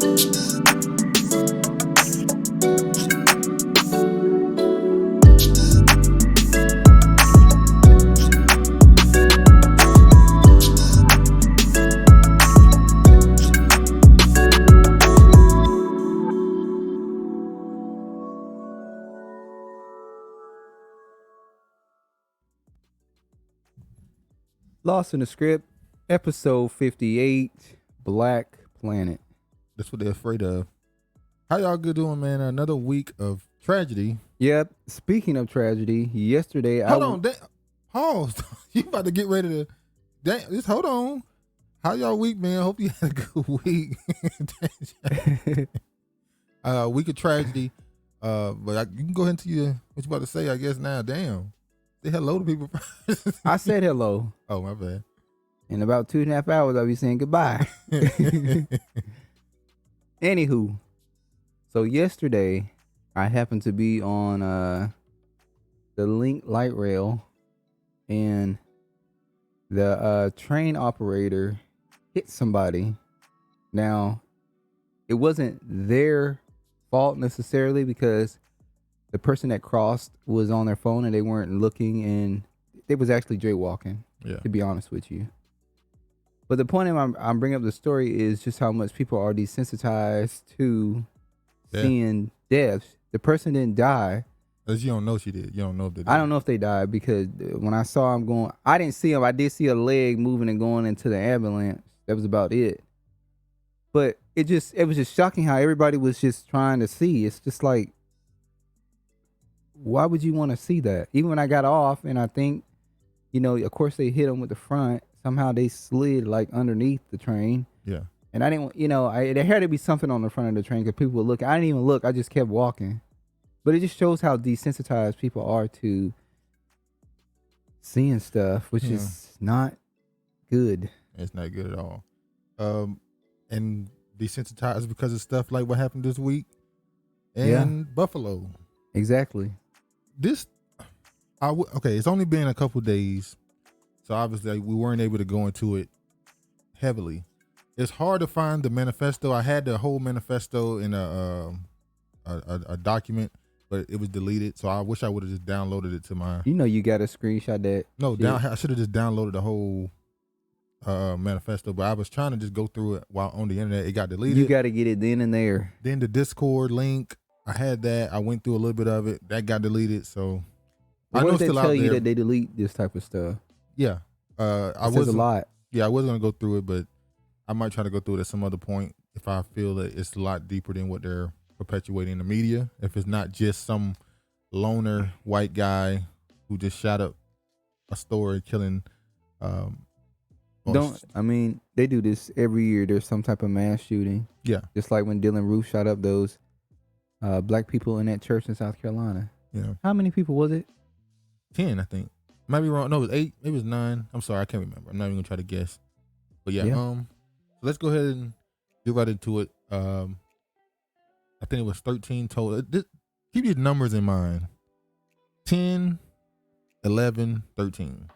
Lost in the Script, episode 58, Black Planet. That's what they're afraid of. How y'all good doing, man? Another week of tragedy. Yep. Speaking of tragedy, yesterday Hold on. Pause. You about to get ready to... just hold on. How y'all week, man? Hope you had a good week. Week of tragedy. But you can go into what you about to say, I guess, now. Damn. Say hello to people. I said hello. Oh, my bad. In about 2.5 hours, I'll be saying goodbye. Anywho, so yesterday, I happened to be on the Link light rail, and the train operator hit somebody. Now, it wasn't their fault necessarily because the person that crossed was on their phone and they weren't looking, and they was actually jaywalking, to be honest with you. But the point I'm bringing up the story is just how much people are desensitized to seeing deaths. The person didn't die. Because you don't know she did. You don't know if they did. I don't know if they died because when I saw him going, I didn't see him. I did see a leg moving and going into the ambulance. That was about it. But it was just shocking how everybody was just trying to see. It's just like, why would you want to see that? Even when I got off, and I think, of course they hit him with the front. Somehow they slid like underneath the train. Yeah. And I didn't, there had to be something on the front of the train because people were looking. I didn't even look. I just kept walking. But it just shows how desensitized people are to seeing stuff, which is not good. It's not good at all. And desensitized because of stuff like what happened this week in Buffalo. Exactly. It's only been a couple days, so obviously we weren't able to go into it heavily. It's hard to find the manifesto. I had the whole manifesto in a document, but it was deleted. So I wish I would have just downloaded it to my. You got to screenshot that. No, I should have just downloaded the whole manifesto. But I was trying to just go through it while on the internet. It got deleted. You got to get it then and there. Then the Discord link, I had that. I went through a little bit of it. That got deleted. So I know it's still out there. What did they tell you that they delete this type of stuff? Yeah, I was a lot. Yeah, I wasn't gonna go through it, but I might try to go through it at some other point if I feel that it's a lot deeper than what they're perpetuating in the media. If it's not just some loner white guy who just shot up a store killing. They do this every year. There's some type of mass shooting. Yeah, just like when Dylan Roof shot up those black people in that church in South Carolina. Yeah, how many people was it? 10, I think. Might be wrong. No, it was 8. It was 9. I'm sorry, I can't remember. I'm not even gonna try to guess. But so let's go ahead and get right into it. I think it was 13 total. Keep these numbers in mind. 10, 11, 13.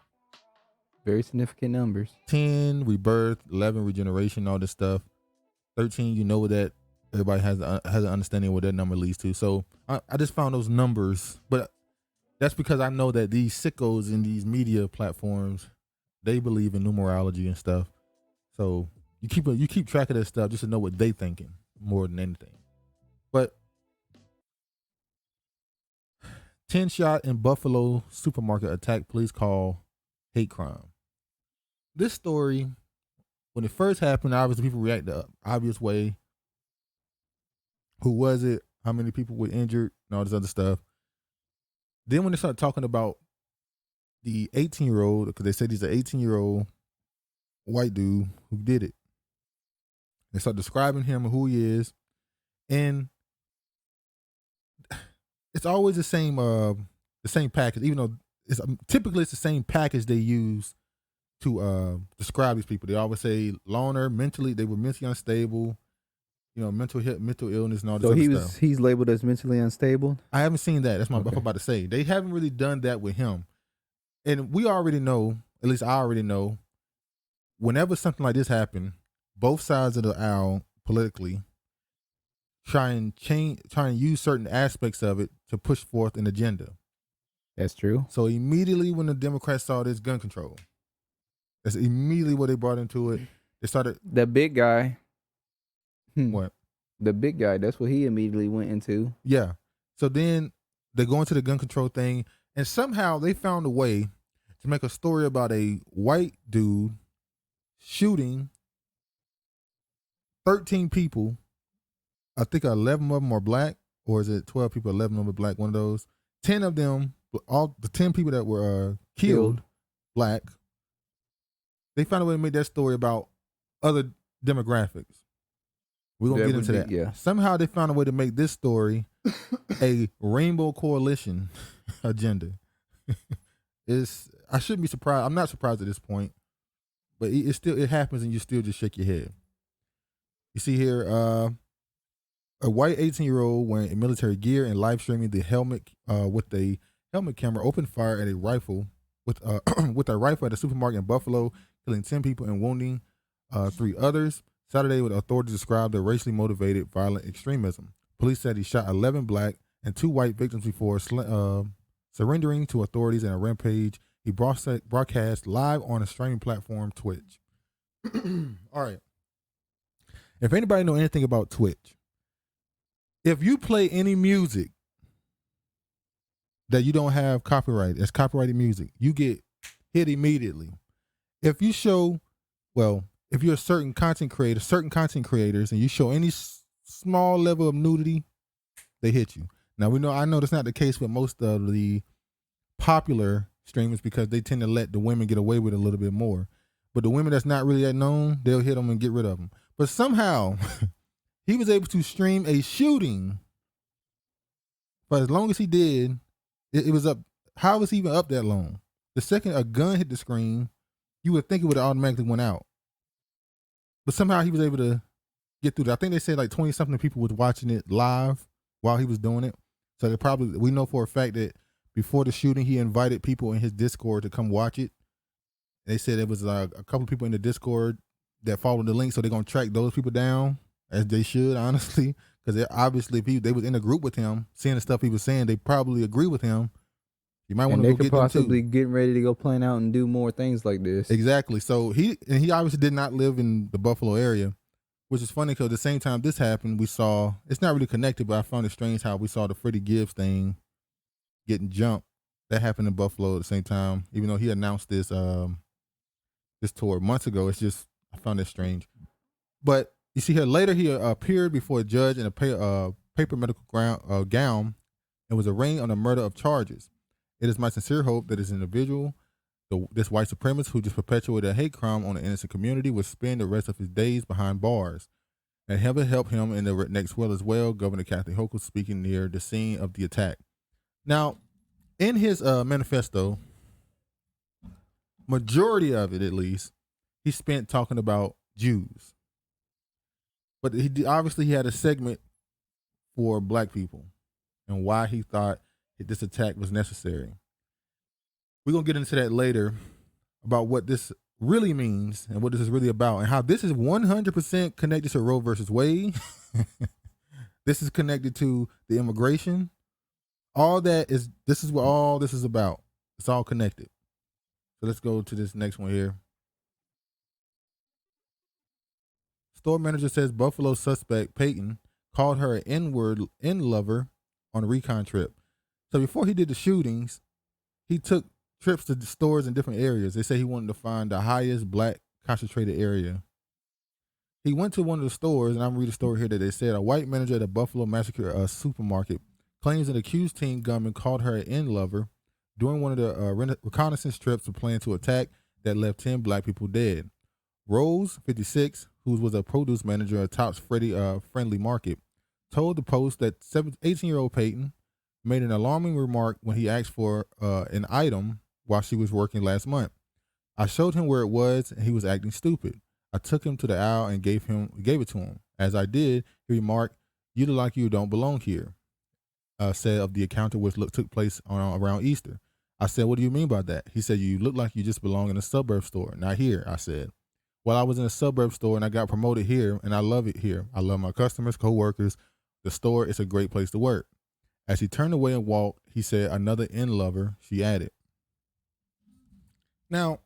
Very significant numbers. 10, rebirth. 11, regeneration, all this stuff. 13, you know that everybody has an understanding of what that number leads to. So I just found those numbers. But that's because I know that these sickos in these media platforms, they believe in numerology and stuff. So you keep track of that stuff just to know what they thinking more than anything. But 10 shot in Buffalo supermarket attack, police call hate crime. This story, when it first happened, obviously people react the obvious way. Who was it? How many people were injured? And all this other stuff. Then when they started talking about the 18-year-old, because they said he's an 18-year-old white dude who did it. They start describing him and who he is. And it's always the same package, even though typically it's the same package they use to describe these people. They always say loner, they were mentally unstable, mental illness and all this other stuff. So he's labeled as mentally unstable? I haven't seen that. That's what I'm about to say. They haven't really done that with him. And we already know, at least I already know, whenever something like this happened, both sides of the aisle politically, try and use certain aspects of it to push forth an agenda. That's true. So immediately when the Democrats saw this gun control, that's immediately what they brought into it. They started The big guy. what? The big guy. That's what he immediately went into. Yeah. So then they go into the gun control thing, and somehow they found a way to make a story about a white dude shooting 13 people. I think 11 of them are black, or is it 12 people, 11 of them are black, one of those. 10 of them, all the 10 people that were killed, black. They found a way to make that story about other demographics. We're going to get into that. Yeah. Somehow they found a way to make this story a rainbow coalition agenda. I shouldn't be surprised. I'm not surprised at this point, but it happens and you still just shake your head. You see here, a white 18-year-old wearing military gear and live streaming the helmet with a helmet camera opened fire at a rifle with with a rifle at a supermarket in Buffalo, killing 10 people and wounding 3 others. Saturday, with authorities described the racially motivated violent extremism. Police said he shot 11 black and 2 white victims before surrendering to authorities in a rampage he broadcast live on a streaming platform, Twitch. All right. If anybody know anything about Twitch, if you play any music that you don't have copyright, it's copyrighted music, you get hit immediately. If you show, if you're a certain content creators, and you show any small level of nudity, they hit you. Now I know that's not the case with most of the popular streamers because they tend to let the women get away with it a little bit more. But the women that's not really that known, they'll hit them and get rid of them. But somehow he was able to stream a shooting for as long as he did. It was up. How was he even up that long? The second a gun hit the screen, you would think it would have automatically went out. But somehow he was able to get through that. I think they said like 20-something people was watching it live while he was doing it. So we know for a fact that before the shooting, he invited people in his Discord to come watch it. They said it was a couple of people in the Discord that followed the link, so they're going to track those people down, as they should, honestly, because obviously if they was in a group with him, seeing the stuff he was saying, they probably agree with him. You might want to go get them too. They could possibly get ready to go plan out and do more things like this. Exactly. So he obviously did not live in the Buffalo area, which is funny because at the same time this happened, we saw, it's not really connected, but I found it strange how we saw the Freddie Gibbs thing getting jumped. That happened in Buffalo at the same time, even though he announced this this tour months ago. It's just, I found it strange. But you see here later, he appeared before a judge in a paper medical gown and was arraigned on a murder of charges. It is my sincere hope that this individual, this white supremacist who just perpetuated a hate crime on the innocent community, will spend the rest of his days behind bars. And heaven help him in the next will as well. Governor Kathy Hochul speaking near the scene of the attack. Now, in his manifesto, majority of it at least, he spent talking about Jews. But he had a segment for black people and why he thought this attack was necessary. We're going to get into that later about what this really means and what this is really about and how this is 100% connected to Roe versus Wade. This is connected to the immigration. This is what all this is about. It's all connected. So let's go to this next one here. Store manager says Buffalo suspect Peyton called her an N-word lover on a recon trip. So before he did the shootings, he took trips to stores in different areas. They say he wanted to find the highest black concentrated area. He went to one of the stores, and I'm reading a story here that they said a white manager at a Buffalo Massacre supermarket claims an accused teen gunman called her an N-lover during one of the reconnaissance trips to plan to attack that left 10 black people dead. Rose, 56, who was a produce manager at Tops Friendly Market, told the Post that 18-year-old Peyton made an alarming remark when he asked for an item while she was working last month. I showed him where it was, and he was acting stupid. I took him to the aisle and gave it to him. As I did, he remarked, "You look like you don't belong here," said of the encounter which took place around Easter. I said, "What do you mean by that?" He said, "You look like you just belong in a suburb store, not here," I said. "Well, I was in a suburb store and I got promoted here, and I love it here. I love my customers, co-workers, The store is a great place to work. As he turned away and walked, he said, "Another in lover," she added. Now,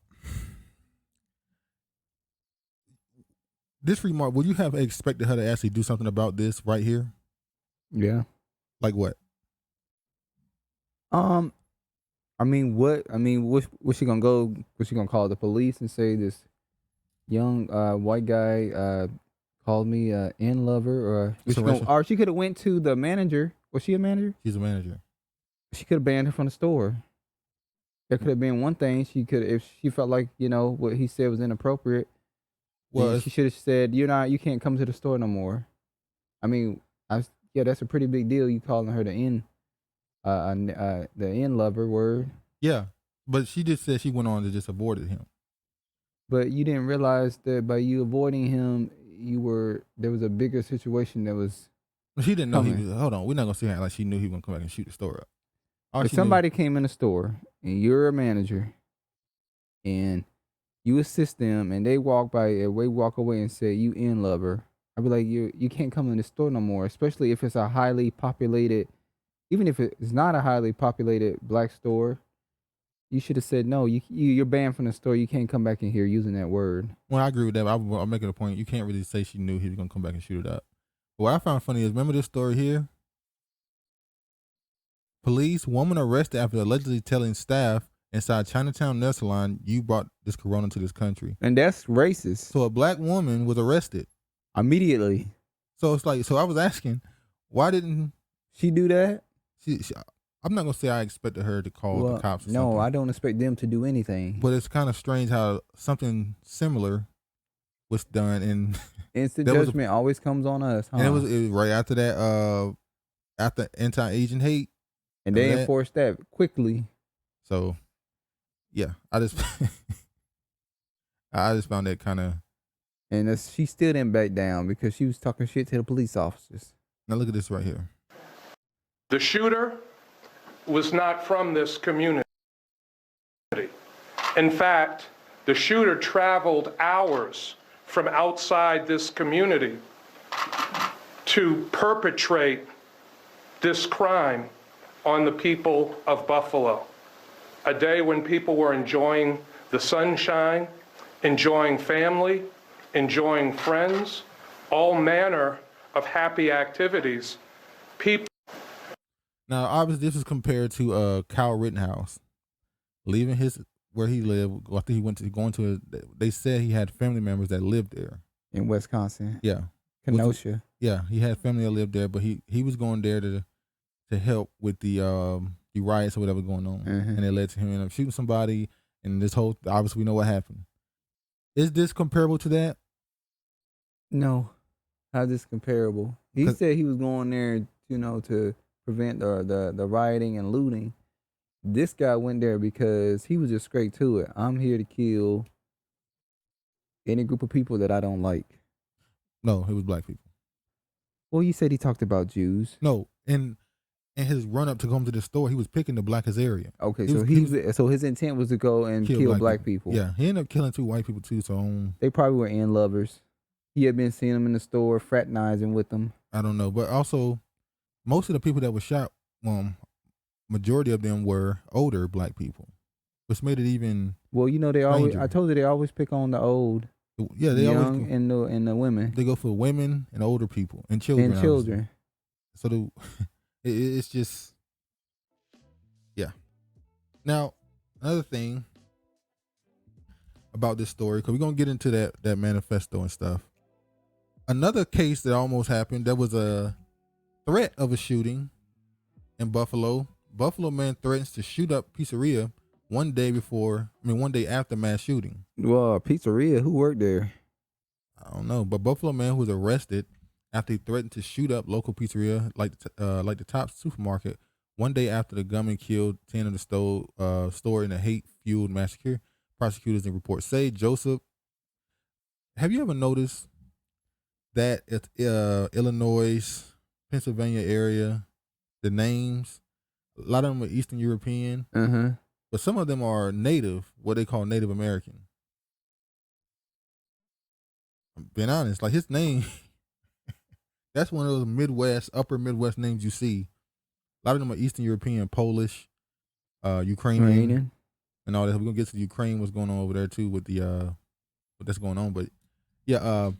this remark, would you have expected her to actually do something about this right here? Yeah. Like what? I mean, what she gonna go? Was she gonna call the police and say this young white guy called me in lover, or she could have went to the manager. Was she a manager? She's a manager. She could have banned her from the store. There could have been one thing she could, if she felt like what he said was inappropriate. Well, she should have said, you can't come to the store no more. I mean, that's a pretty big deal. You calling her the in lover word. Yeah, but she just said she went on to just avoided him. But you didn't realize that by you avoiding him, there was a bigger situation that was. She didn't know he was. Hold on, we're not gonna say like she knew he was gonna come back and shoot the store up. If somebody came in the store and you're a manager, and you assist them, and they walk away and say you in lover, I'd be like, you can't come in the store no more, especially if it's a highly populated. Even if it's not a highly populated black store, you should have said no. You're banned from the store. You can't come back in here using that word. Well, I agree with that. I'm making a point. You can't really say she knew he was gonna come back and shoot it up. But what I found funny is, remember this story here? Police, woman arrested after allegedly telling staff inside Chinatown nail salon, "You brought this corona to this country." And that's racist. So a black woman was arrested immediately. So it's like, so I was asking, why didn't she do that? I'm not gonna say I expected her to call the cops. No, I don't expect them to do anything. But it's kind of strange how something similar was done, and instant judgment always comes on us. Huh? And it was right after that, after anti-Asian hate, and they enforced that quickly. So, yeah, I just found that kind of. And she still didn't back down because she was talking shit to the police officers. Now look at this right here. The shooter was not from this community. In fact, the shooter traveled hours from outside this community to perpetrate this crime on the people of Buffalo. A day when people were enjoying the sunshine, enjoying family, enjoying friends, all manner of happy activities. People. Now, obviously, this is compared to Kyle Rittenhouse leaving where he lived. I think they said he had family members that lived there in Wisconsin. Yeah, Kenosha. Yeah, he had family that lived there, but he was going there to help with the riots or whatever going on, and it led to him end up shooting somebody. And this whole, obviously, we know what happened. Is this comparable to that? No. How's this comparable? He said he was going there, to prevent the rioting and looting. This guy went there because he was just straight to it. I'm here to kill any group of people that I don't like. No, it was black people. Well, you said he talked about Jews. No, in his run up to come to the store, he was picking the blackest area. Okay, so his intent was to go and kill black people. Yeah, he ended up killing 2 white people too. So they probably were in lovers. He had been seeing them in the store, fraternizing with them. I don't know, but also most of the people that were shot, majority of them were older black people, which made it even. Well, they always. I told you they always pick on the old. Yeah, they young always and the women. They go for women and older people and children. And children. Obviously. So it's just, yeah. Now another thing about this story, because we're gonna get into that manifesto and stuff. Another case that almost happened, there was a threat of a shooting in Buffalo. Buffalo man threatens to shoot up pizzeria one day after mass shooting. Well, pizzeria, who worked there? I don't know, but Buffalo man who was arrested after he threatened to shoot up local pizzeria like the Top supermarket one day after the gunman killed 10 of the store in a hate-fueled massacre. Prosecutors in reports say. Joseph, have you ever noticed that it's Illinois, Pennsylvania area, the names, a lot of them are Eastern European, but some of them are native, what they call Native American. I'm being honest, like his name, That's one of those Midwest, upper Midwest names you see. A lot of them are Eastern European, Polish, Ukrainian, and all that. We're gonna get to the Ukraine, what's going on over there too with the what that's going on. But yeah,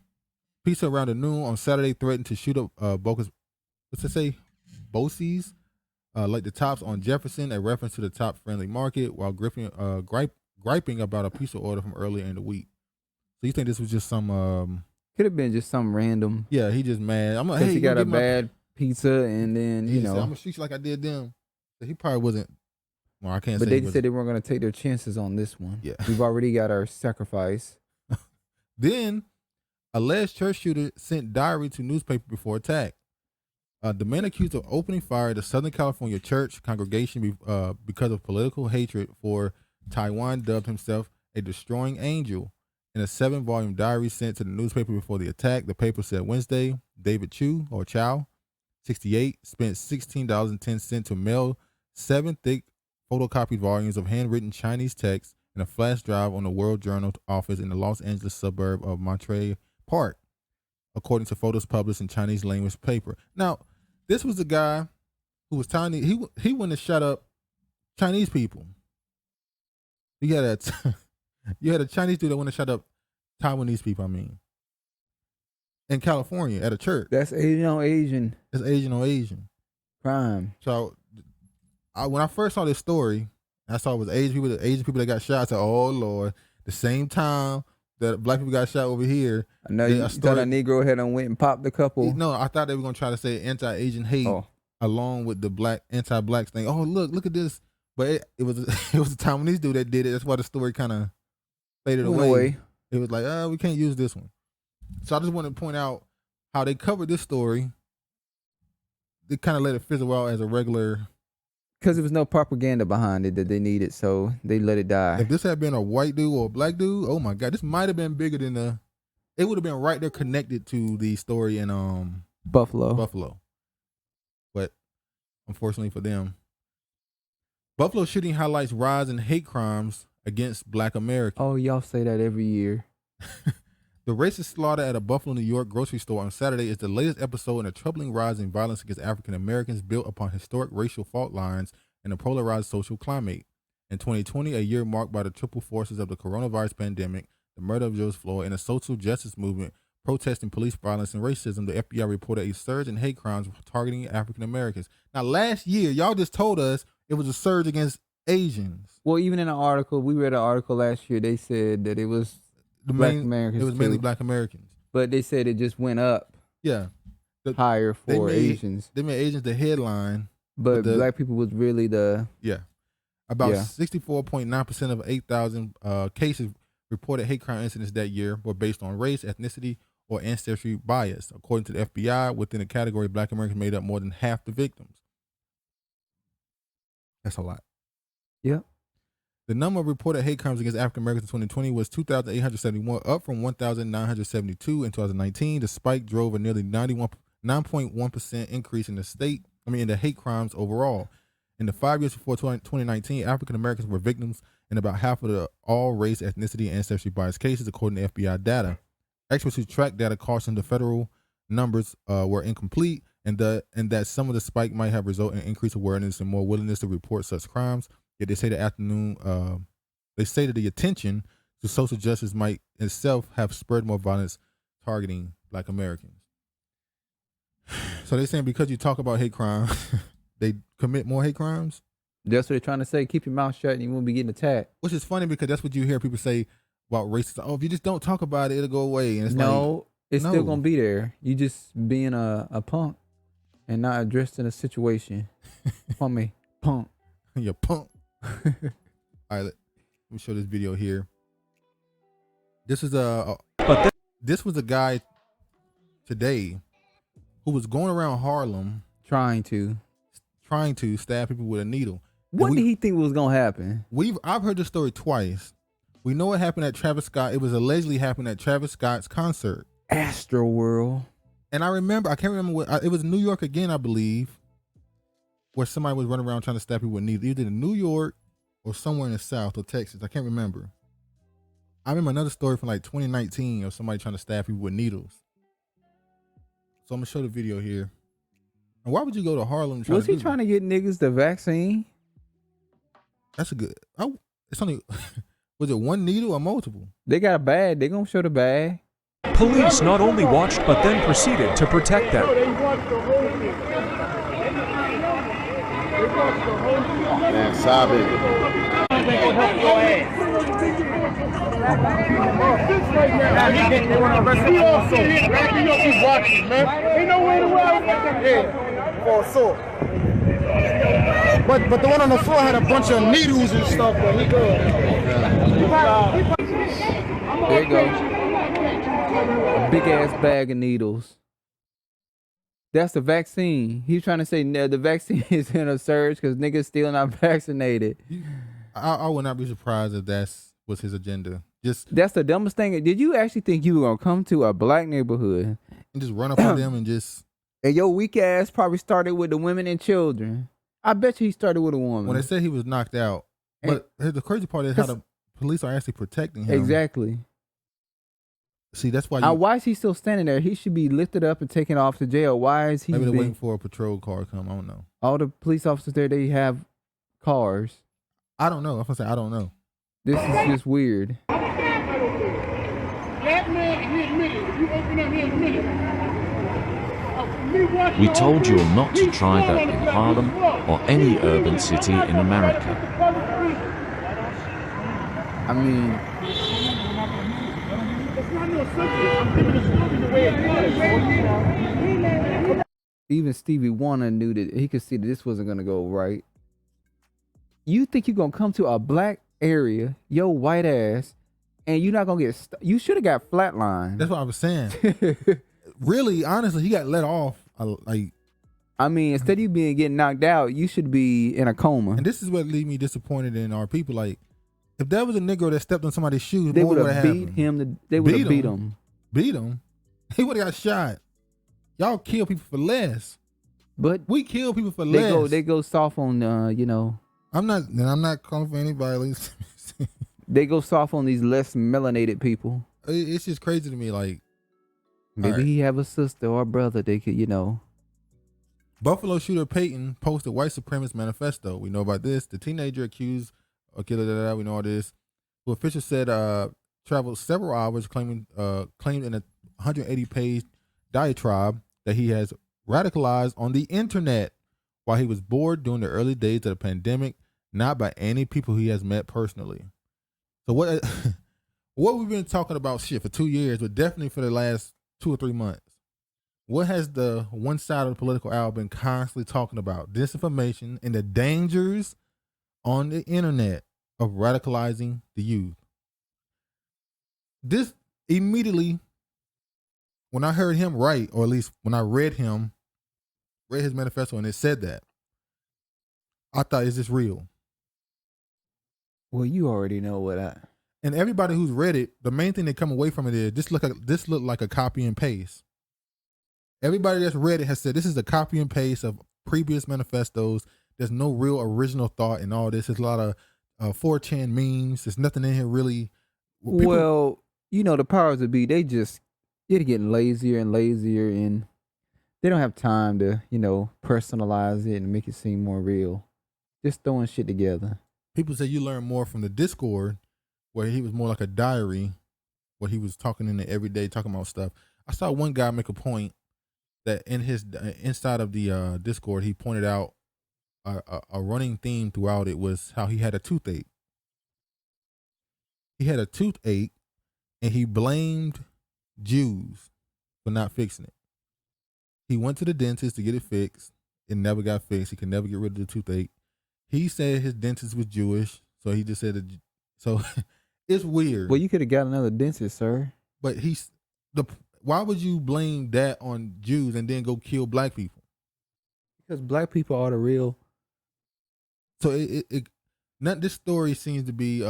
pizza around the noon on Saturday threatened to shoot up Boca's, what's it say? Bosie's, like the Tops on Jefferson, a reference to the Top Friendly Market, while griping about a pizza order from earlier in the week. So you think this was just some Could have been just some random. yeah, he just mad. I'm like, Because hey, he you got a get my bad pizza, and then He you said, know. I'm gonna shoot you like I did them. So he probably wasn't. Well, I can't But say. they said they weren't going to take their chances on this one. Yeah. We've already got our sacrifice. Then, alleged church shooter sent diary to newspaper before attack. The man accused of opening fire at the Southern California church congregation because of political hatred for Taiwan dubbed himself a destroying angel. In a 7-volume diary sent to the newspaper before the attack, the paper said Wednesday, David Chow, 68, spent $16.10 to mail 7 thick photocopied volumes of handwritten Chinese text and a flash drive on the World Journal office in the Los Angeles suburb of Monterey Park, according to photos published in Chinese language paper. Now, this was the guy who was tiny. He went and shut up Chinese people. You had a Chinese dude that went and shut up Taiwanese people. I mean, in California at a church. That's Asian on Asian It's Asian on Asian crime. So, when I first saw this story, I saw it was Asian people that got shot. I said, "Oh Lord!" The same time that black people got shot over here. I know you thought a Negro had went and popped a couple. No, I thought they were gonna try to say anti-Asian hate along with the black anti-blacks thing. Oh look at this! But it was it was a Taiwanese dude that did it. That's why the story kind of faded away. It was like, we can't use this one. So I just want to point out how they covered this story. They kind of let it fizzle out as a regular. Because there was no propaganda behind it that they needed, so they let it die. If this had been a white dude or a black dude, oh my God, this might have been bigger than it would have been right there connected to the story in Buffalo. But unfortunately for them, Buffalo shooting highlights rise in hate crimes against black Americans. Oh, y'all say that every year. The racist slaughter at a Buffalo, New York grocery store on Saturday is the latest episode in a troubling rise in violence against African Americans built upon historic racial fault lines and a polarized social climate. In 2020, a year marked by the triple forces of the coronavirus pandemic, the murder of George Floyd, and a social justice movement protesting police violence and racism, the FBI reported a surge in hate crimes targeting African Americans. Now, last year, y'all just told us it was a surge against Asians. Well, even in an article, we read an article last year, they said that it was Black Americans. It was mainly Black Americans. But they said it just went up. Yeah. Higher for Asians. They made Asians the headline. But black people was really the... Yeah. About 64.9% of 8,000 cases reported hate crime incidents that year were based on race, ethnicity, or ancestry bias. According to the FBI, within the category, Black Americans made up more than half the victims. That's a lot. Yep. The number of reported hate crimes against African Americans in 2020 was 2,871, up from 1,972 in 2019. The spike drove a nearly 9.1% increase in the hate crimes overall. In the 5 years before 2019, African Americans were victims in about half of the all race, ethnicity, and ancestry bias cases, according to FBI data. Experts who track data cautioned the federal numbers were incomplete and that some of the spike might have resulted in increased awareness and more willingness to report such crimes. Yet they say that the attention to social justice might itself have spurred more violence targeting Black Americans. So they're saying because you talk about hate crime, they commit more hate crimes? That's what they're trying to say. Keep your mouth shut and you won't be getting attacked. Which is funny because that's what you hear people say about racism. Oh, if you just don't talk about it, it'll go away. And it's it's still going to be there. You just being a punk and not addressing a situation. From me, punk. You're punk. All right, let me show this video here. This is this was a guy today who was going around Harlem trying to stab people with a needle. What did he think was gonna happen? I've heard this story twice. We know what happened at Travis Scott. It was allegedly happened at Travis Scott's concert, Astro World. And I can't remember what it was. New York again, I believe, where somebody was running around trying to stab people with needles, either in New York or somewhere in the South or Texas. I can't remember. I remember another story from like 2019 of somebody trying to stab people with needles. So I'm gonna show the video here. And why would you go to Harlem? Was he trying to get niggas the vaccine? That's a good. It's only. Was it one needle or multiple? They got a bag. They gonna show the bag. Police not only watched but then proceeded to protect them. Man, stop it. But the one on the floor had a bunch of needles and stuff, but he good. There you go. A big ass bag of needles. That's the vaccine. He's trying to say no, the vaccine is in a surge because niggas still not vaccinated. I would not be surprised if was his agenda. That's the dumbest thing. Did you actually think you were gonna come to a black neighborhood and just run up on them and just? And your weak ass probably started with the women and children. I bet you he started with a woman. When they said he was knocked out, but the crazy part is how the police are actually protecting him. Exactly. See, that's why. Why is he still standing there? He should be lifted up and taken off to jail. Why is he? Maybe they're waiting for a patrol car to come. I don't know. All the police officers there, they have cars. I don't know. I'm gonna say I don't know. This is just weird. We told you not to try that in Harlem or any urban city in America. I mean, even Stevie Wonder knew that he could see that this wasn't gonna go right. You think you're gonna come to a black area, yo white ass, and you're not gonna get you should have got flatlined. That's what I was saying. Really, honestly, he got let off. I mean, instead of you getting knocked out, you should be in a coma. And this is what leave me disappointed in our people. Like, if that was a Negro that stepped on somebody's shoes, they would have beat him. They would have beat him. Beat him. He would have got shot. Y'all kill people for less. But we kill people for less. They go soft on I'm not calling for any violence. They go soft on these less melanated people. It's just crazy to me. Like, maybe he have a sister or a brother. They could, Buffalo shooter Peyton posted white supremacist manifesto. We know about this. The teenager accused of killer. We know all this. Who officials said traveled several hours, claimed in a 180-page diatribe that he has radicalized on the internet while he was bored during the early days of the pandemic, not by any people he has met personally. So what we've been talking about for 2 years, but definitely for the last 2 or 3 months. What has the one side of the political aisle been constantly talking about? Disinformation and the dangers on the internet of radicalizing the youth. This immediately, when I heard him write, or at least when I read his manifesto and it said that, I thought, is this real? Well, you already know what And everybody who's read it, the main thing they come away from it is this looked like a copy and paste. Everybody that's read it has said this is a copy and paste of previous manifestos. There's no real original thought in all this. There's a lot of 4chan memes. There's nothing in here really. The powers that be, they're getting lazier and lazier, and they don't have time to, personalize it and make it seem more real. Just throwing shit together. People say you learn more from the Discord, where he was more like a diary, where he was talking in the everyday, talking about stuff. I saw one guy make a point that in his inside of the Discord, he pointed out a running theme throughout it was how he had a toothache. He had a toothache, and he blamed Jews for not fixing it. He went to the dentist to get it fixed. It never got fixed. He could never get rid of the toothache. He said his dentist was Jewish, so he just said so. It's weird. Well, you could have got another dentist, sir. But why would you blame that on Jews and then go kill black people? Because black people are the real. So this story seems to be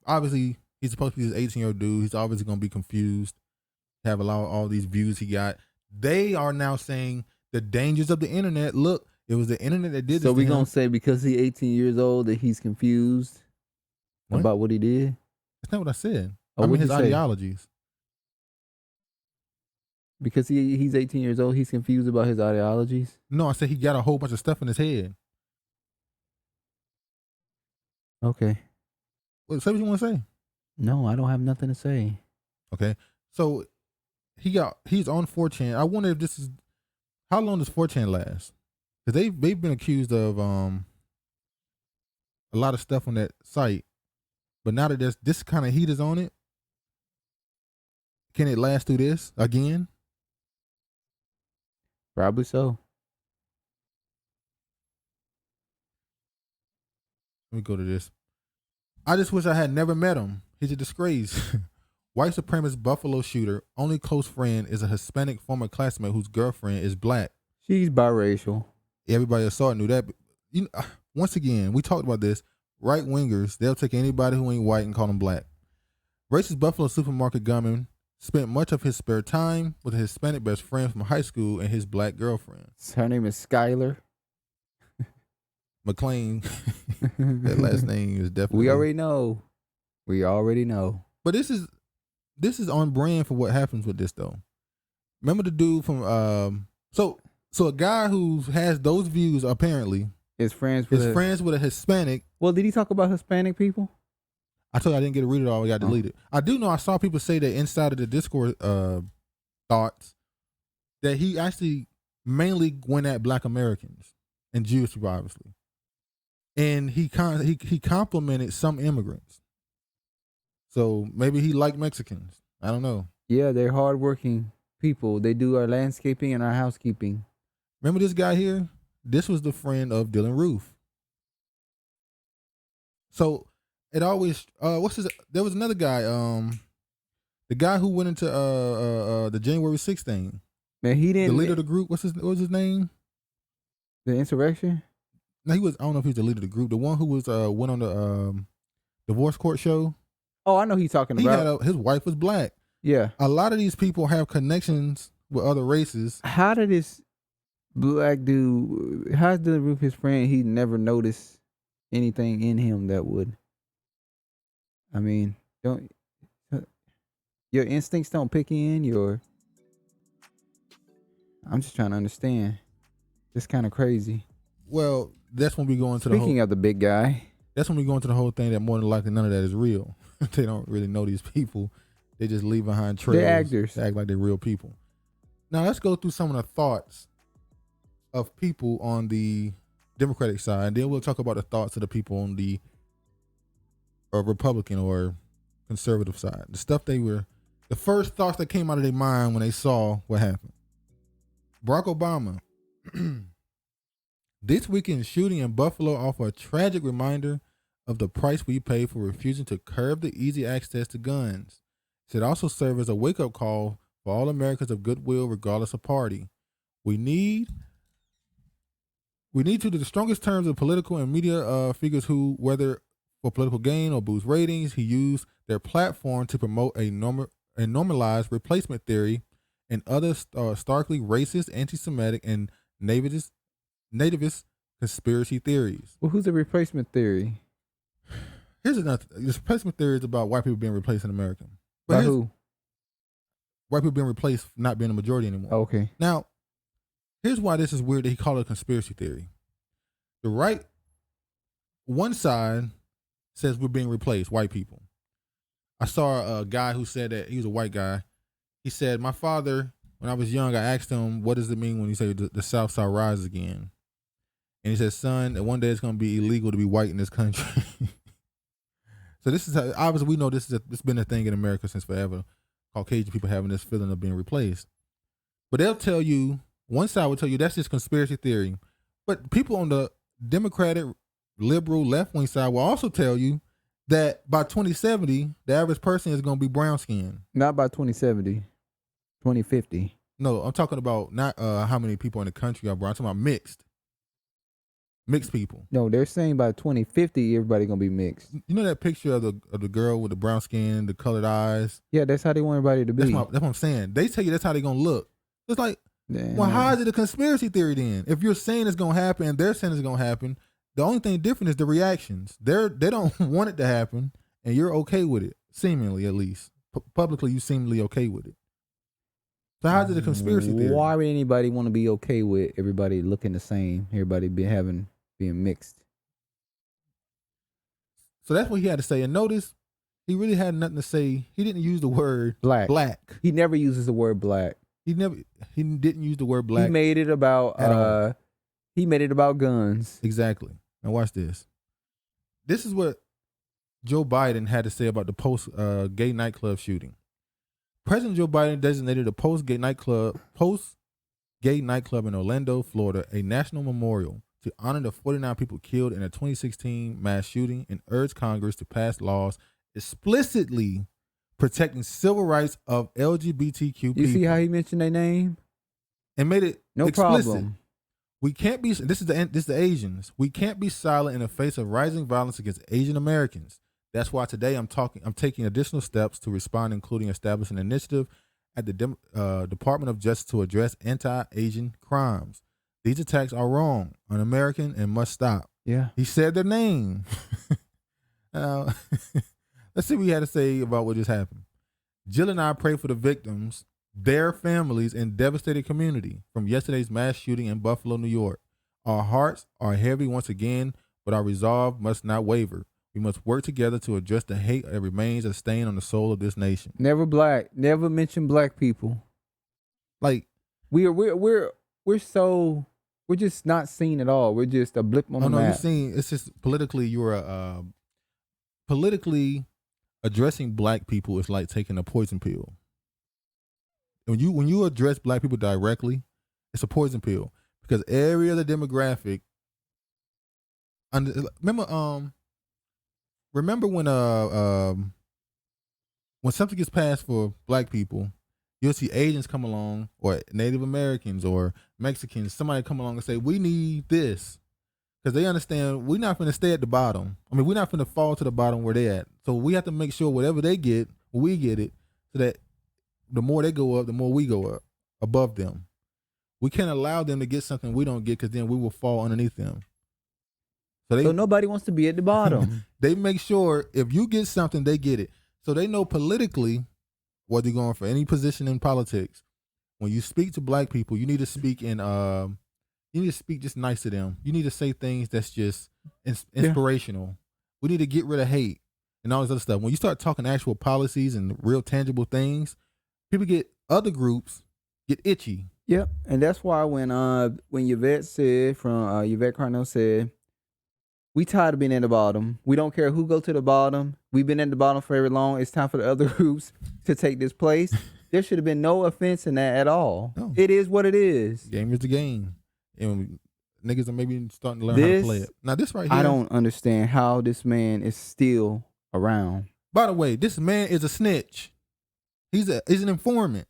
obviously he's supposed to be this 18-year-old dude. He's obviously going to be confused. Have all these views he got. They are now saying the dangers of the internet. Look, it was the internet that did this. So we're going to say because he's 18 years old that he's confused about what he did? That's not what I said. Oh, I mean his ideologies. Because he's 18 years old, he's confused about his ideologies. No, I said he got a whole bunch of stuff in his head. Okay. Well, say what you want to say. No, I don't have nothing to say. Okay. So he's on 4chan. I wonder if this is, how long does 4chan last? Because they've been accused of a lot of stuff on that site. But now that this kind of heat is on it, can it last through this again? Probably so. Let me go to this. I just wish I had never met him. He's a disgrace. White supremacist Buffalo shooter, only close friend is a Hispanic former classmate whose girlfriend is black. She's biracial. Everybody else saw it, knew that. But, once again, we talked about this. Right wingers, they'll take anybody who ain't white and call them black. Racist Buffalo supermarket gunman spent much of his spare time with a Hispanic best friend from high school and his black girlfriend. Her name is Skylar McLean. That last name is definitely. We already know. But this is on brand for what happens with this though. Remember the dude from so a guy who has those views apparently is friends with a Hispanic. Well, did he talk about Hispanic people? I told you I didn't get to read it all. I got deleted. I do know I saw people say that inside of the Discord thoughts that he actually mainly went at Black Americans and Jewish people, obviously, and he complimented some immigrants. So maybe he liked Mexicans. I don't know. Yeah, they're hardworking people. They do our landscaping and our housekeeping. Remember this guy here? This was the friend of Dylan Roof. So it always there was another guy, the guy who went into the January 6th thing. Man, he didn't. The leader of the group, what was his name? The insurrection? No, I don't know if he was the leader of the group. The one who was went on the divorce court show. Oh, I know who he's talking about. His wife was black. Yeah. A lot of these people have connections with other races. How did this black dude, how's the Roof his friend, he never noticed anything in him that would, I mean, your instincts don't pick in I'm just trying to understand. It's kind of crazy. Well, that's when we go into Speaking of the big guy. That's when we go into the whole thing that more than likely none of that is real. They don't really know these people. They just leave behind trails. They're actors. They act like they're real people. Now let's go through some of the thoughts of people on the Democratic side. Then we'll talk about the thoughts of the people on the Republican or conservative side. The first thoughts that came out of their mind when they saw what happened. Barack Obama. This weekend's shooting in Buffalo offer a tragic reminder of the price we pay for refusing to curb the easy access to guns. It should also serve as a wake-up call for all Americans of goodwill, regardless of party. We need to, the strongest terms of political and media figures who, whether for political gain or boost ratings, who use their platform to promote a normalized replacement theory and other starkly racist, anti-Semitic, and nativist conspiracy theories. Well, who's the replacement theory? Here's another. This replacement theory is about white people being replaced in America. By who? White people being replaced, not being the majority anymore. Okay. Now, here's why this is weird that he called it a conspiracy theory. The right, one side says we're being replaced, white people. I saw a guy who said that, he was a white guy. He said, my father, when I was young, I asked him, what does it mean when you say the South Side rises again? And he said, son, that one day it's going to be illegal to be white in this country. So this is how, obviously we know it's been a thing in America since forever. Caucasian people having this feeling of being replaced. But they'll tell you, one side will tell you that's just conspiracy theory. But people on the Democratic, liberal, left-wing side will also tell you that by 2070, the average person is going to be brown skinned. Not by 2070, 2050. No, I'm talking about not how many people in the country are brown. I'm talking about mixed people. No, they're saying by 2050, everybody going to be mixed. You know that picture of the girl with the brown skin, the colored eyes? Yeah, that's how they want everybody to be. That's what I'm saying. They tell you that's how they're going to look. It's like, well, how is it a conspiracy theory then? If you're saying it's going to happen and they're saying it's going to happen, the only thing different is the reactions. They don't want it to happen, and you're okay with it, seemingly at least. Publicly, you seemingly okay with it. So how's it a conspiracy theory? Why would anybody want to be okay with everybody looking the same? Everybody being mixed. So that's what he had to say. And notice, he really had nothing to say. He didn't use the word black. He never uses the word black. He didn't use the word black. He made it about guns. Exactly. Now watch this. This is what Joe Biden had to say about the post-gay nightclub shooting. President Joe Biden designated a post-gay nightclub in Orlando, Florida, a national memorial to honor the 49 people killed in a 2016 mass shooting and urged Congress to pass laws explicitly protecting civil rights of LGBTQ people. You see how he mentioned their name? And made it no explicit. Problem. We can't be. This is the Asians. We can't be silent in the face of rising violence against Asian Americans. That's why today I'm taking additional steps to respond, including establishing an initiative at the Department of Justice to address anti-Asian crimes. These attacks are wrong, un-American, and must stop. Yeah, he said their name. Let's see what he had to say about what just happened. Jill and I pray for the victims, their families, and devastated community from yesterday's mass shooting in Buffalo, New York. Our hearts are heavy once again, but our resolve must not waver. We must work together to address the hate that remains a stain on the soul of this nation. Never mention black people. Like we're just not seen at all. We're just a blip on the map. You're seeing, it's just politically, politically addressing black people is like taking a poison pill. When you address black people directly, it's a poison pill because every other demographic. Remember when something gets passed for black people, you'll see Asians come along, or Native Americans, or Mexicans. Somebody come along and say, "We need this," because they understand we're not going to stay at the bottom. I mean, we're not going to fall to the bottom where they at. So we have to make sure whatever they get, we get it, so that the more they go up, the more we go up above them. We can't allow them to get something we don't get, because then we will fall underneath them. So nobody wants to be at the bottom. They make sure if you get something, they get it. So they know politically whether you're going for any position in politics. When you speak to black people, you need to speak just nice to them. You need to say things that's just inspirational. Yeah. We need to get rid of hate and all this other stuff. When you start talking actual policies and real tangible things, other groups get itchy. Yep. And that's why when Yvette Carnell said, we tired of being at the bottom. We don't care who go to the bottom. We've been at the bottom for very long. It's time for the other groups to take this place. There should have been no offense in that at all. No. It is what it is. Game is the game. And niggas are maybe starting to learn how to play it. Now this right here, I don't understand how this man is still around. By the way, this man is a snitch. He's an informant.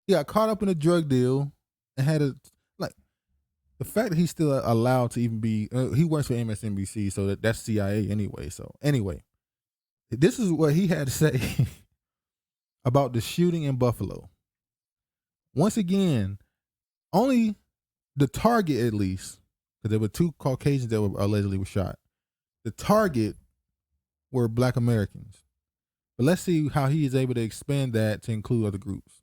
He got caught up in a drug deal and had the fact that he's still allowed to even be, he works for MSNBC, so that's CIA anyway. So anyway, this is what he had to say about the shooting in Buffalo. Once again, only the target, at least, because there were 2 Caucasians that were allegedly shot. The target were black Americans. But let's see how he is able to expand that to include other groups.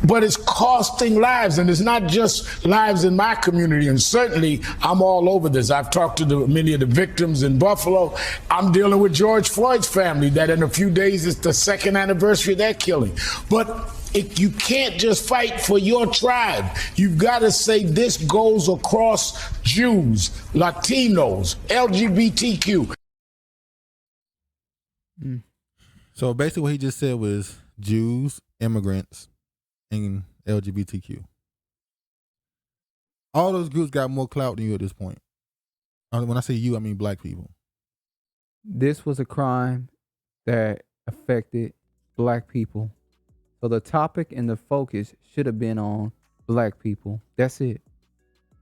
But it's costing lives, and it's not just lives in my community. And certainly, I'm all over this. I've talked to many of the victims in Buffalo. I'm dealing with George Floyd's family, that in a few days is the 2nd anniversary of that killing. But you can't just fight for your tribe. You've got to say this goes across Jews, Latinos, LGBTQ. So basically what he just said was Jews, immigrants, and LGBTQ. All those groups got more clout than you at this point. When I say you, I mean black people. This was a crime that affected black people. So the topic and the focus should have been on black people. That's it.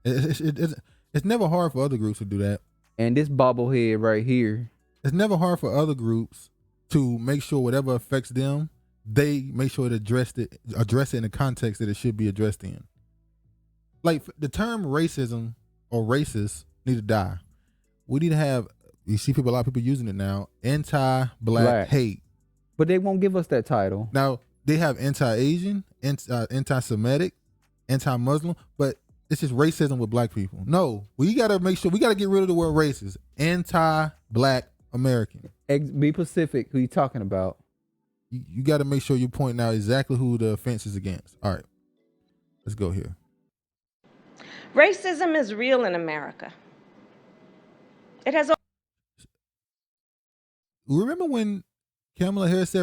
It's never hard for other groups to do that. And this bobblehead right here. It's never hard for other groups to make sure whatever affects them, they make sure to address it in the context that it should be addressed in. Like the term racism or racist need to die. We need to have, you see a lot of people using it now, anti-black hate. But they won't give us that title. Now, they have anti-Asian, anti-Semitic, anti-Muslim, but it's just racism with black people. No, we got to make sure, we got to get rid of the word racist. Anti-black American. Be specific. Who you talking about? You got to make sure you're pointing out exactly who the offense is against. All right, let's go here. Racism is real in America. It has. Remember when Kamala Harris said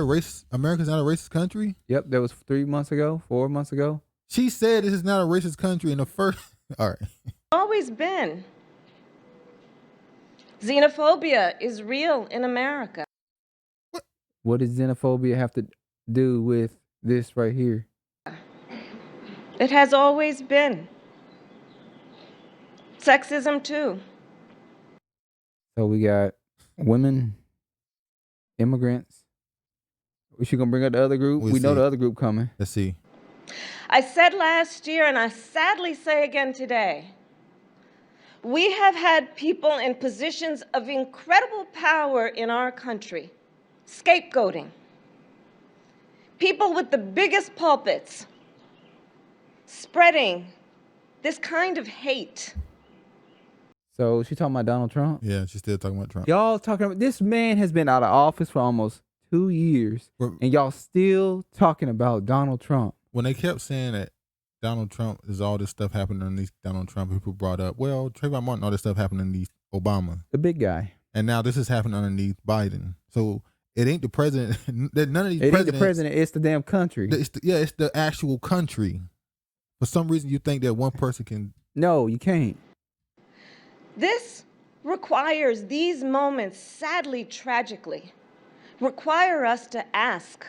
America's not a racist country? Yep, that was 4 months ago. She said this is not a racist country in the first. All right. Always been. Xenophobia is real in America. What does xenophobia have to do with this right here? It has always been. Sexism too. So we got women, immigrants. We should gonna bring up the other group. We know the other group coming. Let's see. I said last year, and I sadly say again today, we have had people in positions of incredible power in our country, scapegoating. People with the biggest pulpits, spreading this kind of hate. So she talking about Donald Trump? Yeah, she's still talking about Trump. Y'all talking about, this man has been out of office for almost 2 years, and y'all still talking about Donald Trump. When they kept saying that Donald Trump is all this stuff happening underneath Donald Trump, people brought up, well, Trayvon Martin, all this stuff happening underneath Obama. The big guy. And now this is happening underneath Biden. So it ain't the president. None of these presidents. It ain't the president, it's the damn country. It's the actual country. For some reason, you think that one person can. No, you can't. This requires, these moments, sadly, tragically, require us to ask,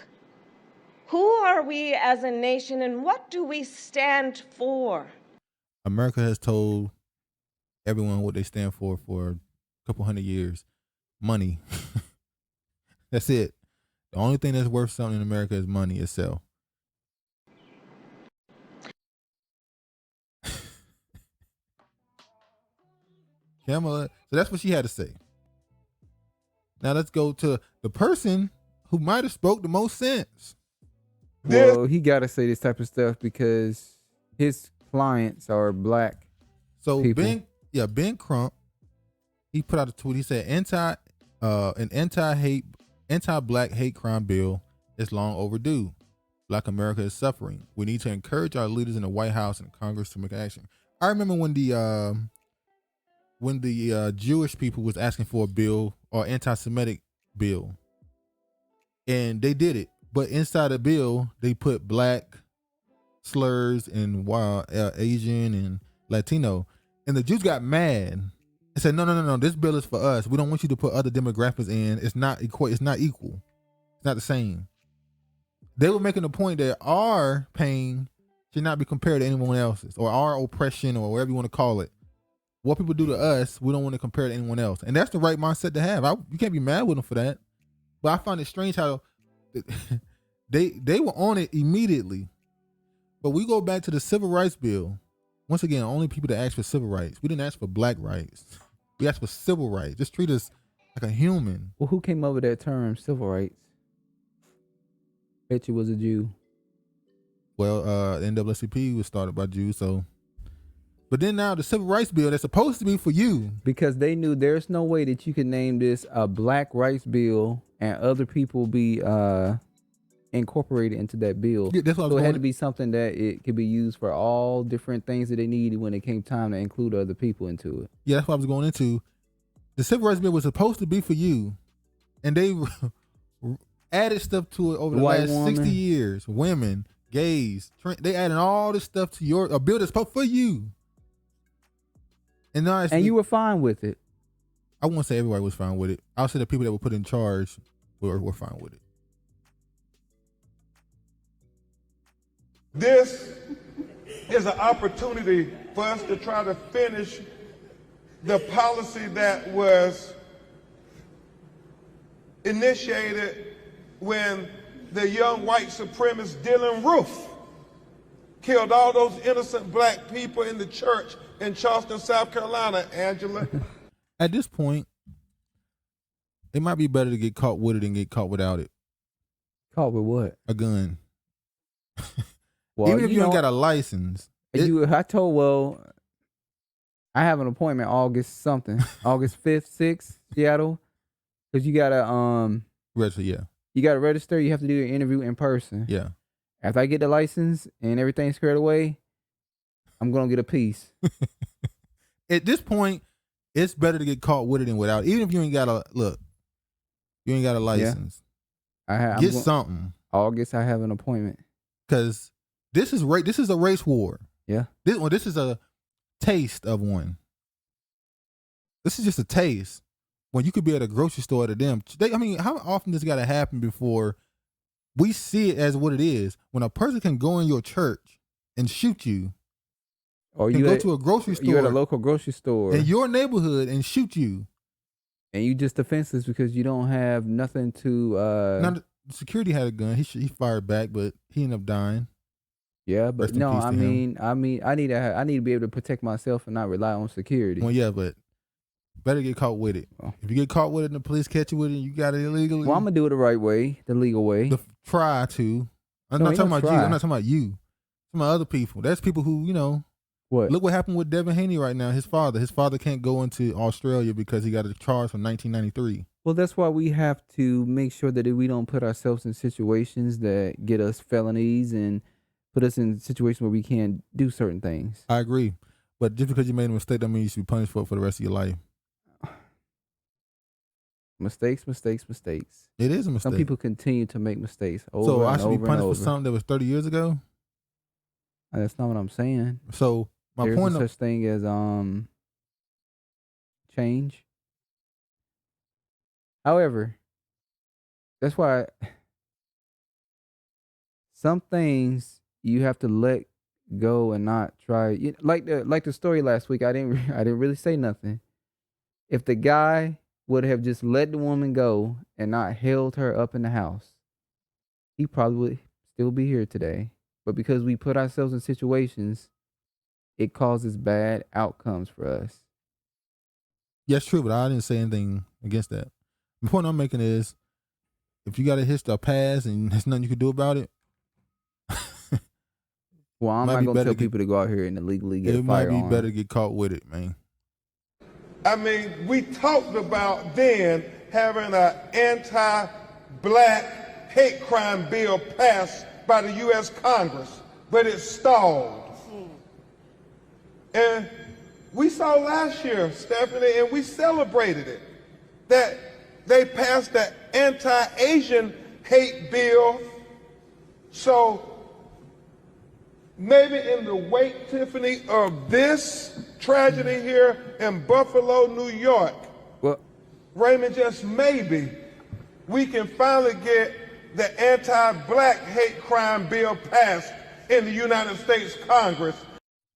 who are we as a nation and what do we stand for? America has told everyone what they stand for a couple hundred years. Money. That's it. The only thing that's worth something in America is money itself. Kamala, so that's what she had to say. Now let's go to the person who might have spoke the most sense. Well, he got to say this type of stuff because his clients are black. So people. Ben Crump, he put out a tweet. He said, an anti-black hate crime bill is long overdue. Black America is suffering. We need to encourage our leaders in the White House and Congress to make action. I remember when the Jewish people was asking for a bill or anti-Semitic bill, and they did it. But inside the bill, they put black slurs and Asian and Latino, and the Jews got mad and said, "No, this bill is for us. We don't want you to put other demographics in. It's not equal. It's not equal. It's not the same." They were making the point that our pain should not be compared to anyone else's, or our oppression, or whatever you want to call it. What people do to us, we don't want to compare to anyone else, and that's the right mindset to have. You can't be mad with them for that. But I find it strange how they were on it immediately. But we go back to the Civil Rights Bill. Once again, only people that asked for civil rights. We didn't ask for black rights. We asked for civil rights. Just treat us like a human. Well, who came up with that term, civil rights? Bet you was a Jew. Well, NAACP was started by Jews, so. But then now the Civil Rights Bill that's supposed to be for you. Because they knew there's no way that you could name this a black rights bill and other people be incorporated into that bill. Yeah, that's what so it had to be something that it could be used for all different things that they needed when it came time to include other people into it. Yeah, that's what I was going into. The Civil Rights Bill was supposed to be for you, and they added stuff to it over the last 60 years. Women, gays, they added all this stuff to a bill that's supposed for you. And now you were fine with it. I won't say everybody was fine with it. I'll say the people that were put in charge were fine with it. This is an opportunity for us to try to finish the policy that was initiated when the young white supremacist Dylann Roof killed all those innocent black people in the church in Charleston, South Carolina, Angela. At this point, it might be better to get caught with it than get caught without it. Caught with what? A gun. Well, Even if you ain't got a license. I have an appointment August 5th, 6th, Seattle. Because you gotta register, yeah. You gotta register, you have to do your interview in person. Yeah. After I get the license and everything's squared away, I'm gonna get a piece. At this point, it's better to get caught with it than without. Even if you ain't got a license. Yeah. Get something. August, I have an appointment. Because this is a race war. Yeah. This is a taste of one. This is just a taste. When you could be at a grocery store to them. How often does it gotta happen before we see it as what it is? When a person can go in your church and shoot you. Or you go to a grocery store. You're at a local grocery store. In your neighborhood and shoot you. And you just defenseless because you don't have nothing to Now, the security had a gun. He fired back, but he ended up dying. Yeah, but no, I need to be able to protect myself and not rely on security. Well, yeah, but better get caught with it. If you get caught with it and the police catch you with it and you got it illegally. Well, I'm gonna do it the right way, the legal way. Try to. I'm not talking about you. I'm not talking about you. I'm talking about other people. There's people who, What? Look what happened with Devin Haney right now. His father can't go into Australia because he got a charge from 1993. Well, that's why we have to make sure that we don't put ourselves in situations that get us felonies and put us in situations where we can't do certain things. I agree. But just because you made a mistake, that means you should be punished for it for the rest of your life. Mistakes. It is a mistake. Some people continue to make mistakes over so and I should over be punished and over. for something that was 30 years ago? That's not what I'm saying. So There's point no such thing as change. However, that's why some things you have to let go and not try. Like the story last week, I didn't really say nothing. If the guy would have just let the woman go and not held her up in the house, he probably would still be here today. But because we put ourselves in situations, it causes bad outcomes for us. Yeah, it's true, but I didn't say anything against that. The point I'm making is, if you got a history, a past, and there's nothing you can do about it. Well, I'm not going to tell people to go out here and illegally get a firearm. It might be better to get caught with it, man. I mean, we talked about then having an anti-black hate crime bill passed by the U.S. Congress, but it stalled. And we saw last year, Stephanie, and we celebrated it, that they passed the anti-Asian hate bill. So maybe in the wake, Tiffany, of this tragedy here in Buffalo, New York, Raymond, just maybe we can finally get the anti-black hate crime bill passed in the United States Congress.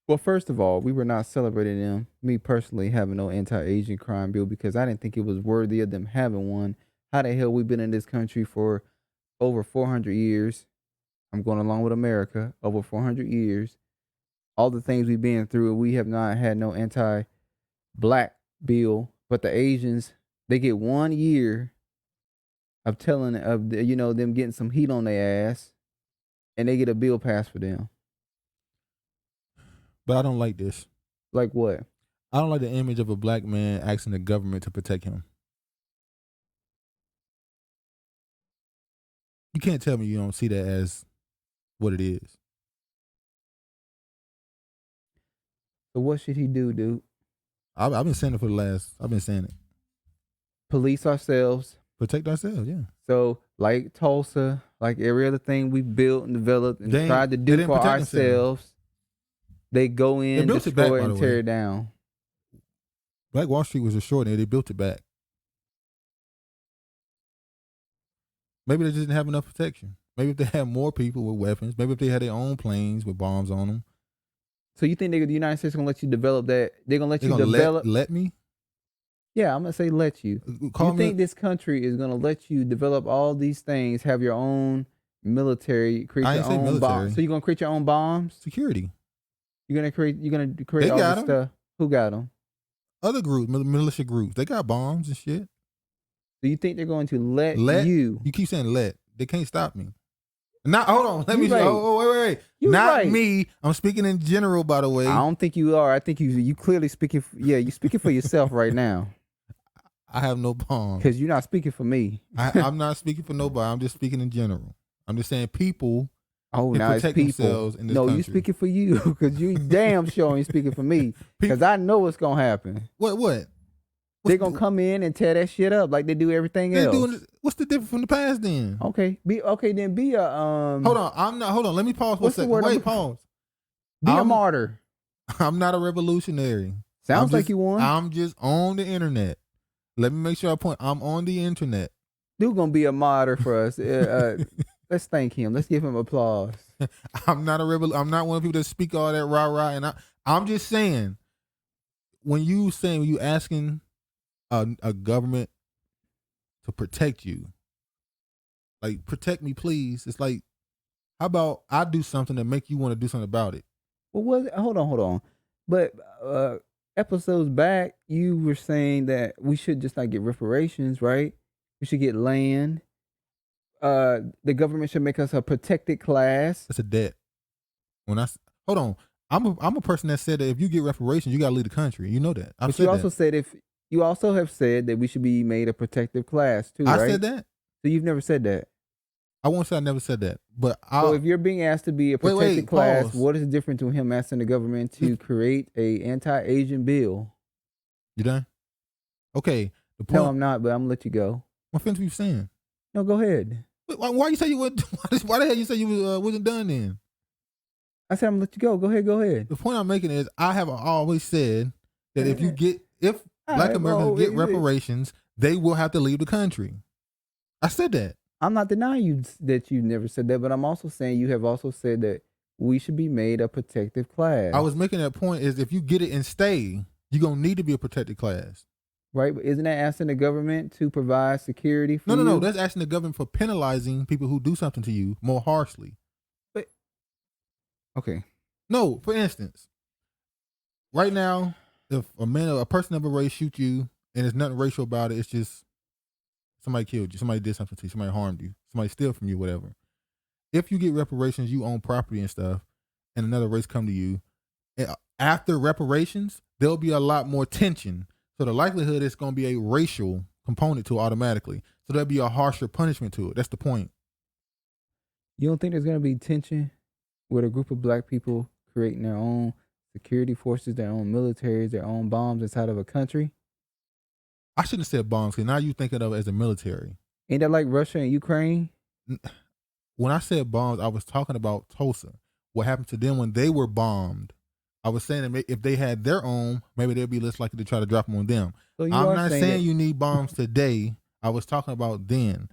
Well, first of all, we were not celebrating them, me personally, having no anti-Asian crime bill because I didn't think it was worthy of them having one. How the hell we been in this country for over 400 years? I'm going along with America, over 400 years. All the things we've been through, we have not had no anti-black bill. But the Asians, they get 1 year of them getting some heat on their ass, and they get a bill passed for them. But I don't like this. Like what? I don't like the image of a black man asking the government to protect him. You can't tell me you don't see that as what it is. So what should he do, dude? I've been saying it I've been saying it. Police ourselves. Protect ourselves, yeah. So like Tulsa, like every other thing we built and developed and tried to do for ourselves, they go in, destroy, and tear it down. Black Wall Street was destroyed and they built it back. Maybe they just didn't have enough protection. Maybe if they had more people with weapons, maybe if they had their own planes with bombs on them. So you think the United States is going to let you develop that? They're going to let you develop? Let me? Yeah, I'm going to say let you. You think this country is going to let you develop all these things, have your own military, create your own bombs? So you're going to create your own bombs? Security. You're going to create all this stuff? Who got them? Other groups, militia groups. They got bombs and shit. So you think they're going to let you? You keep saying let. They can't stop me. Not hold on. Let me. right. Wait. You Not right. me. I'm speaking in general. By the way, I don't think you are. I think you clearly speaking. You speaking for yourself right now. I have no bombs. Because you're not speaking for me. I'm not speaking for nobody. I'm just speaking in general. I'm just saying people. Oh, can now it's protect people. themselves in this No, country. you speaking for you because you damn sure ain't speaking for me. Because I know what's gonna happen. What? They're gonna come in and tear that shit up like they do everything else. What's the difference from the past then? Okay, be a Hold on, I'm not. Hold on, let me pause for a second. Wait, pause. Be a martyr. I'm not a revolutionary. Sounds like you won. I'm just on the internet. Let me make sure I point. I'm on the internet. Dude gonna be a martyr for us. Let's thank him. Let's give him applause. I'm not I'm not one of the people that speak all that rah-rah. And I'm just saying, when you asking a government to protect you, like, protect me, please. It's like, how about I do something that make you want to do something about it? Well, hold on. But episodes back, you were saying that we should just like get reparations, right? We should get land. The government should make us a protected class. It's a debt. Hold on, I'm a person that said that if you get reparations, you gotta leave the country. You know that. But you also have said that we should be made a protective class too, right? I said that. So you've never said that. I won't say I never said that, but so if you're being asked to be a protected class, pause. what is the difference to him asking the government to create a anti-Asian bill? You done? Okay. The point. No, I'm not, but I'm gonna let you go. What offense were you saying? No, go ahead. Why you say you would? Why the hell you say you wasn't done then? I said I'm gonna let you go. Go ahead. The point I'm making is I have always said that if Black Americans get reparations, they will have to leave the country. I said that. I'm not denying you that you never said that, but I'm also saying you have also said that we should be made a protective class. I was making that point is if you get it and stay, you're going to need to be a protected class. Right, but isn't that asking the government to provide security for you? No. That's asking the government for penalizing people who do something to you more harshly. But okay. No, for instance, right now, if a person of a race shoot you and there's nothing racial about it, it's just somebody killed you, somebody did something to you, somebody harmed you, somebody steal from you, whatever. If you get reparations, you own property and stuff, and another race come to you, after reparations, there'll be a lot more tension. So the likelihood is going to be a racial component to it automatically. So there'll be a harsher punishment to it. That's the point. You don't think there's going to be tension with a group of black people creating their own security forces, their own militaries, their own bombs inside of a country? I shouldn't have said bombs because now you're thinking of it as a military. Ain't that like Russia and Ukraine? When I said bombs, I was talking about Tulsa. What happened to them when they were bombed? I was saying that if they had their own, maybe they'd be less likely to try to drop them on them. So I'm not saying you need bombs today. I was talking about then.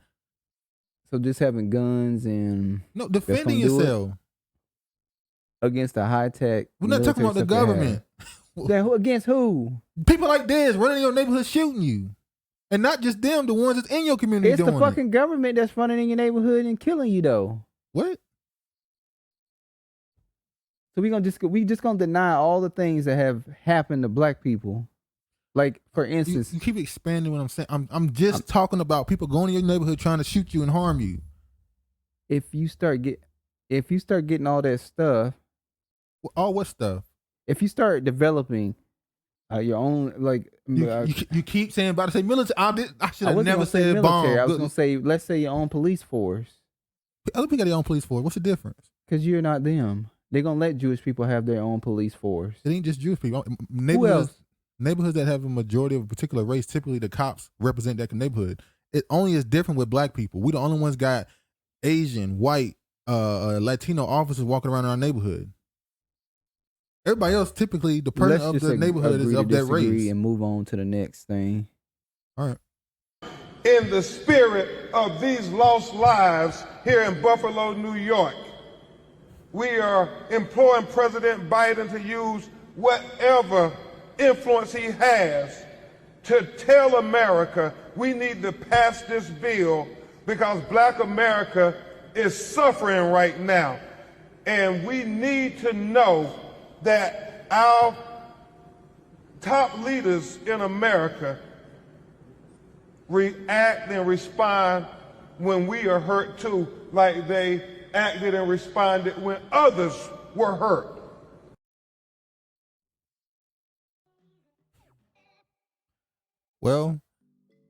So just having guns and defending yourself against a high tech. We're not talking about the government. Against who? People like this running in your neighborhood shooting you. And not just them, the ones that's in your community doing it. It's the fucking government that's running in your neighborhood and killing you though. What? So we just gonna deny all the things that have happened to black people. Like, for instance, you keep expanding what I'm saying. I'm just talking about people going to your neighborhood trying to shoot you and harm you. If you start getting all that stuff, all what stuff? If you start developing your own, like you keep saying about to say military. I should have never said military. bomb. I was gonna say, let's say your own police force. Other people got their own police force. What's the difference? Because you're not them. They're gonna let Jewish people have their own police force. It ain't just Jewish people. Who else? Neighborhoods that have a majority of a particular race, typically the cops represent that neighborhood. It only is different with black people. We the only ones got Asian, white, Latino officers walking around in our neighborhood. Everybody else, typically, the person of the neighborhood is of that race. And move on to the next thing. All right. In the spirit of these lost lives here in Buffalo, New York, we are imploring President Biden to use whatever influence he has to tell America we need to pass this bill because Black America is suffering right now. And we need to know that our top leaders in America react and respond when we are hurt too, like they acted and responded when others were hurt. Well,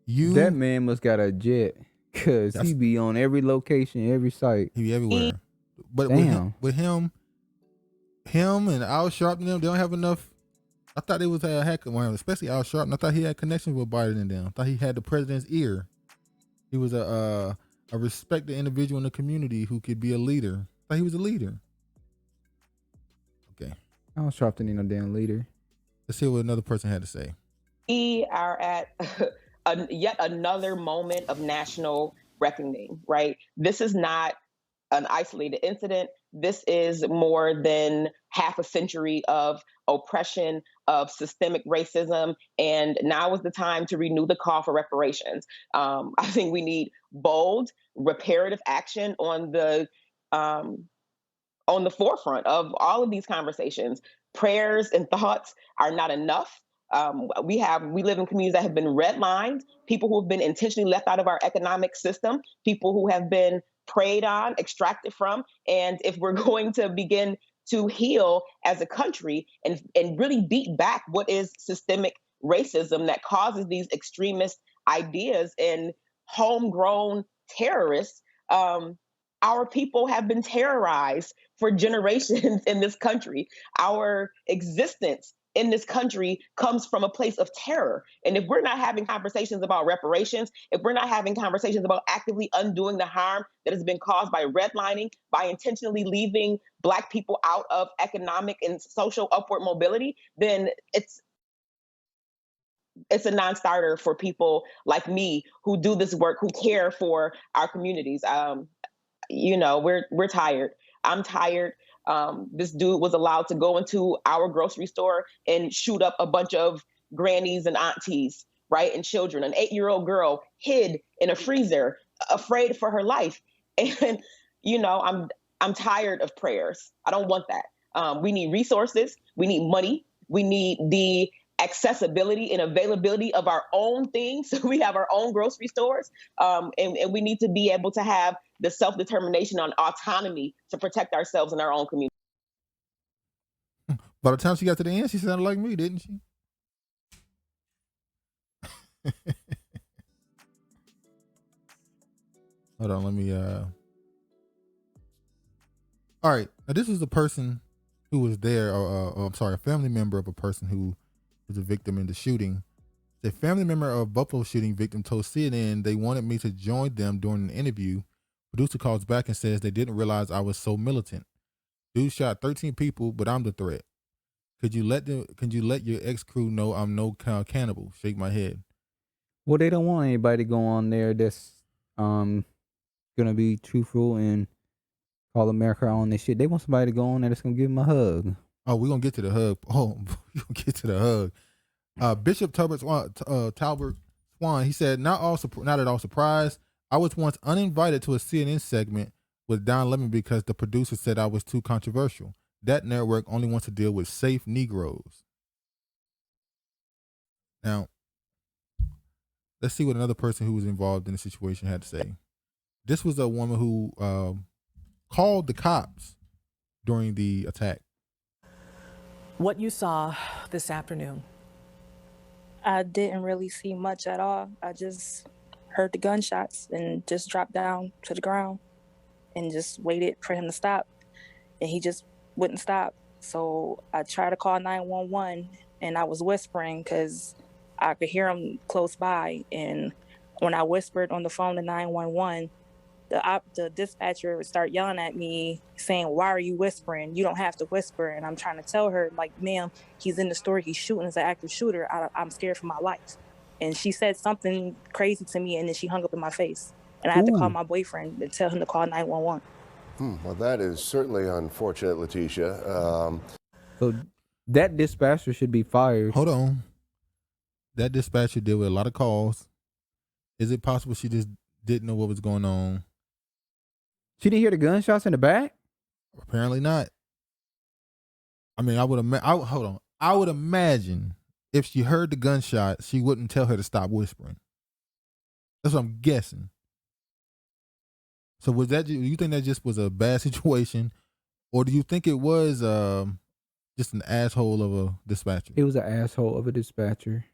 that man must got a jet, cause he be on every location, every site. He be everywhere. But damn, with him and Al Sharpton, them, they don't have enough. I thought they was a hacker, especially Al Sharpton. I thought he had connections with Biden and them. I thought he had the president's ear. He was a respected individual in the community who could be a leader. I thought he was a leader. Okay. Al Sharpton ain't no damn leader. Let's hear what another person had to say. We are at yet another moment of national reckoning, right? This is not an isolated incident. This is more than half a century of oppression, of systemic racism, and now is the time to renew the call for reparations. I think we need bold, reparative action on the forefront of all of these conversations. Prayers and thoughts are not enough. We live in communities that have been redlined, people who have been intentionally left out of our economic system, people who have been preyed on, extracted from. And if we're going to begin to heal as a country and really beat back what is systemic racism that causes these extremist ideas and homegrown terrorists, our people have been terrorized for generations in this country. Our existence in this country comes from a place of terror. And if we're not having conversations about reparations, if we're not having conversations about actively undoing the harm that has been caused by redlining, by intentionally leaving Black people out of economic and social upward mobility, then it's a non-starter for people like me who do this work, who care for our communities. We're tired. I'm tired. This dude was allowed to go into our grocery store and shoot up a bunch of grannies and aunties, right? And children. An 8-year-old girl hid in a freezer, afraid for her life. And, I'm tired of prayers. I don't want that. We need resources. We need money. We need the accessibility and availability of our own things. We have our own grocery stores. And we need to be able to have the self-determination on autonomy to protect ourselves and our own community. By the time she got to the end, she sounded like me, didn't she? Hold on, let me all right. Now this is the person who was there, a family member of a person who was a victim in the shooting. The family member of Buffalo shooting victim told CNN they wanted me to join them during an interview. Producer calls back and says they didn't realize I was so militant. Dude shot 13 people, but I'm the threat. Could you let your ex crew know I'm no cannibal? Shake my head. Well, they don't want anybody to go on there that's gonna be truthful and call America on this shit. They want somebody to go on there that's gonna give them a hug. Oh, we're gonna get to the hug. Oh, we're gonna get to the hug. Bishop Talbot Swan, he said, not at all surprised. I was once uninvited to a CNN segment with Don Lemon because the producer said I was too controversial. That network only wants to deal with safe Negroes. Now, let's see what another person who was involved in the situation had to say. This was a woman who called the cops during the attack. What you saw this afternoon? I didn't really see much at all. I just heard the gunshots and just dropped down to the ground and just waited for him to stop. And he just wouldn't stop. So I tried to call 911 and I was whispering because I could hear him close by. And when I whispered on the phone to 911, the dispatcher started yelling at me saying, "Why are you whispering? You don't have to whisper." And I'm trying to tell her, like, "Ma'am, he's in the store, he's shooting as an active shooter. I'm scared for my life." And she said something crazy to me and then she hung up in my face. And I had to call my boyfriend and tell him to call 911. Well, that is certainly unfortunate, Letitia. So that dispatcher should be fired. Hold on. That dispatcher deal with a lot of calls. Is it possible she just didn't know what was going on? She didn't hear the gunshots in the back? Apparently not. I mean, I would imagine if she heard the gunshot, she wouldn't tell her to stop whispering. That's what I'm guessing. So was that? Do you think that just was a bad situation, or do you think it was just an asshole of a dispatcher? It was an asshole of a dispatcher.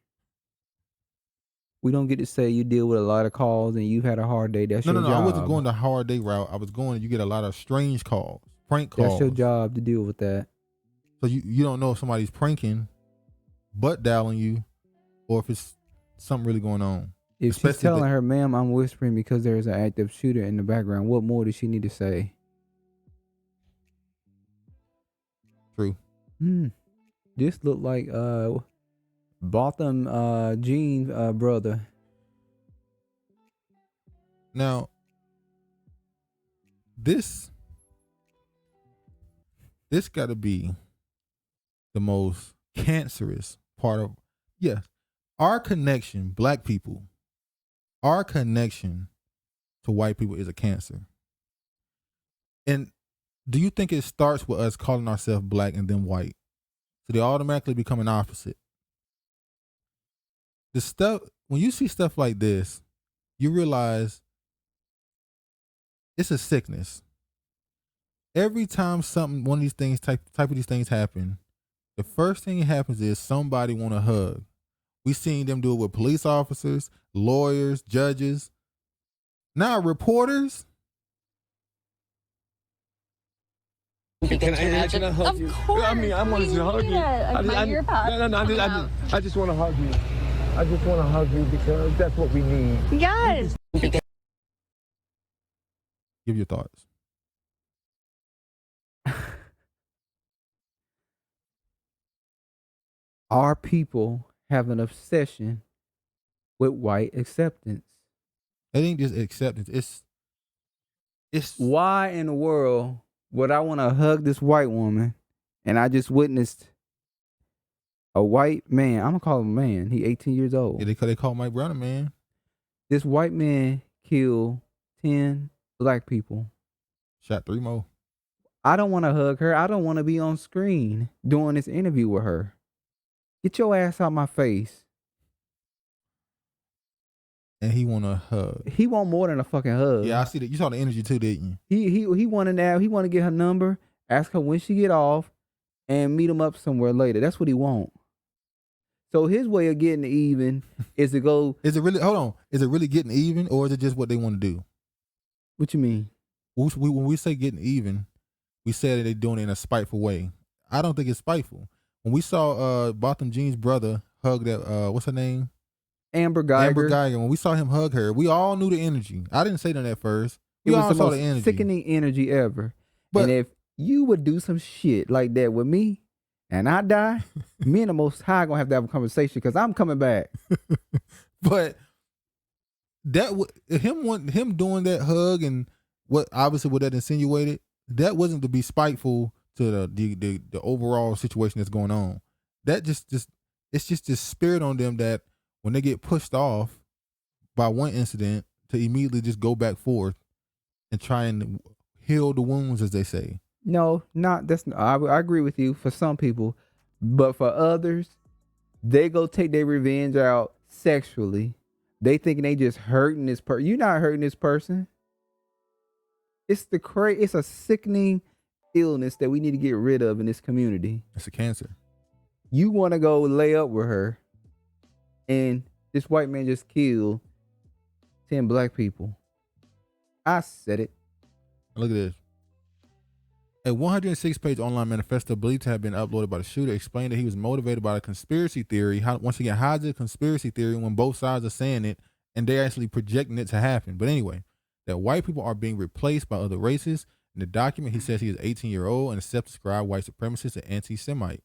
We don't get to say you deal with a lot of calls and you've had a hard day. That's your job. I wasn't going the hard day route. I was going. You get a lot of strange calls, prank calls. That's your job to deal with that. So you don't know if somebody's pranking, butt dialing you, or if it's something really going on. If she's telling her, ma'am, I'm whispering because there's an active shooter in the background, what more does she need to say? True. This looked like Botham Jean's brother. Now, this got to be the most cancerous part of, our connection, black people, our connection to white people is a cancer. And do you think it starts with us calling ourselves black and then white? So they automatically become an opposite. The stuff, when you see stuff like this, you realize it's a sickness. Every time one of these things, type of these things happen, the first thing that happens is somebody want a hug. We've seen them do it with police officers, lawyers, judges. Now reporters. Can I hug you? Of course. I mean, I wanted to hug you. I just want to hug you. I just want to hug you because that's what we need. Yes. Give your thoughts. Our people have an obsession with white acceptance. It ain't just acceptance. It's why in the world would I want to hug this white woman and I just witnessed a white man, I'm gonna call him a man, he 18 years old. Yeah, they call Mike Brown a man. This white man killed 10 black people. Shot 3 more. I don't want to hug her. I don't want to be on screen doing this interview with her. Get your ass out my face. And he want a hug. He want more than a fucking hug. Yeah, I see that. You saw the energy too, didn't you? He wanted that. He want to get her number, ask her when she get off, and meet him up somewhere later. That's what he want. So his way of getting even is to go. Is it really? Hold on. Is it really getting even, or is it just what they want to do? What you mean? When we say getting even, we say that they're doing it in a spiteful way. I don't think it's spiteful. When we saw Botham Jean's brother hug that, what's her name? Amber Geiger. When we saw him hug her, we all knew the energy. I didn't say that at first. It was the most sickening energy ever. But, and if you would do some shit like that with me, and I die, me and the Most High gonna have to have a conversation because I'm coming back. But him doing that hug and what that insinuated, that wasn't to be spiteful to the overall situation that's going on. That it's just this spirit on them that when they get pushed off by one incident, to immediately just go back forth and try and heal the wounds, as they say. No, I agree with you for some people, but for others, they go take their revenge out sexually. They thinking they just hurting this person. You're not hurting this person. It's a sickening illness that we need to get rid of in this community. It's a cancer. You want to go lay up with her, and this white man just killed 10 black people. I said it. Look at this. A 106-page online manifesto believed to have been uploaded by the shooter explained that he was motivated by a conspiracy theory. Once again, how's it a conspiracy theory when both sides are saying it and they're actually projecting it to happen? But anyway, that white people are being replaced by other races. In the document, he says he is 18-year-old and self-described white supremacist and anti-Semite.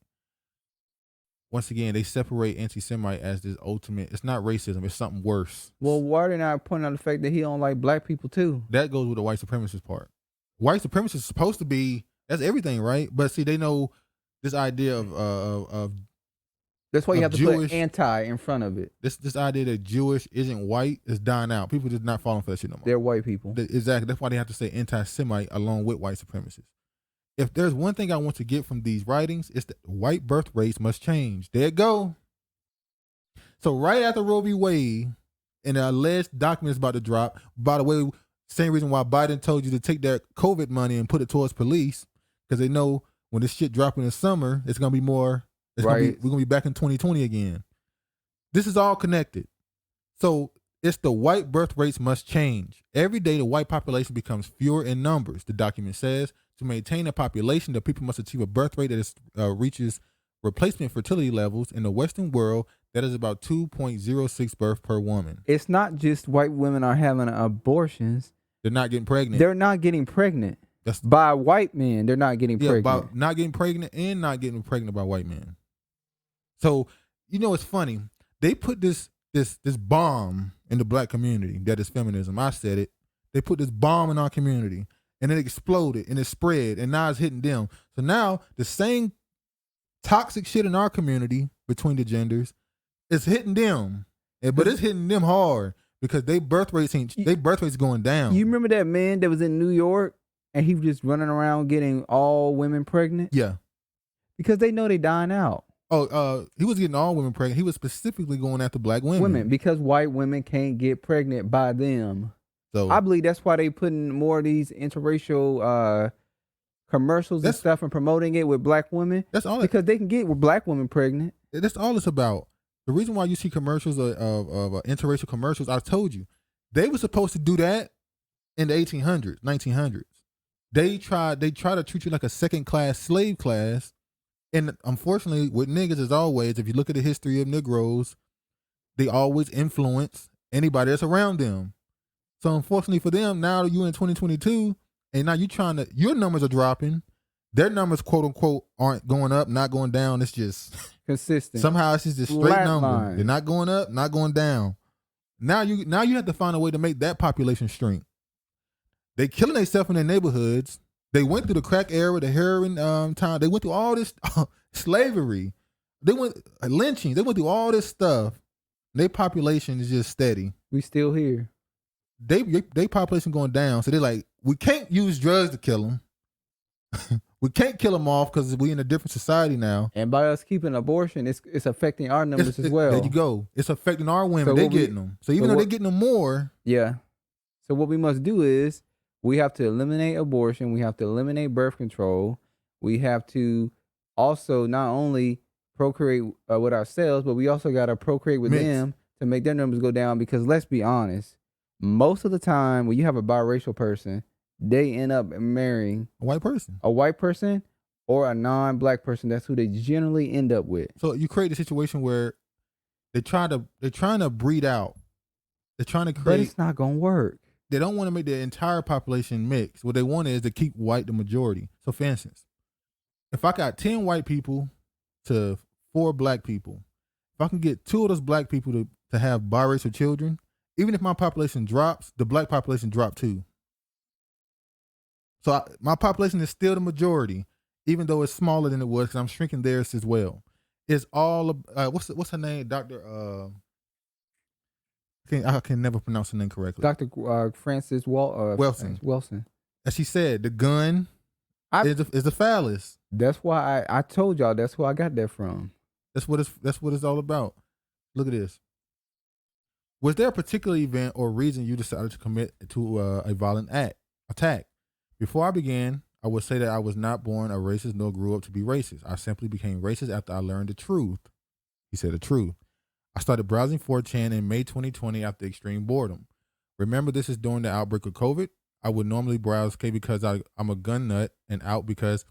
Once again, they separate anti-Semite as this ultimate. It's not racism. It's something worse. Well, why are they not pointing out the fact that he don't like black people too? That goes with the white supremacist part. White supremacist is supposed to be, that's everything, right? But see, they know this idea of that's why you have to put anti in front of it. This idea that Jewish isn't white is dying out. People just not falling for that shit no more. They're white people. Exactly. That's why they have to say anti-Semite along with white supremacists. If there's one thing I want to get from these writings, it's that white birth rates must change. There it go. So right after Roe v. Wade and the alleged document is about to drop, by the way, Same reason why Biden told you to take that COVID money and put it towards police, because they know when this shit drop in the summer, it's gonna be more. We're gonna be back in 2020 again. This is all connected. So it's the white birth rates must change. Every day, the white population becomes fewer in numbers. The document says to maintain a population, the people must achieve a birth rate that reaches replacement fertility levels in the Western world. That is about 2.06 birth per woman. It's not just white women are having abortions. They're not getting pregnant. They're not getting pregnant. By white men, they're not getting pregnant. By not getting pregnant and not getting pregnant by white men. So, it's funny. They put this bomb in the black community that is feminism. I said it. They put this bomb in our community and it exploded and it spread and now it's hitting them. So now the same toxic shit in our community between the genders is hitting them. But it's hitting them hard because their birth rates going down. You remember that man that was in New York and he was just running around getting all women pregnant? Yeah. Because they know they dying out. He was getting all women pregnant. He was specifically going after black women. Because white women can't get pregnant by them. So I believe that's why they putting more of these interracial commercials and stuff and promoting it with black women. That's all. Because they can get with black women pregnant. That's all it's about. The reason why you see commercials of interracial commercials, I told you, they were supposed to do that in the 1800s, 1900s. They try to treat you like a second class slave class. And unfortunately, with niggas, as always, if you look at the history of Negroes, they always influence anybody that's around them. So unfortunately for them, now you in 2022, and now your numbers are dropping. Their numbers, quote unquote, aren't going up, not going down. It's just consistent. Somehow it's just a straight number. They're not going up, not going down. Now you have to find a way to make that population shrink. They killing themselves in their neighborhoods. They went through the crack era, the heroin time. They went through all this slavery. They went lynching. They went through all this stuff. Their population is just steady. We still here. They population going down. So they're like, we can't use drugs to kill them. We can't kill them off because we in a different society now. And by us keeping abortion, it's affecting our numbers as well. There you go. It's affecting our women. They're getting them. So even though they're getting them more. Yeah. So what we must do is we have to eliminate abortion. We have to eliminate birth control. We have to also not only procreate with ourselves, but we also got to procreate with them to make their numbers go down. Because let's be honest, most of the time when you have a biracial person, they end up marrying a white person or a non-black person. That's who they generally end up with. So you create a situation where they're trying to breed out. They're trying to create. But it's not going to work. They don't want to make the entire population mix. What they want is to keep white the majority. So for instance, if I got 10 white people to 4 black people, if I can get 2 of those black people to have biracial children, even if my population drops, the black population drop too. So my population is still the majority, even though it's smaller than it was because I'm shrinking theirs as well. It's all, what's her name? Dr. I can never pronounce her name correctly. Dr. Frances Wilson. Wilson. As she said, the gun is a phallus. That's why I told y'all. That's where I got that from. That's what it's all about. Look at this. Was there a particular event or reason you decided to commit to a violent attack? Before I began, I would say that I was not born a racist nor grew up to be racist. I simply became racist after I learned the truth. He said the truth. I started browsing 4chan in May 2020 after extreme boredom. Remember, this is during the outbreak of COVID. I would normally browse K because I'm a gun nut and out because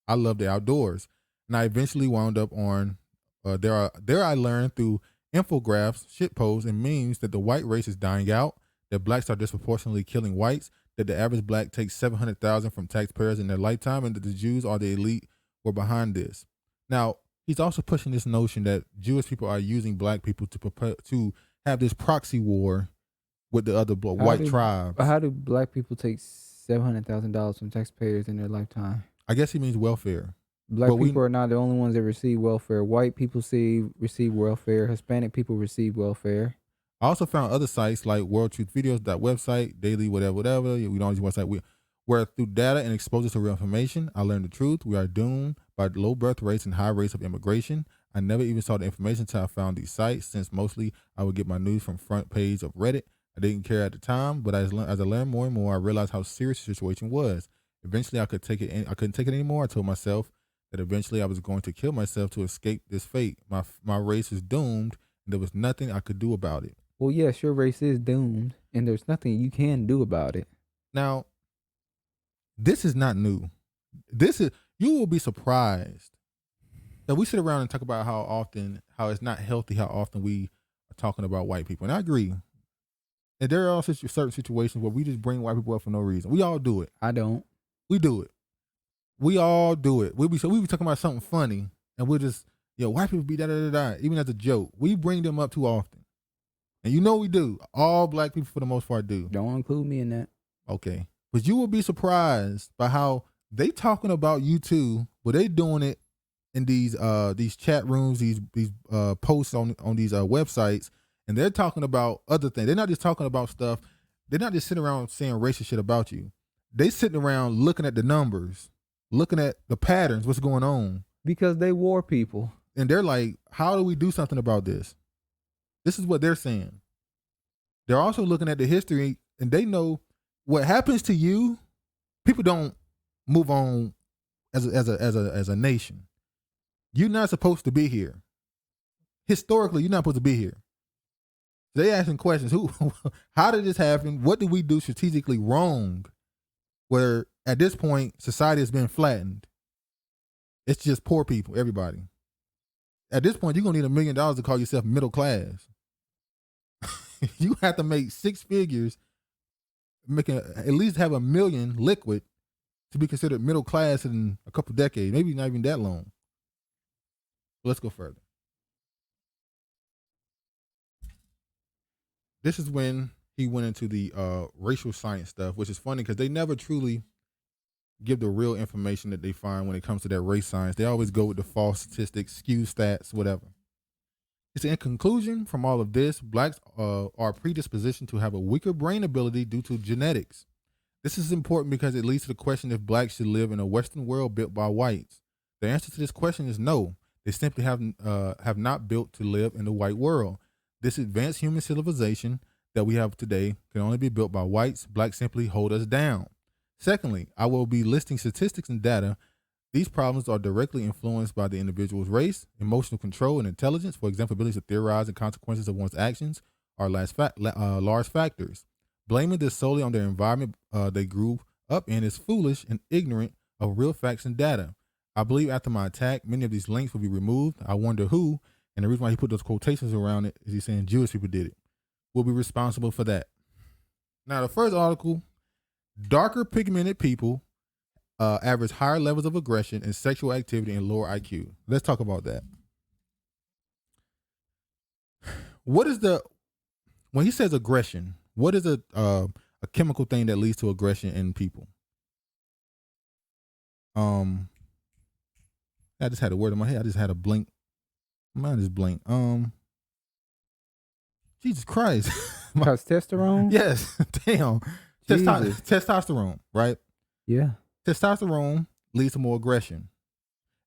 I love the outdoors. And I eventually wound up on, there I learned through infographics, shitposts, and memes that the white race is dying out, that blacks are disproportionately killing whites, that the average black takes $700,000 from taxpayers in their lifetime, and that the Jews or the elite were behind this. Now, he's also pushing this notion that Jewish people are using black people to have this proxy war with the other white tribes. How do black people take $700,000 from taxpayers in their lifetime? I guess he means welfare. Black people are not the only ones that receive welfare. White people receive welfare. Hispanic people receive welfare. I also found other sites like worldtruthvideos.website, daily whatever. We don't use website. Where through data and exposure to real information, I learned the truth. We are doomed by low birth rates and high rates of immigration. I never even saw the information until I found these sites, since mostly I would get my news from front page of Reddit. I didn't care at the time, but as I learned more and more, I realized how serious the situation was. Eventually, I couldn't take it anymore. I told myself that eventually I was going to kill myself to escape this fate. My race is doomed, and there was nothing I could do about it. Well, yes, your race is doomed, and there's nothing you can do about it. Now, this is not new. You will be surprised that we sit around and talk about how it's not healthy, how often we are talking about white people. And I agree. And there are certain situations where we just bring white people up for no reason. We all do it. I don't. We do it. We all do it. We be talking about something funny, and we'll just, white people be da-da-da-da, even as a joke. We bring them up too often. And we do. All black people, for the most part, do. Don't include me in that. Okay. But you will be surprised by how they talking about you too, but they doing it in these chat rooms, these posts on these websites, and they're talking about other things. They're not just talking about stuff. They're not just sitting around saying racist shit about you. They sitting around looking at the numbers, looking at the patterns, what's going on. Because they war people. And they're like, how do we do something about this? This is what they're saying. They're also looking at the history, and they know what happens to you. People don't move on as a nation. You're not supposed to be here. Historically, you're not supposed to be here. They asking questions. How did this happen? What did we do strategically wrong? Where at this point, society has been flattened. It's just poor people, everybody. At this point, you're going to need $1 million to call yourself middle class. You have to make 6 figures, at least have $1 million liquid to be considered middle class in a couple decades, maybe not even that long. Let's go further. This is when he went into the racial science stuff, which is funny because they never truly give the real information that they find when it comes to that race science. They always go with the false statistics, skew stats, whatever. It's in conclusion from all of this, blacks are predispositioned to have a weaker brain ability due to genetics. This is important because it leads to the question if blacks should live in a Western world built by whites. The answer to this question is no. They simply have not built to live in the white world. This advanced human civilization that we have today can only be built by whites. Blacks simply hold us down. Secondly, I will be listing statistics and data. These problems are directly influenced by the individual's race, emotional control, and intelligence. For example, ability to theorize the consequences of one's actions are large factors. Blaming this solely on their environment they grew up in is foolish and ignorant of real facts and data. I believe after my attack, many of these links will be removed. I wonder who, and the reason why he put those quotations around it is he's saying Jewish people did it, will be responsible for that. Now, the first article, darker pigmented people average higher levels of aggression and sexual activity and lower IQ. Let's talk about that. When he says aggression, what is a chemical thing that leads to aggression in people? I just had a word in my head. I just had a blink. Mine is blank. Jesus Christ. Testosterone? Yes. Damn. Testosterone, right? Yeah. Testosterone leads to more aggression.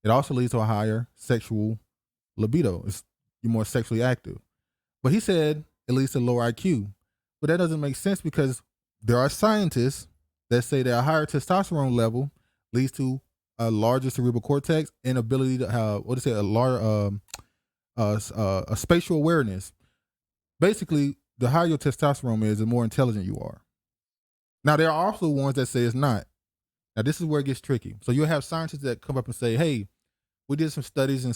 It also leads to a higher sexual libido. You're more sexually active. But he said it leads to lower IQ. But that doesn't make sense because there are scientists that say that a higher testosterone level leads to a larger cerebral cortex and ability to have, a spatial awareness. Basically, the higher your testosterone is, the more intelligent you are. Now, there are also ones that say it's not. Now, this is where it gets tricky. So you'll have scientists that come up and say, hey, we did some studies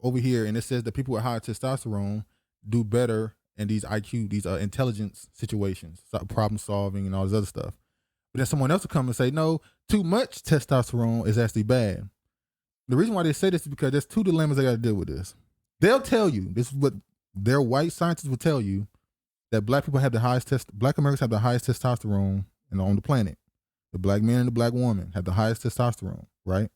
over here, and it says that people with higher testosterone do better in these IQ, these intelligence situations, problem solving and all this other stuff. But then someone else will come and say, no, too much testosterone is actually bad. The reason why they say this is because there's 2 dilemmas they got to deal with this. They'll tell you, this is what their white scientists will tell you, that black Americans have the highest testosterone on the planet. The black man and the black woman have the highest testosterone, right?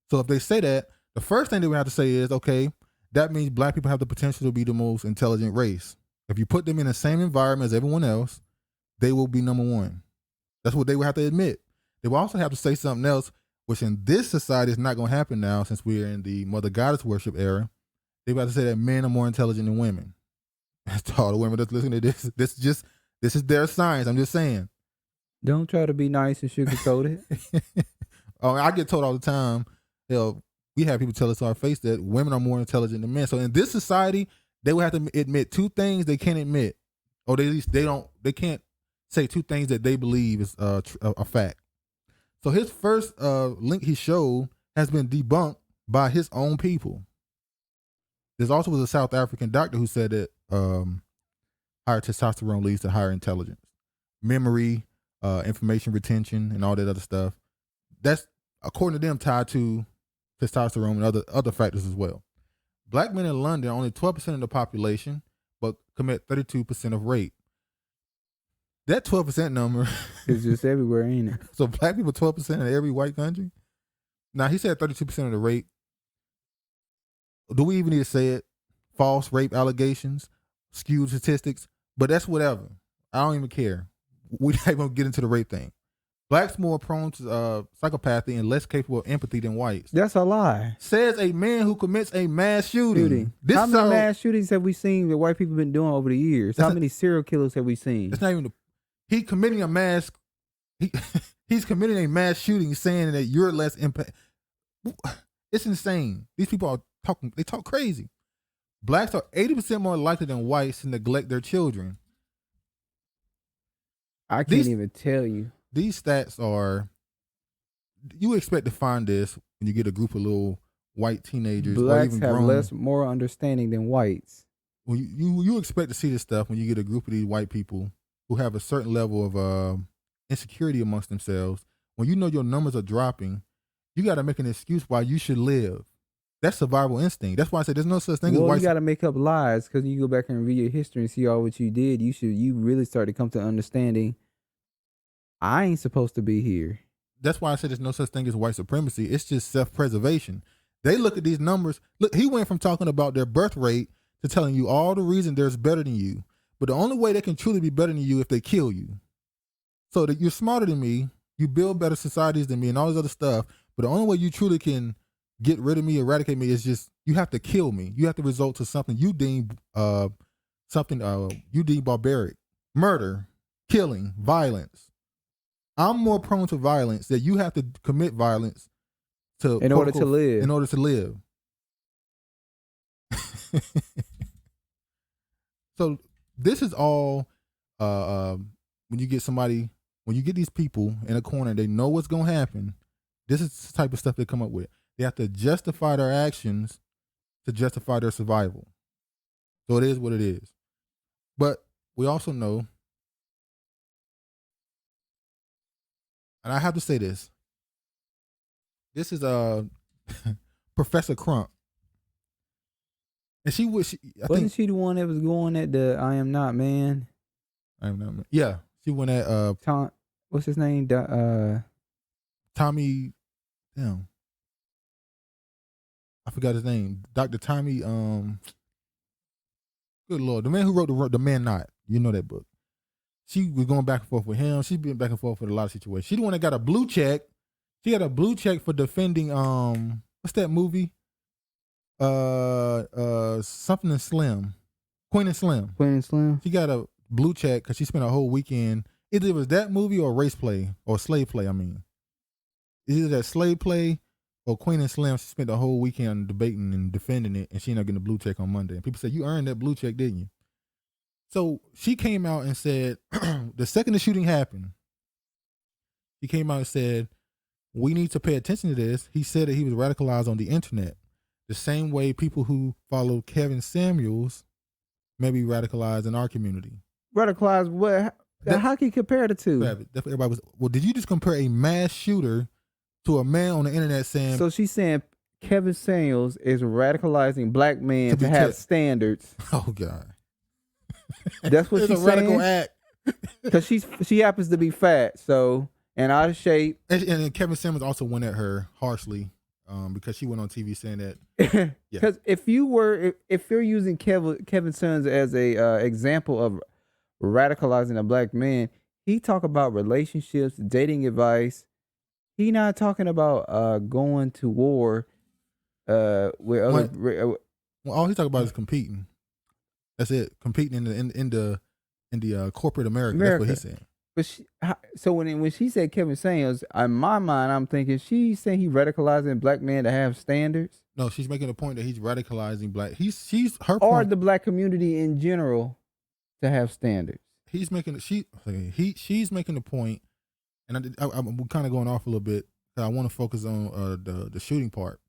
So if they say that, the first thing they would have to say is, okay, that means black people have the potential to be the most intelligent race. If you put them in the same environment as everyone else, they will be number one. That's what they would have to admit. They will also have to say something else, which in this society is not going to happen now since we're in the mother goddess worship era. They would have to say that men are more intelligent than women. To all the women that's listening to this, This is their science. I'm just saying. Don't try to be nice and sugarcoat it. Oh, I get told all the time, we have people tell us to our face that women are more intelligent than men. So in this society, they would have to admit two things they can't admit, or at least they can't say two things that they believe is a fact. So his first link he showed has been debunked by his own people. There's also was a South African doctor who said that higher testosterone leads to higher intelligence, memory, information retention, and all that other stuff. That's, according to them, tied to testosterone and other factors as well. Black men in London are only 12% of the population, but commit 32% of rape. That 12% number is just everywhere, ain't it? So black people 12% in every white country. Now he said 32% of the rape. Do we even need to say it? False rape allegations, skewed statistics, but that's whatever. I don't even care. We're not even gonna get into the rape thing. Blacks more prone to psychopathy and less capable of empathy than whites. That's a lie. Says a man who commits a mass shooting. How many mass shootings have we seen that white people been doing over the years? How many serial killers have we seen? It's not even he's committing a mass shooting saying that you're less empath. It's insane. These people are they talk crazy. Blacks are 80% more likely than whites to neglect their children. I can't even tell you. These stats are, you expect to find this when you get a group of little white teenagers. Blacks or even have more understanding than whites. Well, you expect to see this stuff when you get a group of these white people who have a certain level of insecurity amongst themselves. When you know your numbers are dropping, you got to make an excuse why you should live. That's survival instinct. That's why I say there's no such thing as white. You got to make up lies because you go back and read your history and see all what you did. You really start to come to understanding. I ain't supposed to be here. That's why I said there's no such thing as white supremacy. It's just self-preservation. They look at these numbers. Look, he went from talking about their birth rate to telling you all the reason there's better than you. But the only way they can truly be better than you if they kill you. So that you're smarter than me, you build better societies than me and all this other stuff. But the only way you truly can get rid of me, eradicate me, is just you have to kill me. You have to resort to something you deem barbaric. Murder, killing, violence. I'm more prone to violence that you have to commit violence to in order to live. In order to live. So this is all when you get these people in a corner, they know what's gonna happen. This is the type of stuff they come up with. They have to justify their actions to justify their survival. So it is what it is. But we also know, and I have to say this. This is Professor Crump. And wasn't she the one that was going at the I am not man? I am not man. Yeah. She went at what's his name? Tommy, damn. I forgot his name. Dr. Tommy, good Lord. The man who wrote The Man Not. You know that book. She was going back and forth with him. She's been back and forth with a lot of situations. She the one that got a blue check. She got a blue check for defending what's that movie? Something in Slim. Queen and Slim. Queen and Slim. She got a blue check because she spent a whole weekend. Either it was that movie or Race Play or Slave Play, I mean. Either that Slave Play or Queen and Slim. She spent the whole weekend debating and defending it, and she ended up getting a blue check on Monday. And people said, you earned that blue check, didn't you? So she came out and said, the second the shooting happened, she came out and said, we need to pay attention to this. He said that he was radicalized on the internet. The same way people who follow Kevin Samuels may be radicalized in our community. Radicalized what? How can you compare the two? Everybody was, well, did you just compare a mass shooter to a man on the internet saying... So she's saying Kevin Samuels is radicalizing black men to have standards. Oh, God. That's what she's saying? It's a radical act. Because she happens to be fat, so, and out of shape. And Kevin Samuels also went at her harshly because she went on TV saying that. Because if you're using Kevin Samuels as a example of radicalizing a black man, he talk about relationships, dating advice. He not talking about going to war with other. Well, all he talk about is competing. That's it. Competing in the in the corporate America. That's what he's saying. But so when she said Kevin Samuels, in my mind, I'm thinking she's saying he radicalizing black men to have standards. No, she's making a point that he's radicalizing black. She's her or point, the black community in general to have standards. She's making the point, and I'm kind of going off a little bit. I want to focus on the shooting part.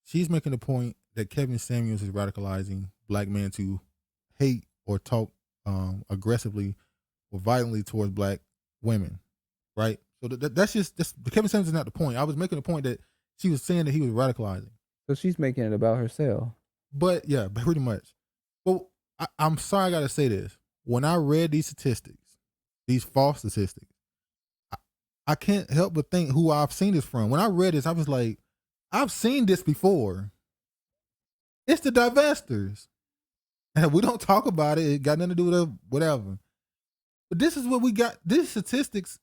She's making the point that Kevin Samuels is radicalizing black men to hate or talk aggressively or violently towards black women, right? So that's Kevin Samuels is not the point. I was making the point that she was saying that he was radicalizing. So she's making it about herself. But yeah, pretty much. Well, I'm sorry I got to say this. When I read these statistics, these false statistics, I can't help but think who I've seen this from. When I read this, I was like, I've seen this before. It's the divestors. And we don't talk about it. It got nothing to do with whatever. But this is what we got. These statistics,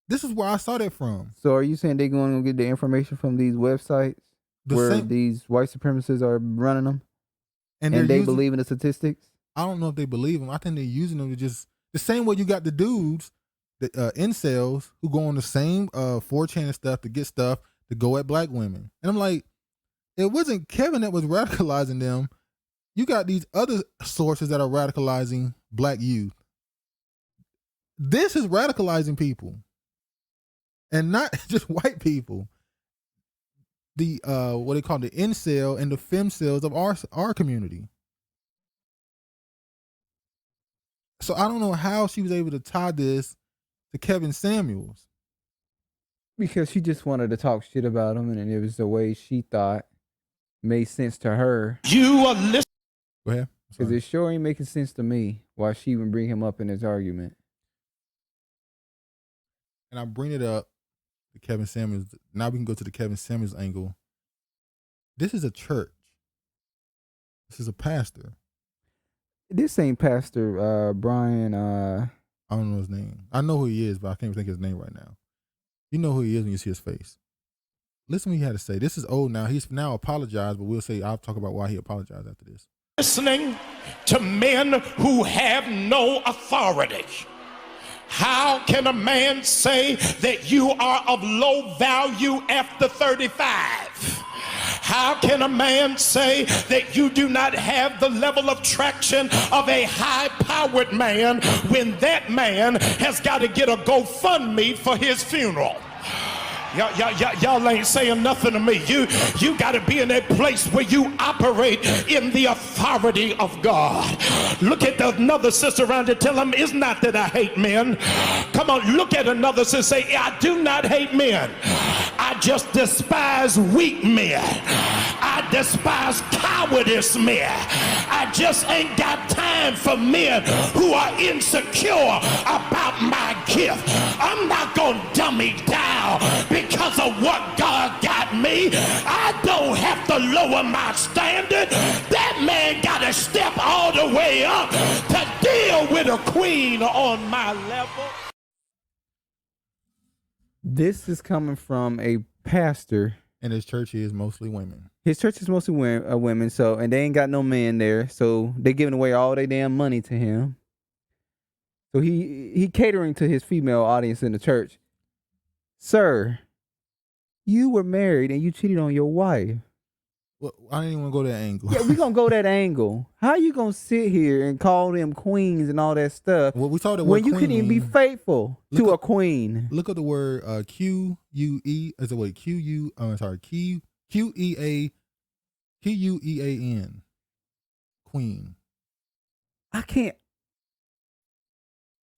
this is where I saw that from. So are you saying they're going to get the information from these websites these white supremacists are running them? And they believe in the statistics? I don't know if they believe them. I think they're using them to just, the same way you got the dudes, the incels, who go on the same 4chan and stuff to get stuff to go at black women. And I'm like, it wasn't Kevin that was radicalizing them. You got these other sources that are radicalizing black youth. This is radicalizing people. And not just white people. The what they call the incel and the femcells of our community. So I don't know how she was able to tie this to Kevin Samuels. Because she just wanted to talk shit about him, and it was the way she thought made sense to her. You are listening. Go ahead. Because it sure ain't making sense to me why she even bring him up in this argument. And I bring it up to Kevin Samuels. Now we can go to the Kevin Samuels angle. This is a church. This is a pastor. This ain't Pastor Brian. I don't know his name. I know who he is, but I can't even think of his name right now. You know who he is when you see his face. Listen what he had to say. This is old now. He's now apologized, but I'll talk about why he apologized after this. Listening to men who have no authority. How can a man say that you are of low value after 35? How can a man say that you do not have the level of traction of a high-powered man when that man has got to get a GoFundMe for his funeral? Y'all ain't saying nothing to me. You got to be in that place where you operate in the authority of God. Look at another sister around you. Tell them, it's not that I hate men. Come on, look at another sister. Say, I do not hate men. I just despise weak men. I despise cowardice men. I just ain't got time for men who are insecure about my gift. I'm not going to dummy down because of what God got me. I don't have to lower my standard. That man got to step all the way up to deal with a queen on my level. This is coming from a pastor. And his church is mostly women. His church is mostly women, so, and they ain't got no men there, so they giving away all their damn money to him. So he catering to his female audience in the church. Sir, you were married and you cheated on your wife. Well, I didn't even want to go that angle. Yeah, we gonna go that angle. How you gonna sit here and call them queens and all that stuff? Well, we saw that when you couldn't even be faithful to a queen. Look at the word Q-U-E. Is it what Q-U? Sorry, Q-U-E-A-N. Queen. I can't.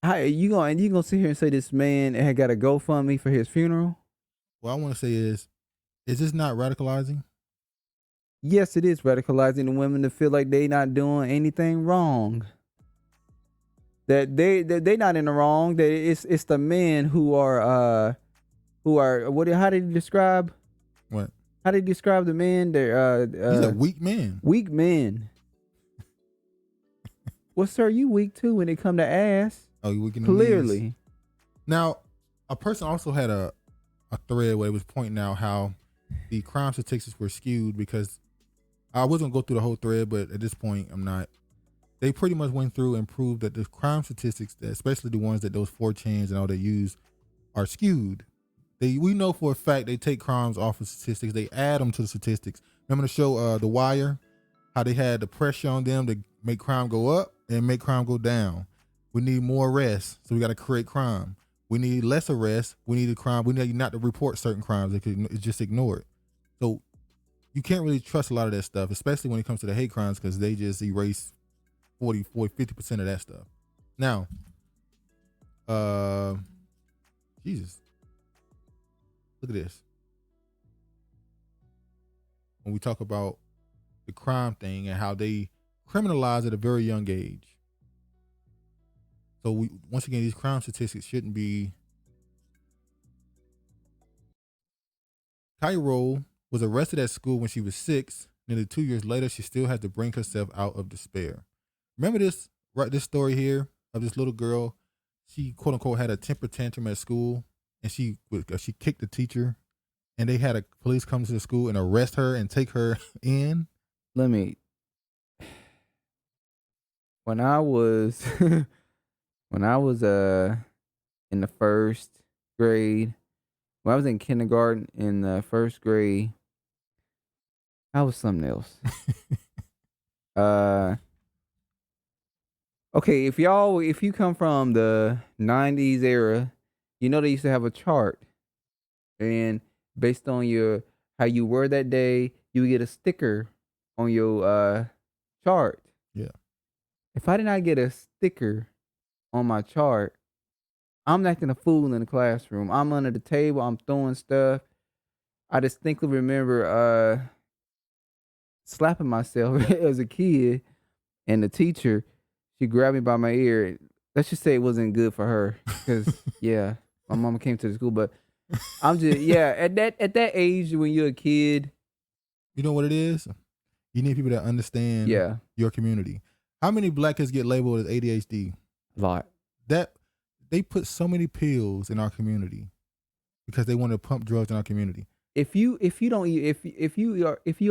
You gonna sit here and say this man had got a GoFundMe for his funeral? What I want to say is this not radicalizing? Yes, it is radicalizing the women to feel like they not doing anything wrong. That they not in the wrong. That it's the men who are what? How did he describe? What? How did he describe the men? They're he's a weak man. Weak men. Well, sir, you weak too when it come to ass. Oh, you weak in the clearly. knees. Now, a person also had a thread where it was pointing out how the crime statistics were skewed because I wasn't gonna go through the whole thread, but at this point I'm not. they pretty much went through and proved that the crime statistics, especially the ones that those 4chans and all they use, are skewed. We know for a fact they take crimes off of statistics. They add them to the statistics. Remember the show The Wire? How they had the pressure on them to make crime go up and make crime go down. We need more arrests, so we got to create crime. We need less arrests. We need a crime. We need not to report certain crimes. It's just ignored. So you can't really trust a lot of that stuff, especially when it comes to the hate crimes, because they just erase 50% of that stuff. Now, Jesus, look at this. When we talk about the crime thing and how they criminalize at a very young age. So once again, these crime statistics shouldn't be. Cairo was arrested at school when she was 6. Nearly 2 years later, she still had to bring herself out of despair. Remember this story here of this little girl? She quote unquote had a temper tantrum at school, and she kicked the teacher, and they had a police come to the school and arrest her and take her in. When I was in the first grade, when I was in kindergarten in the first grade, I was something else. Okay, if you come from the 90s era, you know they used to have a chart, and based on how you were that day, you would get a sticker on your chart. Yeah. If I did not get a sticker on my chart, I'm acting a fool in the classroom. I'm under the table. I'm throwing stuff. I distinctly remember slapping myself as a kid, and the teacher, she grabbed me by my ear. Let's just say it wasn't good for her, because yeah, my mama came to the school. But I'm just at that age when you're a kid, you know what it is. You need people that understand your community. How many black kids get labeled as ADHD? A lot. That they put so many pills in our community because they want to pump drugs in our community. If you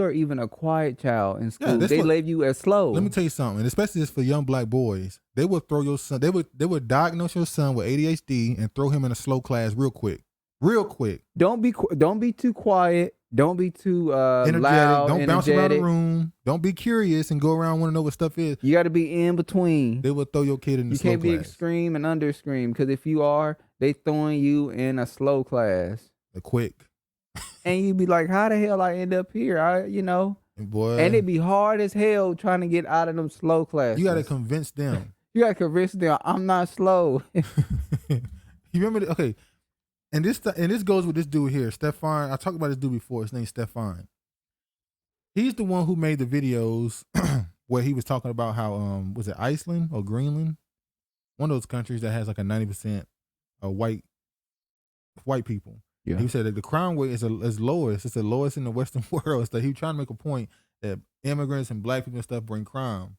are even a quiet child in school, they label you as slow. Let me tell you something, and especially this for young black boys. They would throw your son. They would diagnose your son with ADHD and throw him in a slow class real quick. Don't be too quiet. Don't be too energetic. Loud. Don't bounce around the room. Don't be curious and go around want to know what stuff is. You got to be in between. They will throw your kid in the slow class. You can't be extreme and under extreme, because if you are, they throwing you in a slow class. Quick. And you be like, how the hell I end up here? Boy. And it'd be hard as hell trying to get out of them slow classes. You got to convince them. I'm not slow. You remember? Okay. And this goes with this dude here, Stefan. I talked about this dude before. His name's Stefan. He's the one who made the videos where he was talking about how was it Iceland or Greenland? One of those countries that has like a 90% white people. Yeah. He said that the crime rate is lowest. It's the lowest in the Western world. So he was trying to make a point that immigrants and black people and stuff bring crime.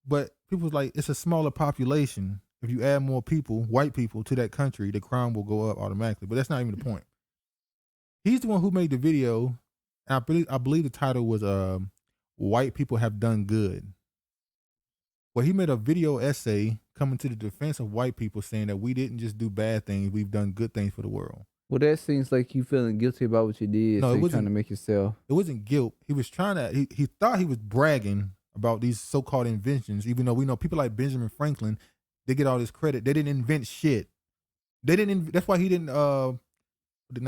But people was like, it's a smaller population. If you add more people, white people, to that country, the crime will go up automatically. But that's not even the point. He's the one who made the video. And I believe the title was "White People Have Done Good." Well, he made a video essay coming to the defense of white people, saying that we didn't just do bad things; we've done good things for the world. Well, that seems like you feeling guilty about what you did. No, so you're trying to make yourself. It wasn't guilt. He was trying to. He thought he was bragging about these so-called inventions, even though we know people like Benjamin Franklin. They get all this credit. They didn't invent shit. That's why he did not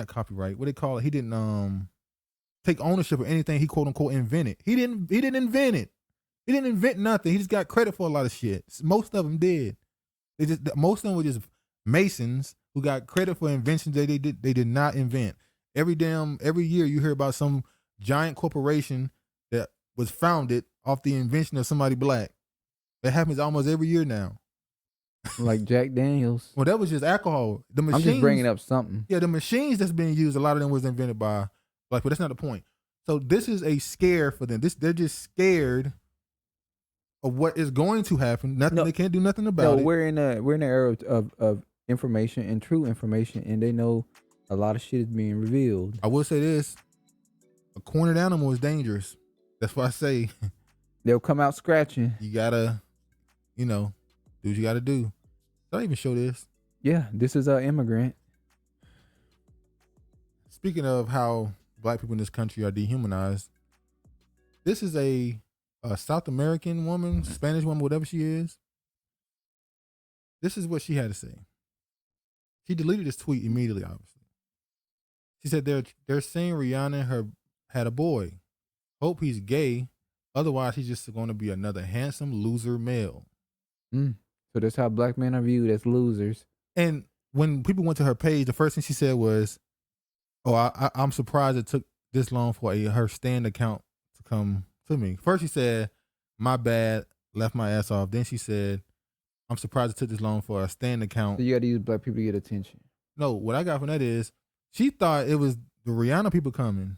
copyright. What they call it? He didn't take ownership of anything he quote unquote invented. He didn't invent it. He didn't invent nothing. He just got credit for a lot of shit. Most of them did. Most of them were just Masons who got credit for inventions they did not invent. Every year you hear about some giant corporation that was founded off the invention of somebody black. That happens almost every year now. Like Jack Daniels. Well, that was just alcohol. The machines, I'm just bringing up something. Yeah, the machines that's being used, a lot of them was invented by black, but that's not the point. So this is a scare for them. They're just scared of what is going to happen. They can't do nothing about it. We're in an era of information and true information, and they know a lot of shit is being revealed. I will say this: a cornered animal is dangerous. That's why I say they'll come out scratching. You gotta do what you got to do. Did I even show this? Yeah, this is an immigrant. Speaking of how black people in this country are dehumanized, this is a South American woman, Spanish woman, whatever she is. This is what she had to say. She deleted this tweet immediately, obviously. She said they're saying Rihanna had a boy. Hope he's gay. Otherwise, he's just going to be another handsome loser male. So that's how black men are viewed, as losers. And when people went to her page, the first thing she said was, I'm surprised it took this long for her stand account to come to me. First she said, my bad, left my ass off. Then she said, I'm surprised it took this long for a stand account. So you got to use black people to get attention. No, what I got from that is she thought it was the Rihanna people coming.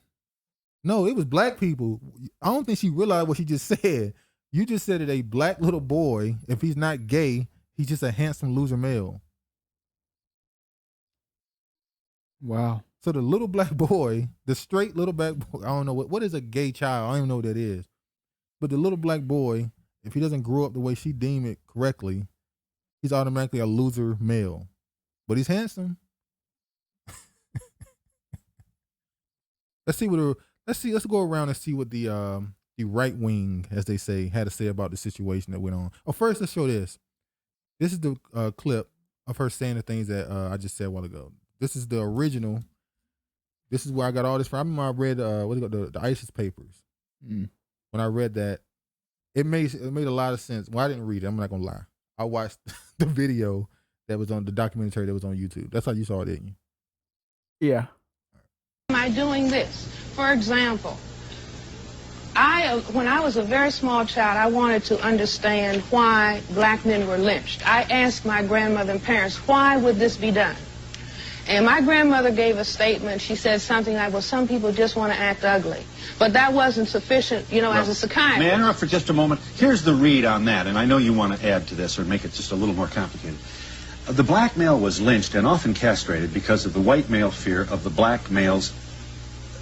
No, it was black people. I don't think she realized what she just said. You just said that a black little boy, if he's not gay, he's just a handsome loser male. Wow. So the little black boy, the straight little black boy, I don't know what is a gay child. I don't even know what that is. But the little black boy, if he doesn't grow up the way she deemed it correctly, he's automatically a loser male. But he's handsome. Let's go around and see what the right wing, as they say, had to say about the situation that went on. Oh, first let's show this. This is the clip of her saying the things that I just said a while ago. This is the original. This is where I got all this from. I remember I read the ISIS papers. When I read that, it made a lot of sense. Well, I didn't read it. I'm not gonna lie. I watched the video that was on the documentary that was on YouTube. That's how you saw it, didn't you? Yeah. Am I doing this? For example, when I was a very small child, I wanted to understand why black men were lynched. I asked my grandmother and parents, why would this be done? And my grandmother gave a statement. She said something like, well, some people just want to act ugly. But that wasn't sufficient, as a psychiatrist. May I interrupt for just a moment? Here's the read on that, and I know you want to add to this or make it just a little more complicated. The black male was lynched and often castrated because of the white male fear of the black male's,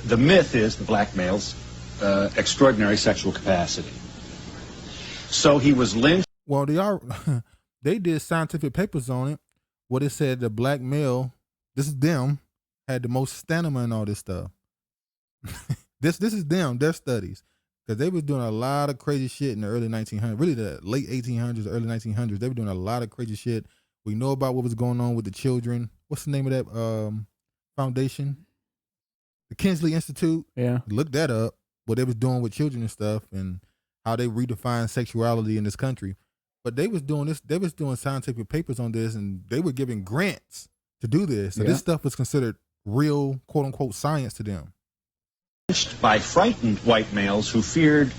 the myth is the black male's extraordinary sexual capacity. So he was lynched. Well, they did scientific papers on it where it said the black male, this is them, had the most stamina and all this stuff. This is them, their studies. Because they was doing a lot of crazy shit in the early 1900s, really the late 1800s, early 1900s. They were doing a lot of crazy shit. We know about what was going on with the children. What's the name of that foundation? The Kinsley Institute. Yeah. Look that up, what they was doing with children and stuff and how they redefined sexuality in this country. But they was doing this, they was doing scientific papers on this and they were giving grants to do this. So this stuff was considered real, quote unquote, science to them. By frightened white males who feared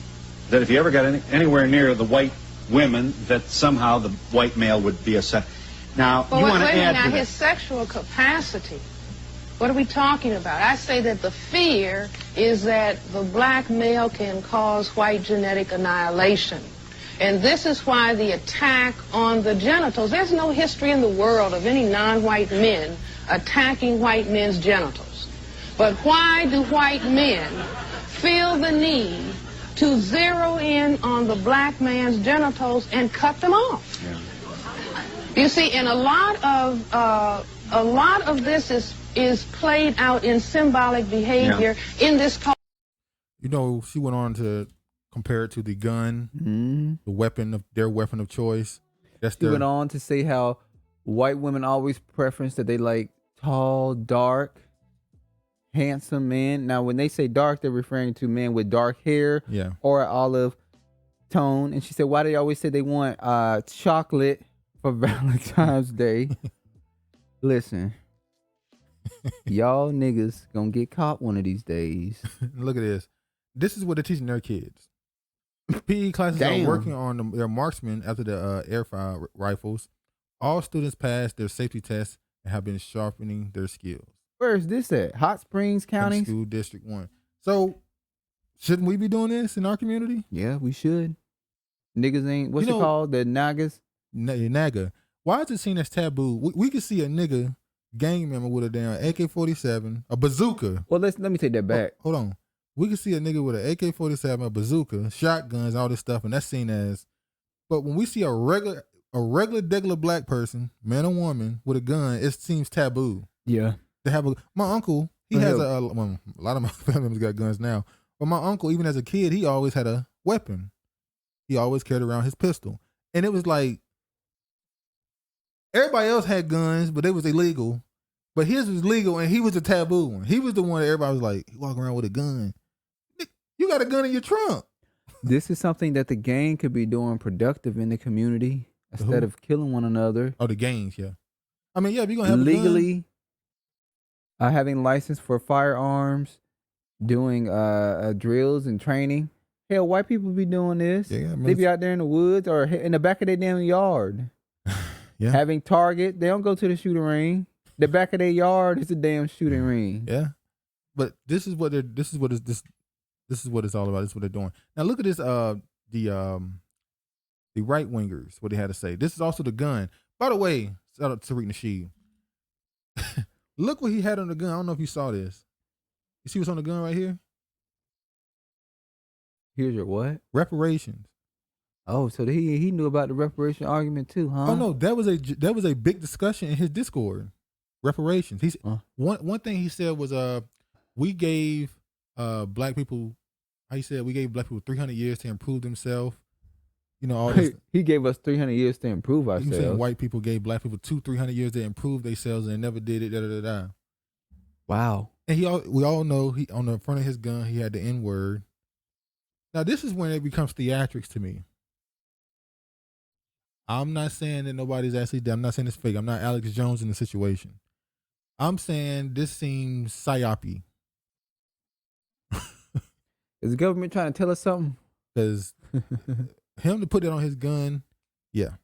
that if he ever got anywhere near the white women, that somehow the white male would be a sex. Now, Well, you want to add to his that. sexual capacity. What are we talking about? I say that the fear is that the black male can cause white genetic annihilation. And this is why the attack on the genitals, there's no history in the world of any non-white men attacking white men's genitals. But why do white men feel the need to zero in on the black man's genitals and cut them off? You see, and a lot of this is played out in symbolic behavior in this culture. She went on to compare it to the gun, the weapon of their weapon of choice. She went on to say how white women always preference that they like tall, dark, handsome men. Now, when they say dark, they're referring to men with dark hair or olive tone. And she said, why do they always say they want chocolate for Valentine's Day? Listen, y'all niggas gonna get caught one of these days. Look at this. This is what they're teaching their kids. PE classes are working on their marksmen after the airfire rifles. All students passed their safety tests and have been sharpening their skills. Where is this at? Hot Springs County? School District 1. So, shouldn't we be doing this in our community? Yeah, we should. Niggas ain't, what's it called? The Nagas? Naga. Why is it seen as taboo? We could see a nigga gang member with a damn AK-47, a bazooka. Well, let me take that back. Hold on. We could see a nigga with an AK-47, a bazooka, shotguns, all this stuff, and that's seen as But when we see a regular degular black person, man or woman, with a gun, it seems taboo. Yeah. To have my uncle, he has a lot of my family members got guns now. But my uncle, even as a kid, he always had a weapon. He always carried around his pistol. And it was like, everybody else had guns, but it was illegal. But his was legal, and he was the taboo one. He was the one that everybody was like, he walking around with a gun. You got a gun in your trunk. This is something that the gang could be doing productive in the community instead of killing one another. Oh, the gangs, yeah. I mean, yeah, if you're going to have legally having license for firearms, doing drills and training. Hell, white people be doing this. Yeah, they be out there in the woods or in the back of their damn yard. Yeah. Having target. They don't go to the shooting ring. The back of their yard is a damn shooting ring. Yeah. But this is what it's all about. This is what they're doing. Now look at this the right wingers, what they had to say. This is also the gun. By the way, shout out to Tariq Nasheed. Look what he had on the gun. I don't know if you saw this. You see what's on the gun right here? Here's your what? Reparations. Oh, so he knew about the reparation argument too, huh? Oh no, that was a big discussion in his Discord. Reparations. He's one thing he said was we gave black people, how he said, we gave black people 300 years to improve themselves. You know, all this. He gave us 300 years to improve ourselves. Saying white people gave black people 300 years to improve themselves and they never did it. Da, da, da, da. Wow. And we all know he on the front of his gun he had the N-word. Now this is when it becomes theatrics to me. I'm not saying that nobody's actually dead. I'm not saying it's fake. I'm not Alex Jones in the situation. I'm saying this seems psyopy. Is the government trying to tell us something? Because him to put that on his gun, yeah, a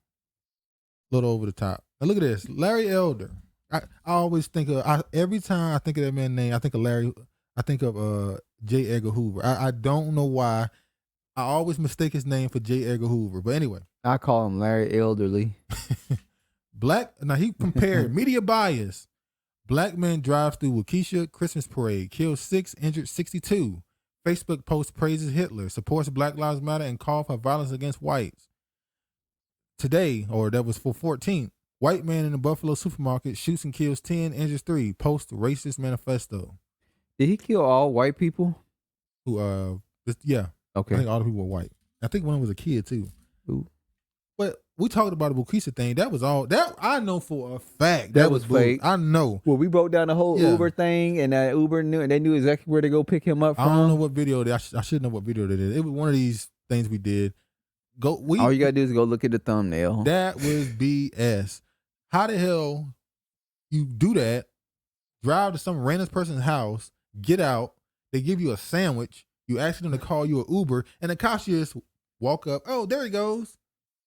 little over the top. Now look at this, Larry Elder. I always think of every time I think of that man's name, I think of Larry. I think of J. Edgar Hoover. I don't know why. I always mistake his name for J. Edgar Hoover. But anyway, I call him Larry Elderly. Now he compared media bias. Black man drives through Waukesha Christmas parade, kills 6, injured 62. Facebook post praises Hitler, supports Black Lives Matter, and call for violence against whites. Today, or that was for 14th, white man in a Buffalo supermarket shoots and kills 10, injures 3. Post racist manifesto. Did he kill all white people? Yeah. Okay. I think all the people were white. I think one was a kid too. Ooh. But we talked about the Waukesha thing. That was all. That I know for a fact. That was fake. I know. Well, we broke down the whole Uber thing, and Uber knew, and they knew exactly where to go pick him up from. I don't know what video. I should know what video they did. It was one of these things we did. All you gotta do is go look at the thumbnail. That was BS. How the hell you do that? Drive to some random person's house, get out. They give you a sandwich. You ask them to call you an Uber, and the cops just walk up. Oh, there he goes.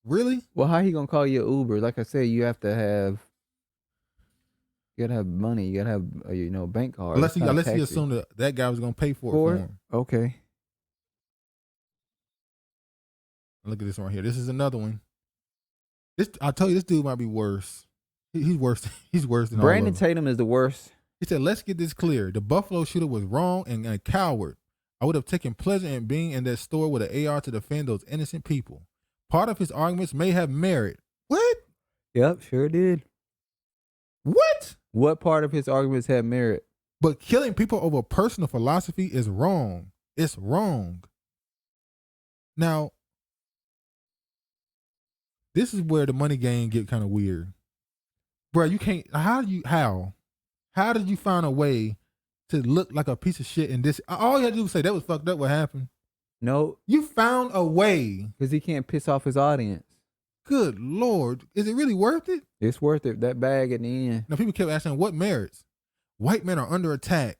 Really? Well, how he gonna call you an Uber? Like I said, you gotta have money. You gotta have a bank card. Unless he assumed that guy was gonna pay for it for him. Okay. Look at this one right here. This is another one. I tell you, this dude might be worse. He's worse. He's worse than Brandon all of them. Tatum is the worst. He said, "Let's get this clear. The Buffalo shooter was wrong and a coward. I would have taken pleasure in being in that store with an AR to defend those innocent people. Part of his arguments may have merit." What? Yep, sure did. What? What part of his arguments had merit? But killing people over personal philosophy is wrong. It's wrong. Now, this is where the money game get kind of weird. Bro, you can't, how did you find a way to look like a piece of shit in this? All you had to do was say, that was fucked up, what happened? No. You found a way. Because he can't piss off his audience. Good Lord. Is it really worth it? It's worth it. That bag at the end. Now, people kept asking, what merits? White men are under attack.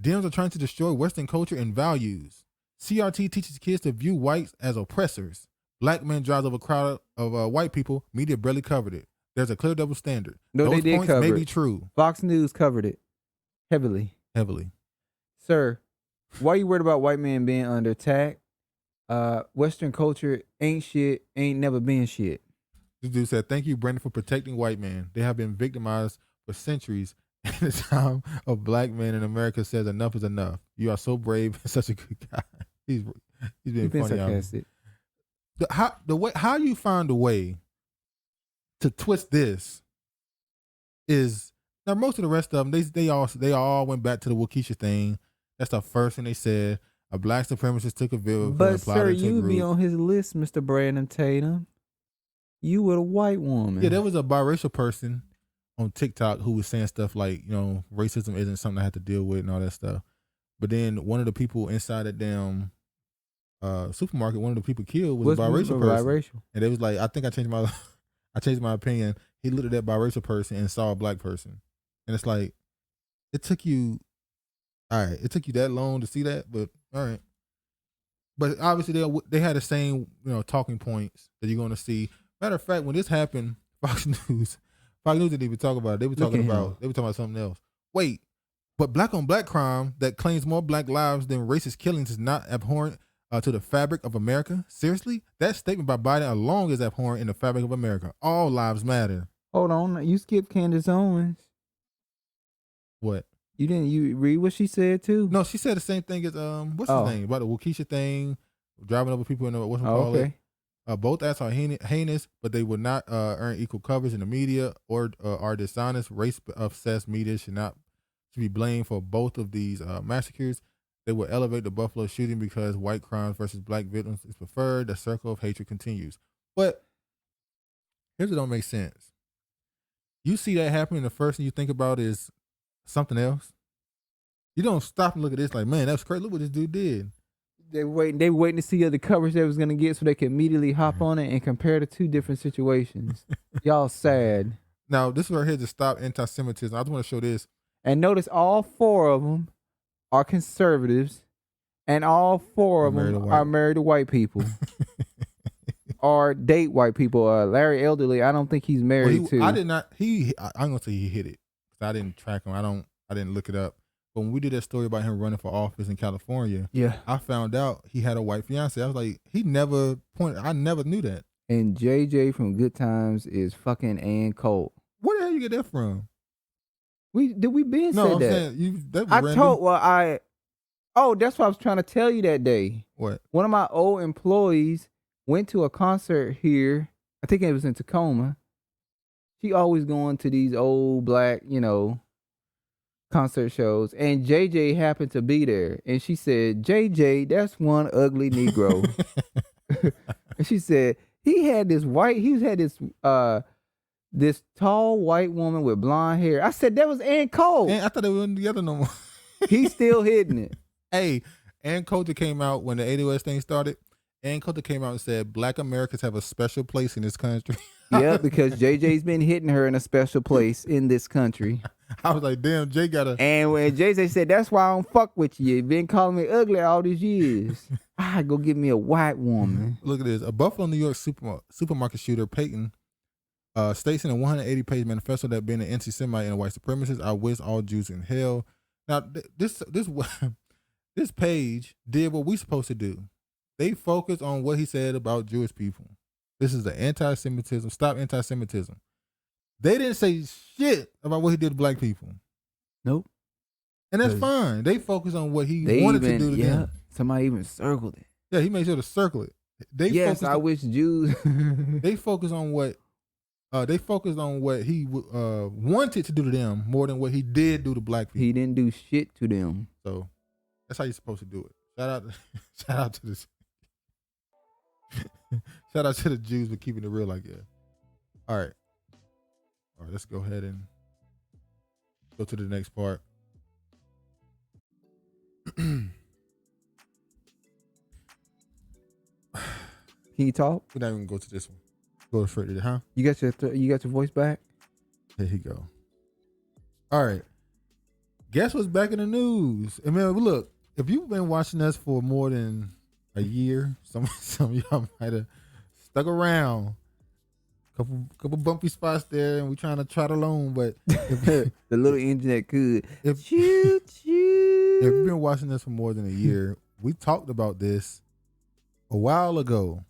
Dems are trying to destroy Western culture and values. CRT teaches kids to view whites as oppressors. Black men drives over a crowd of white people. Media barely covered it. There's a clear double standard. No, those they did points cover may it. be true. Fox News covered it heavily. Sir, why you worried about white men being under attack? Western culture ain't shit, ain't never been shit. This dude said, "Thank you, Brandon, for protecting white men. They have been victimized for centuries. And the time of black men in America says enough is enough. You are so brave and such a good guy." He's being funny. Sarcastic. how you find a way to twist this is now most of the rest of them they all went back to the Waukesha thing. That's the first thing they said. A black supremacist took a vehicle and But applied sir, it to a you be group. on his list, Mr. Brandon Tatum. You were a white woman. Yeah, there was a biracial person on TikTok who was saying stuff like, racism isn't something I have to deal with and all that stuff. But then one of the people inside that damn supermarket, one of the people killed was a biracial person. Biracial. And they was like, I think I changed my opinion. He looked at that biracial person and saw a black person. And it's like, it took you that long to see that, but all right. But obviously they had the same, talking points that you're going to see. Matter of fact, when this happened, Fox News didn't even talk about it. They were talking about something else. Wait, but black on black crime that claims more black lives than racist killings is not abhorrent to the fabric of America? Seriously? That statement by Biden alone is abhorrent in the fabric of America. All lives matter. Hold on, you skipped Candace Owens. What? You read what she said too? No, she said the same thing as what's his name about the Waukesha thing, driving over people in the it. Both acts are heinous, but they would not earn equal coverage in the media or are dishonest. Race-obsessed media should be blamed for both of these massacres. They will elevate the Buffalo shooting because white crimes versus black victims is preferred. The circle of hatred continues. But here's what don't make sense. You see that happening, the first thing you think about is something else. You don't stop and look at this like, man, that's crazy. Look what this dude did. They were waiting to see the coverage they was gonna get so they could immediately hop on it and compare the two different situations. Y'all sad. Now this is right here to stop anti-Semitism. I just want to show this. And notice all four of them are conservatives, and all four of them are married to white people, or date white people. Larry Elderly, I don't think he's married to. I did not. I'm gonna say he hit it because I didn't track him. I didn't look it up. But when we did that story about him running for office in California, I found out he had a white fiance. I was like, I never knew that. And JJ from Good Times is fucking Ann Colt. Where the hell you get that from? We been no, said I'm that. Saying that was I random. That's what I was trying to tell you that day. What? One of my old employees went to a concert here. I think it was in Tacoma. She always going to these old black, concert shows, and JJ happened to be there, and she said, JJ, that's one ugly Negro. And she said he had this this tall white woman with blonde hair. I said that was Ann Colt. I thought they weren't together no more. He's still hitting it. Hey, Ann Coulter came out when the 80s thing started. Ann Coulter came out and said black Americans have a special place in this country. Yeah, because JJ's been hitting her in a special place in this country. I was like, damn, Jay got a... And when JJ said, that's why I don't fuck with you. You've been calling me ugly all these years. Go get me a white woman. Look at this. A Buffalo, New York supermarket shooter, Peyton, states in a 180-page manifesto that being an anti-Semite and a white supremacist, I wish all Jews in hell. Now, this page did what we supposed to do. They focused on what he said about Jewish people. This is the anti-Semitism. Stop anti-Semitism. They didn't say shit about what he did to black people. Nope. And that's fine. They focus on what he wanted to do to them. Somebody even circled it. Yeah, he made sure to circle it. I wish Jews. They focus on what he wanted to do to them more than what he did do to black people. He didn't do shit to them. So that's how you're supposed to do it. Shout out to this. Shout out to the Jews for keeping it real like that. All right, let's go ahead and go to the next part. Can you talk? We're not even go to this one. Go straight to it, huh? You got your voice back? There you go. All right. Guess what's back in the news? I mean, look, if you've been watching us for more than a year, some of y'all might have stuck around. Couple bumpy spots there, and we trying to trot along, but the little engine that could. If you've been watching this for more than a year, we talked about this a while ago.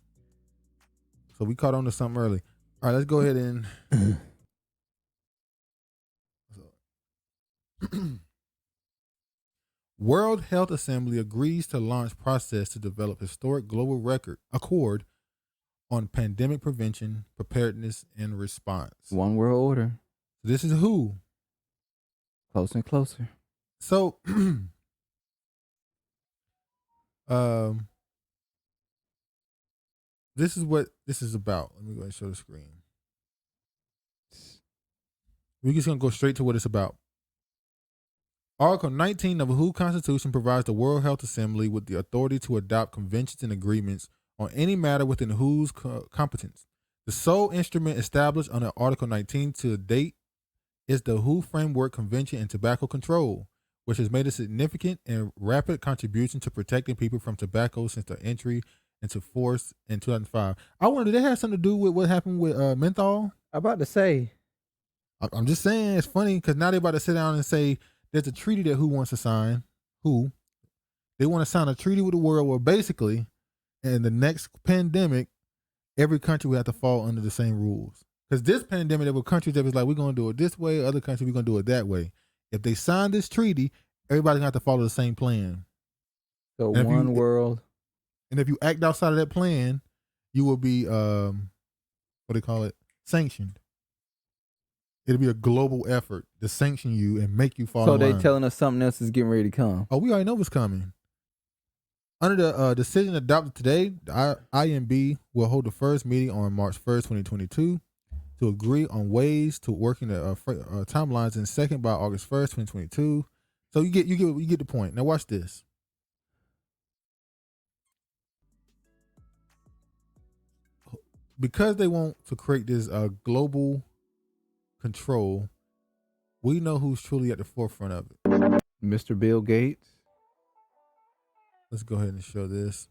So we caught on to something early. All right, let's go ahead and World Health Assembly agrees to launch process to develop historic global accord on pandemic prevention, preparedness, and response. One world order. This is WHO. Closer and closer. So, this is what this is about. Let me go ahead and show the screen. We're just going to go straight to what it's about. Article 19 of the WHO Constitution provides the World Health Assembly with the authority to adopt conventions and agreements on any matter within WHO's competence. The sole instrument established under Article 19 to date is the WHO Framework Convention on Tobacco Control, which has made a significant and rapid contribution to protecting people from tobacco since the entry into force in 2005. I wonder, did that have something to do with what happened with menthol? I'm about to say. I'm just saying, it's funny because now they're about to sit down and say there's a treaty that WHO wants to sign. WHO. They want to sign a treaty with the world where basically in the next pandemic, every country will have to fall under the same rules. Because this pandemic, there were countries that was like, we're going to do it this way, other countries, we're going to do it that way. If they sign this treaty, everybody's going to have to follow the same plan. So one world. And if you act outside of that plan, you will be, what do they call it? Sanctioned. It'll be a global effort to sanction you and make you fall in line. So they telling us something else is getting ready to come. Oh, we already know what's coming. Under the decision adopted today, the INB will hold the first meeting on March 1st, 2022 to agree on ways to working the timelines, and second by August 1st, 2022. So you get the point. Now watch this. Because they want to create this global control, we know who's truly at the forefront of it. Mr. Bill Gates. Let's go ahead and show this.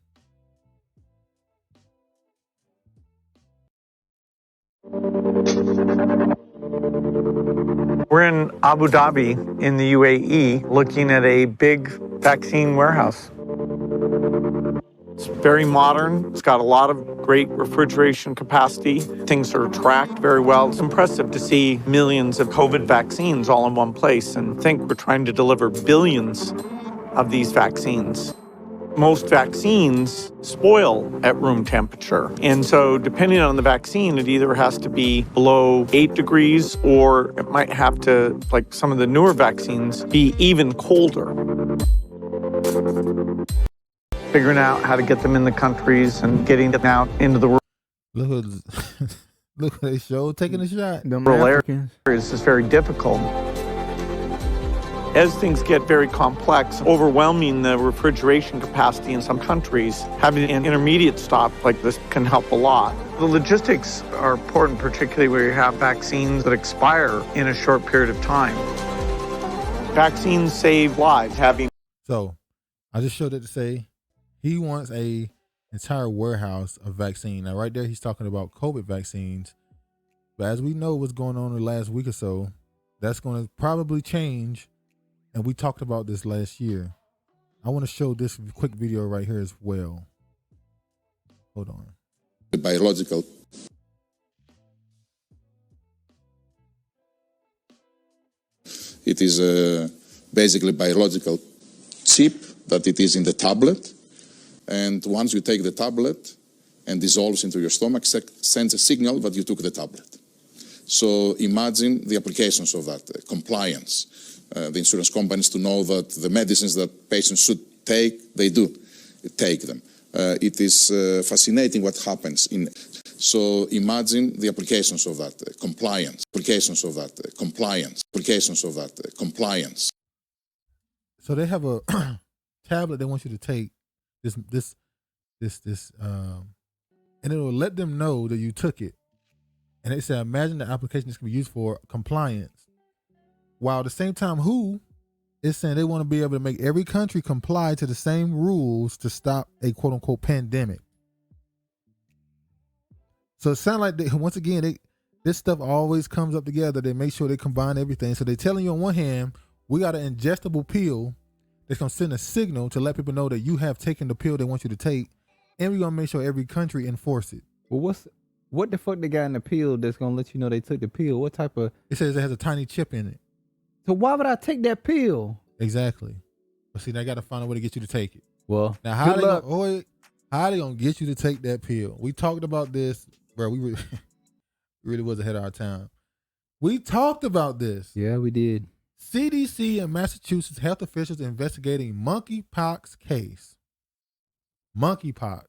We're in Abu Dhabi in the UAE looking at a big vaccine warehouse. It's very modern. It's got a lot of great refrigeration capacity. Things are tracked very well. It's impressive to see millions of COVID vaccines all in one place, and think we're trying to deliver billions of these vaccines. Most vaccines spoil at room temperature. And so depending on the vaccine, it either has to be below 8 degrees or it might have to, like some of the newer vaccines, be even colder. Figuring out how to get them in the countries and getting them out into the world. Look what they showed, taking a shot. Rural areas is very difficult. As things get very complex, overwhelming the refrigeration capacity in some countries, having an intermediate stop like this can help a lot. The logistics are important, particularly where you have vaccines that expire in a short period of time. Vaccines save lives. So, I just showed it to say he wants a entire warehouse of vaccine. Now, right there, he's talking about COVID vaccines. But as we know what's going on in the last week or so, that's going to probably change. And we talked about this last year. I want to show this quick video right here as well. Hold on. The biological. It is basically biological chip that it is in the tablet. And once you take the tablet and dissolves into your stomach, sends a signal that you took the tablet. So imagine the applications of that, compliance. The insurance companies to know that the medicines that patients should take, they do take them. It is fascinating what happens in. So imagine the applications of that, compliance, applications of that, compliance, applications of that, compliance. So they have a tablet they want you to take this, and it will let them know that you took it. And they say, imagine the application this can be used for compliance. While at the same time, WHO is saying they want to be able to make every country comply to the same rules to stop a quote unquote pandemic. So it sounds like once again, this stuff always comes up together. They make sure they combine everything. So they're telling you on one hand, we got an ingestible pill that's going to send a signal to let people know that you have taken the pill they want you to take. And we're going to make sure every country enforce it. Well, what the fuck they got in the pill that's going to let you know they took the pill? What type of... It says it has a tiny chip in it. So why would I take that pill? Exactly. But see, they got to find a way to get you to take it. Well, now how good they luck. How they gonna get you to take that pill? We talked about this, bro. We really was ahead of our time. We talked about this. Yeah, we did. CDC and Massachusetts health officials investigating monkeypox case. Monkeypox.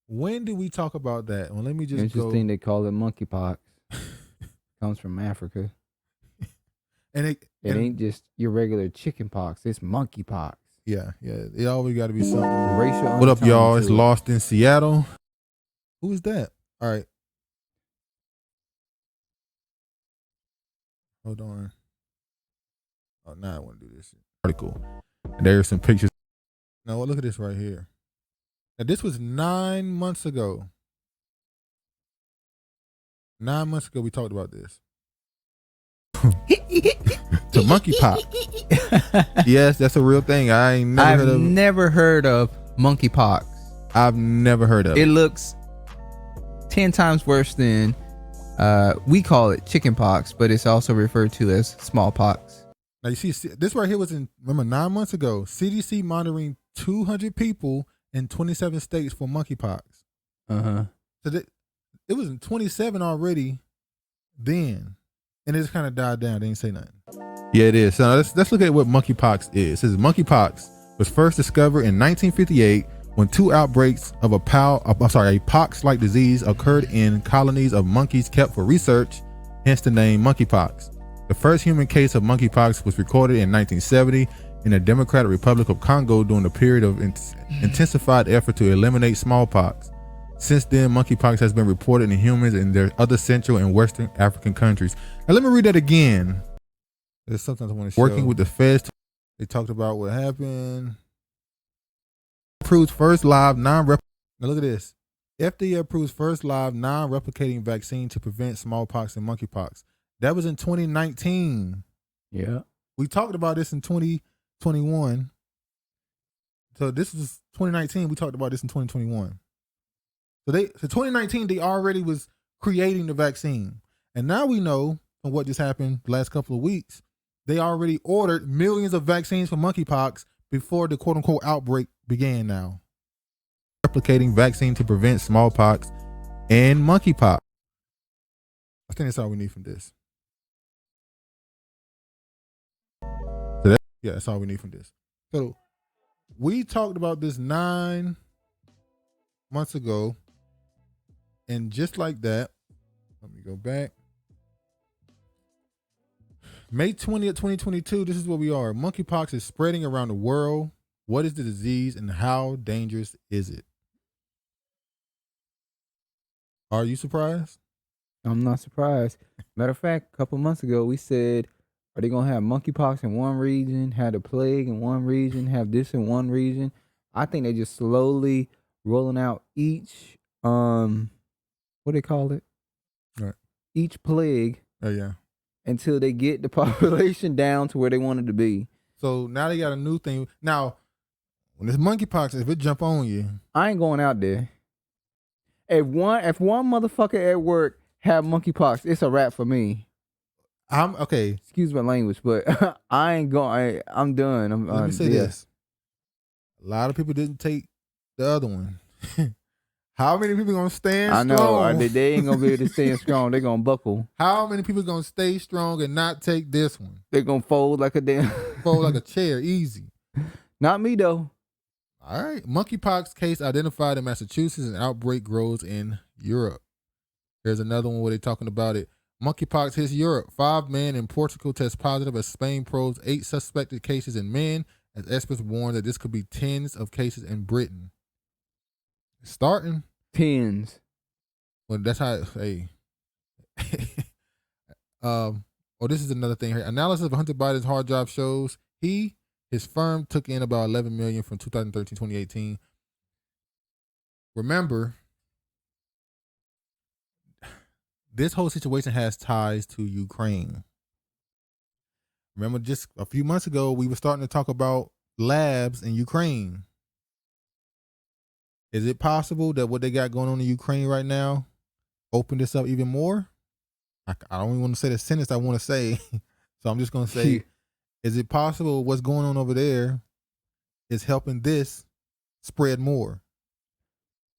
When did we talk about that? Well, let me just Interesting. go. They call it monkeypox. Comes from Africa. And it ain't just your regular chicken pox. It's monkeypox. Yeah. It always got to be something. Racial. What up, y'all? It's to it. Lost in Seattle. Who is that? All right. Hold on. Oh, now I want to do this article. And there's some pictures. Now, look at this right here. Now, this was 9 months ago. 9 months ago, we talked about this. To monkeypox. Yes, that's a real thing. I've never heard of monkeypox. I've never heard of it. It looks 10 times worse than we call it chickenpox, but it's also referred to as smallpox. Now you see, this right here was remember 9 months ago. CDC monitoring 200 people in 27 states for monkeypox. So it was in 27 already then, and it just kind of died down. They didn't say nothing. Yeah, it is. So let's look at what monkeypox is. It says monkeypox was first discovered in 1958 when 2 outbreaks of a pox-like disease occurred in colonies of monkeys kept for research, hence the name monkeypox. The first human case of monkeypox was recorded in 1970 in the Democratic Republic of Congo during a period of intensified effort to eliminate smallpox. Since then, monkeypox has been reported in humans in their other Central and Western African countries. Now let me read that again. There's something I want to show. Working with the feds, they talked about what happened. Approves first live Now look at this. FDA approves first live non-replicating vaccine to prevent smallpox and monkeypox. That was in 2019. Yeah. We talked about this in 2021. So this was 2019. We talked about this in 2021. So 2019, they already was creating the vaccine. And now we know from what just happened the last couple of weeks, they already ordered millions of vaccines for monkeypox before the quote unquote outbreak began now. Replicating vaccine to prevent smallpox and monkeypox. I think that's all we need from this. So that's all we need from this. So we talked about this 9 months ago. And just like that, let me go back. May 20th, 2022, this is where we are. Monkeypox is spreading around the world. What is the disease and how dangerous is it? Are you surprised? I'm not surprised. Matter of fact, a couple months ago, we said, are they going to have monkeypox in one region, have the plague in one region, have this in one region? I think they just slowly rolling out each, what do they call it? Right. Each plague. Oh, yeah. Until they get the population down to where they want it to be. So now they got a new thing. Now, when it's monkeypox, if it jump on you, I ain't going out there. If one motherfucker at work have monkeypox, it's a wrap for me. I'm okay. Excuse my language, but I ain't going. I'm done. Let me say this: a lot of people didn't take the other one. How many people gonna stand strong? I know they ain't gonna be able to stand strong. They're gonna buckle. How many people gonna stay strong and not take this one? They're gonna fold like a damn fold like a chair, easy. Not me though. All right, monkeypox case identified in Massachusetts and outbreak grows in Europe. Here's another one where they're talking about it. Monkeypox hits Europe. 5 men in Portugal test positive as Spain probes 8 suspected cases in men, as experts warn that this could be tens of cases in Britain. It's starting. Tens. Well, that's how. Hey. This is another thing here. Analysis of Hunter Biden's hard drive shows his firm took in about $11 million from 2013 2018. Remember, this whole situation has ties to Ukraine. Remember, just a few months ago, we were starting to talk about labs in Ukraine. Is it possible that what they got going on in Ukraine right now open this up even more? I don't even want to say the sentence I want to say, so I'm just going to say, is it possible what's going on over there is helping this spread more?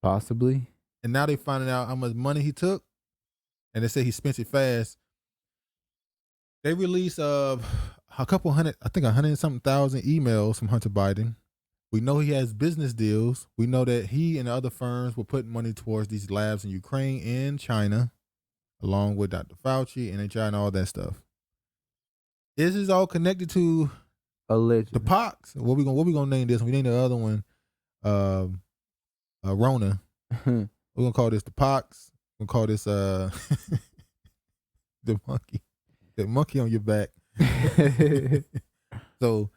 Possibly. And now they finding out how much money he took, and they say he spent it fast. They released a couple hundred, I think 100 and something thousand emails from Hunter Biden. We know he has business deals. We know that he and other firms were putting money towards these labs in Ukraine and China, along with Dr. Fauci, NHI, and all that stuff. This is all connected to the pox. What we gonna name this? We name the other one Rona. We're gonna call this the pox. We're gonna call this the monkey. The monkey on your back. So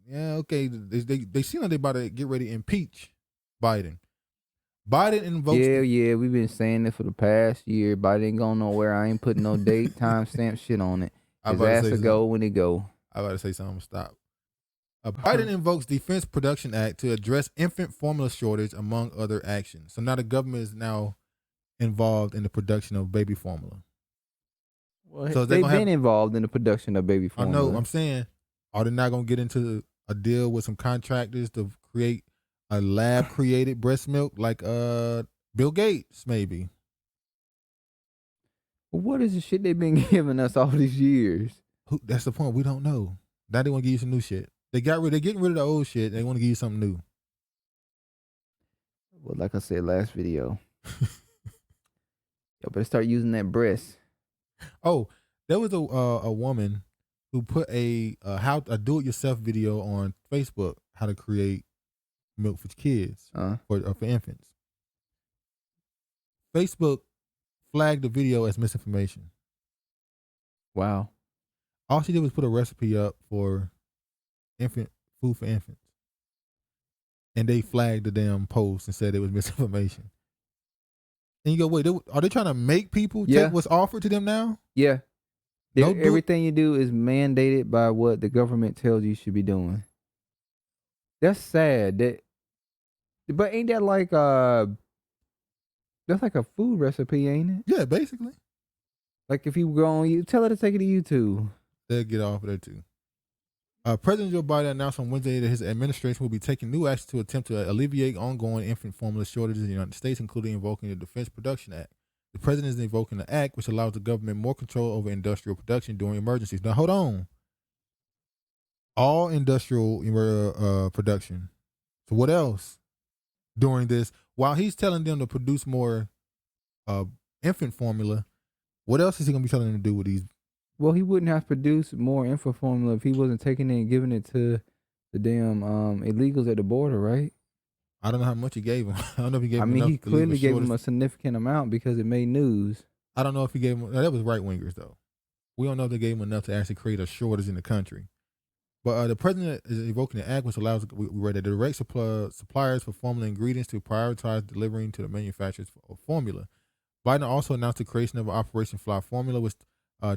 yeah, okay. They seem like they about to get ready to impeach Biden. Biden invokes. Yeah. We've been saying it for the past year. Biden ain't going nowhere. I ain't putting no date, time stamp shit on it. His ass to go when it go. I about to say something. Stop. Biden invokes Defense Production Act to address infant formula shortage, among other actions. So now the government is now involved in the production of baby formula. Well, so they've been involved in the production of baby formula. I know. I'm saying, are they not going to get into a deal with some contractors to create a lab-created breast milk like Bill Gates, maybe? What is the shit they've been giving us all these years? That's the point. We don't know. Now they want to give you some new shit. They're getting rid of the old shit. They want to give you something new. Well, like I said last video, y'all better start using that breast. Oh, there was a woman who put a do-it-yourself video on Facebook, how to create milk for kids for infants. Facebook flagged the video as misinformation. Wow. All she did was put a recipe up for infant food for infants. And they flagged the damn post and said it was misinformation. And you go, wait, are they trying to make people take what's offered to them now? Yeah. Everything you do is mandated by what the government tells you should be doing. That's sad. But ain't that like that's like a food recipe, ain't it? Yeah, basically. Like if you go on, you tell her to take it to YouTube. They'll get off of there too. President Joe Biden announced on Wednesday that his administration will be taking new action to attempt to alleviate ongoing infant formula shortages in the United States, including invoking the Defense Production Act. The president is invoking the act, which allows the government more control over industrial production during emergencies. Now, hold on. All industrial production. So what else during this? While he's telling them to produce more infant formula, what else is he going to be telling them to do with these? Well, he wouldn't have produced more infant formula if he wasn't taking it and giving it to the damn illegals at the border, right? I don't know how much he gave him. I don't know if he gave him enough. I mean, he clearly gave him a significant amount because it made news. I don't know if he gave him. That was right-wingers, though. We don't know if they gave him enough to actually create a shortage in the country. But the president is invoking the act, which allows, we read it, direct suppliers for formula ingredients to prioritize delivering to the manufacturers of formula. Biden also announced the creation of Operation Fly Formula, which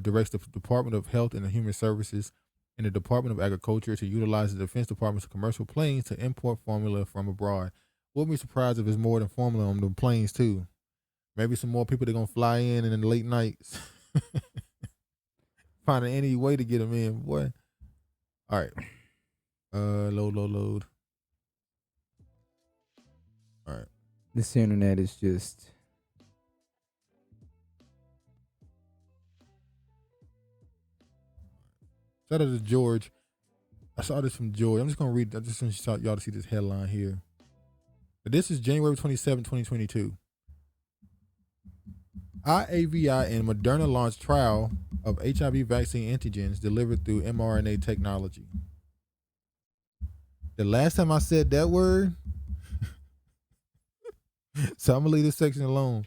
directs the Department of Health and Human Services and the Department of Agriculture to utilize the Defense Department's commercial planes to import formula from abroad. Wouldn't be surprised if there's more than formula on the planes too. Maybe some more people that are gonna fly in the late nights, finding any way to get them in, boy. All right, load. All right, this internet is just. Shout out to George. I saw this from George. I'm just going to read. I just want y'all to see this headline here. This is January 27, 2022. IAVI and Moderna launched trial of HIV vaccine antigens delivered through mRNA technology. The last time I said that word, so I'm going to leave this section alone.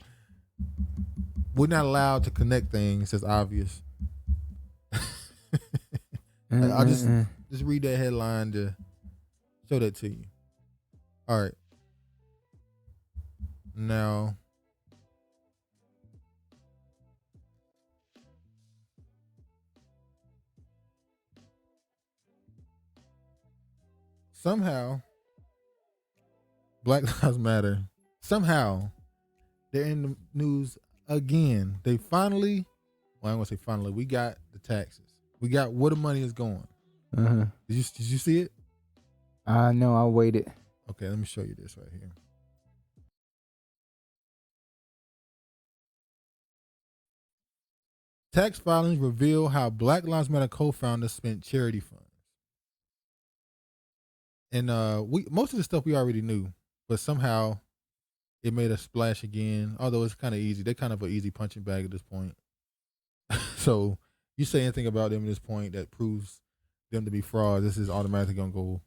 We're not allowed to connect things. That's obvious. I'll just read that headline to show that to you. All right. Now, somehow, Black Lives Matter, somehow, they're in the news again. They finally, well, I'm going to say finally, we got the taxes. We got where the money is going. Did you see it? I know. I waited. Okay, let me show you this right here. Tax filings reveal how Black Lives Matter co-founders spent charity funds. And most of the stuff we already knew, but somehow it made a splash again. Although it's kind of easy, they're kind of an easy punching bag at this point. So you say anything about them at this point that proves them to be frauds, this is automatically gonna go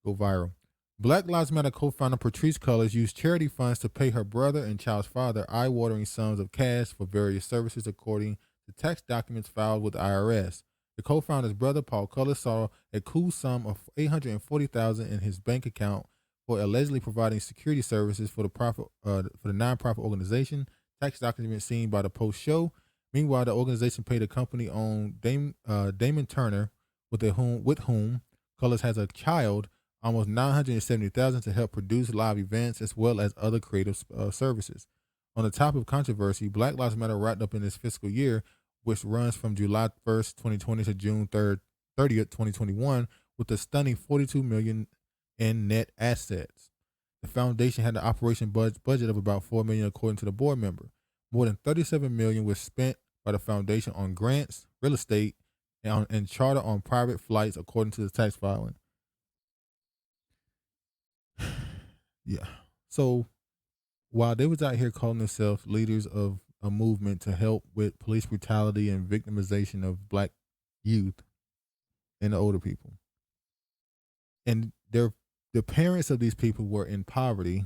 viral. Black Lives Matter co-founder Patrisse Cullors used charity funds to pay her brother and child's father eye-watering sums of cash for various services, according to tax documents filed with the IRS. The co-founder's brother, Paul Cullors, saw a cool sum of $840,000 in his bank account for allegedly providing security services for the nonprofit organization. Tax documents seen by the Post show. Meanwhile, the organization paid a company owned Damon Turner, with whom Cullors has a child, almost $970,000 to help produce live events as well as other creative services. On the topic of controversy, Black Lives Matter wrapped up in this fiscal year, which runs from July 1st, 2020 to June 30th, 2021, with a stunning $42 million in net assets. The foundation had an operation budget of about $4 million, according to the board member. More than $37 million was spent by the foundation on grants, real estate, and charter on private flights, according to the tax filing. Yeah. So while they was out here calling themselves leaders of a movement to help with police brutality and victimization of Black youth and the older people, and the parents of these people were in poverty,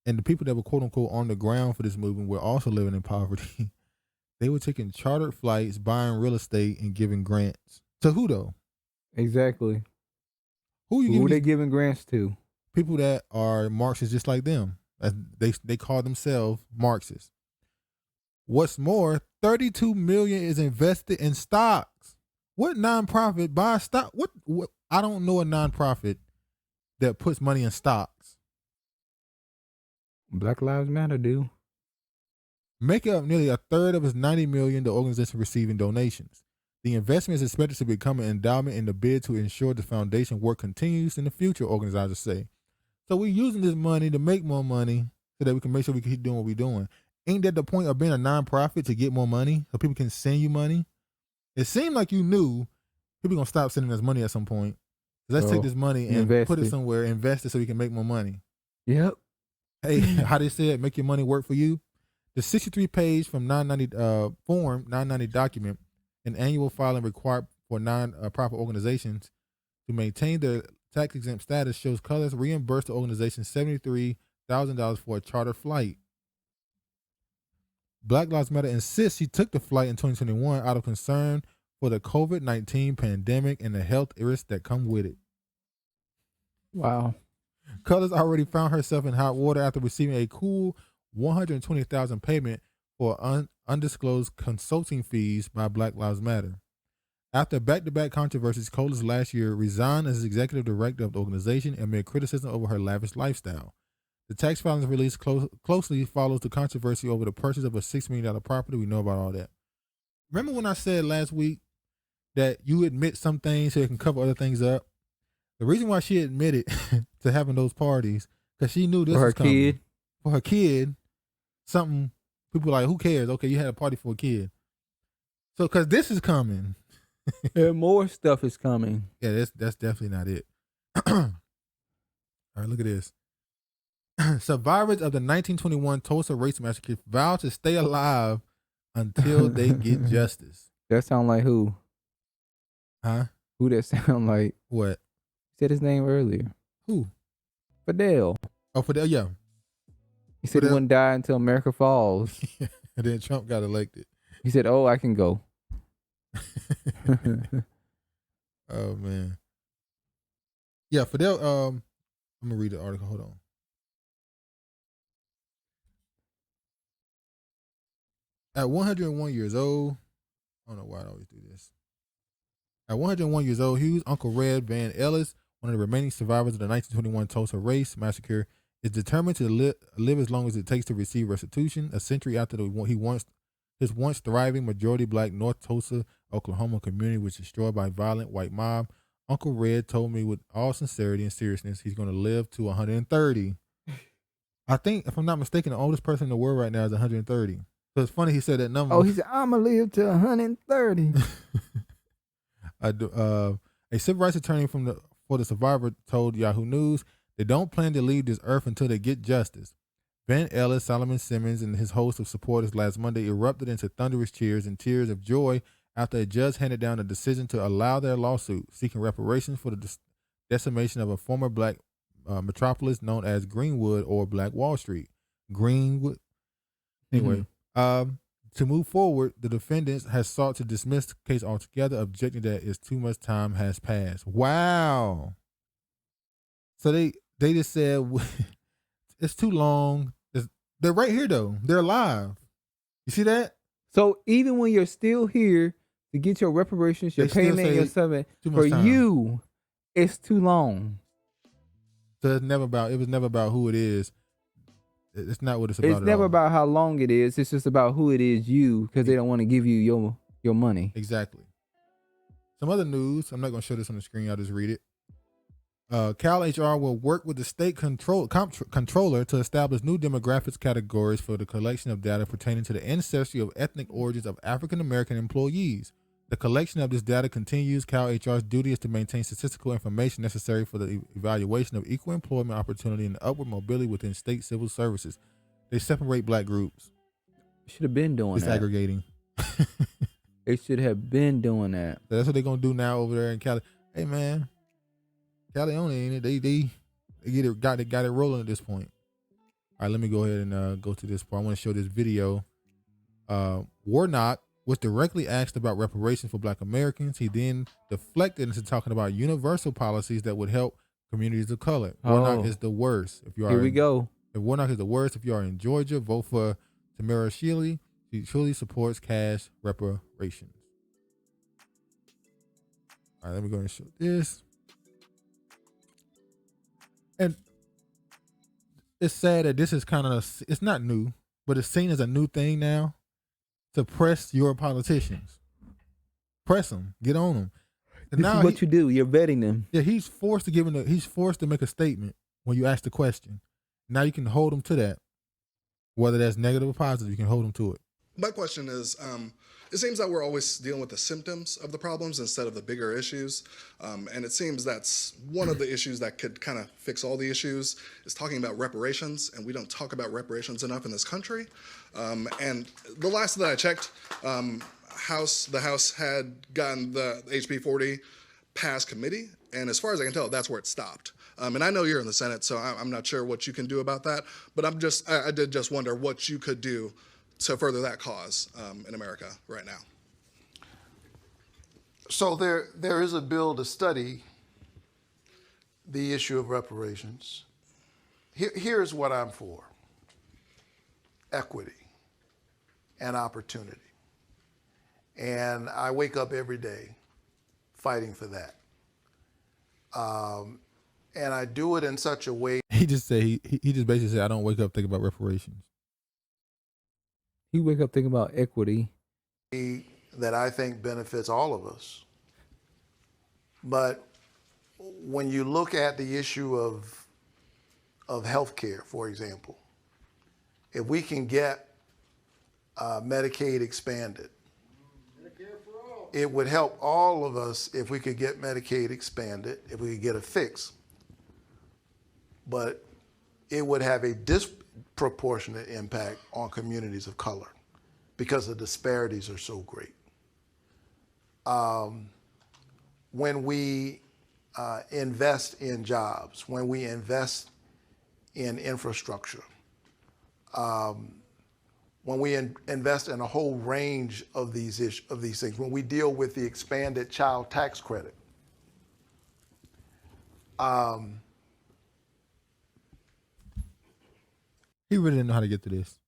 and the people that were quote unquote on the ground for this movement were also living in poverty. They were taking chartered flights, buying real estate, and giving grants. To who though? Exactly. Who are they giving grants to? People that are Marxists just like them. They call themselves Marxists. What's more, $32 million is invested in stocks. What nonprofit buys stock? What? I don't know a nonprofit that puts money in stocks. Black Lives Matter do. Making up nearly a third of its $90 million, the organization receiving donations. The investment is expected to become an endowment in the bid to ensure the foundation work continues in the future, organizers say. So we're using this money to make more money so that we can make sure we can keep doing what we're doing. Ain't that the point of being a nonprofit, to get more money so people can send you money? It seemed like you knew people gonna stop sending us money at some point. Let's take this money and put it somewhere, invest it so we can make more money. Yep. Hey, how they said, make your money work for you. The 63-page from 990 form 990 document, an annual filing required for non-profit organizations to maintain their tax-exempt status, shows Cullors reimbursed the organization $73,000 for a charter flight. Black Lives Matter insists she took the flight in 2021 out of concern for the COVID-19 pandemic and the health risks that come with it. Wow. Cullors already found herself in hot water after receiving a cool $120,000 payment for undisclosed consulting fees by Black Lives Matter. After back-to-back controversies, Cullors last year resigned as executive director of the organization amid criticism over her lavish lifestyle. The tax filings release closely follows the controversy over the purchase of a $6 million property. We know about all that. Remember when I said last week that you admit some things so it can cover other things up? The reason why she admitted to having those parties, because she knew this was coming. Kid. For her kid, something people were like, who cares? Okay, you had a party for a kid. So, because this is coming. More stuff is coming. Yeah, that's definitely not it. All right, look at this. Survivors of the 1921 Tulsa Race Massacre vow to stay alive until they get justice. That sound like who? Huh? Who that sound like? What? Said his name earlier. Who? Fidel. Oh, Fidel, yeah. He said he wouldn't die until America falls. And then Trump got elected. He said, oh, I can go. Oh, man. Yeah, Fidel, I'm going to read the article. Hold on. At 101 years old, I don't know why I always do this. At 101 years old, Hughes' Uncle Red Van Ellis, one of the remaining survivors of the 1921 Tulsa Race Massacre, is determined to live as long as it takes to receive restitution. A century after his once thriving majority Black North Tulsa, Oklahoma community was destroyed by a violent white mob, Uncle Red told me with all sincerity and seriousness he's going to live to 130. I think, if I'm not mistaken, the oldest person in the world right now is 130. So it's funny he said that number. Oh, he said, I'm going to live to 130. A civil rights attorney for the survivor told Yahoo News they don't plan to leave this earth until they get justice. Ben Ellis, Solomon Simmons, and his host of supporters last Monday erupted into thunderous cheers and tears of joy after a judge handed down a decision to allow their lawsuit seeking reparations for the decimation of a former black metropolis known as Greenwood or Black Wall Street. Greenwood. Anyway, to move forward, the defendants has sought to dismiss the case altogether, objecting that it's too much time has passed. Wow. So they just said it's too long. They're right here though. They're alive. You see that? So even when you're still here to get your reparations, your payment, your settlement, for you, it's too long. So it was never about who it is. It's not what it's about. It's never about how long it is. It's just about who it is, you, because they don't want to give you your money. Exactly. Some other news. I'm not going to show this on the screen. I'll just read it. Cal HR will work with the state controller to establish new demographics categories for the collection of data pertaining to the ancestry of ethnic origins of African American employees. The collection of this data continues. Cal HR's duty is to maintain statistical information necessary for the evaluation of equal employment opportunity and upward mobility within state civil services. They separate black groups. Should have been doing that. Disaggregating. They should have been doing that. That's what they're gonna do now over there in Cali. Hey man, Cali only ain't it? They got it rolling at this point. All right, let me go ahead and go to this part. I want to show this video. Warnock was directly asked about reparations for black Americans. He then deflected into talking about universal policies that would help communities of color. Warnock is the worst. Here we go. If Warnock is the worst, if you are in Georgia, vote for Tamara Shealy. She truly supports cash reparations. All right, let me go and show this. And it's sad that this is it's not new, but it's seen as a new thing now to press your politicians. Press them, get on them. And this is what you do. You're vetting them. Yeah, he's forced to make a statement when you ask the question. Now you can hold them to that. Whether that's negative or positive, you can hold them to it. My question is, it seems that we're always dealing with the symptoms of the problems instead of the bigger issues. And it seems that's one of the issues that could kind of fix all the issues is talking about reparations. And we don't talk about reparations enough in this country. And the last that I checked, the House had gotten the HB40 past committee. And as far as I can tell, that's where it stopped. And I know you're in the Senate, so I'm not sure what you can do about that. But I did just wonder what you could do to further that cause in America right now. So there is a bill to study the issue of reparations. Here's what I'm for: equity and opportunity. And I wake up every day fighting for that. And I do it in such a way. He just basically said, I don't wake up thinking about reparations. You wake up thinking about equity. That I think benefits all of us. But when you look at the issue of healthcare, for example, if we can get Medicaid expanded, it would help all of us if we could get Medicaid expanded, if we could get a fix. But it would have a disproportionate impact on communities of color because the disparities are so great. When we invest in jobs, when we invest in infrastructure, when we invest in a whole range of these things, when we deal with the expanded child tax credit, he really didn't know how to get to this.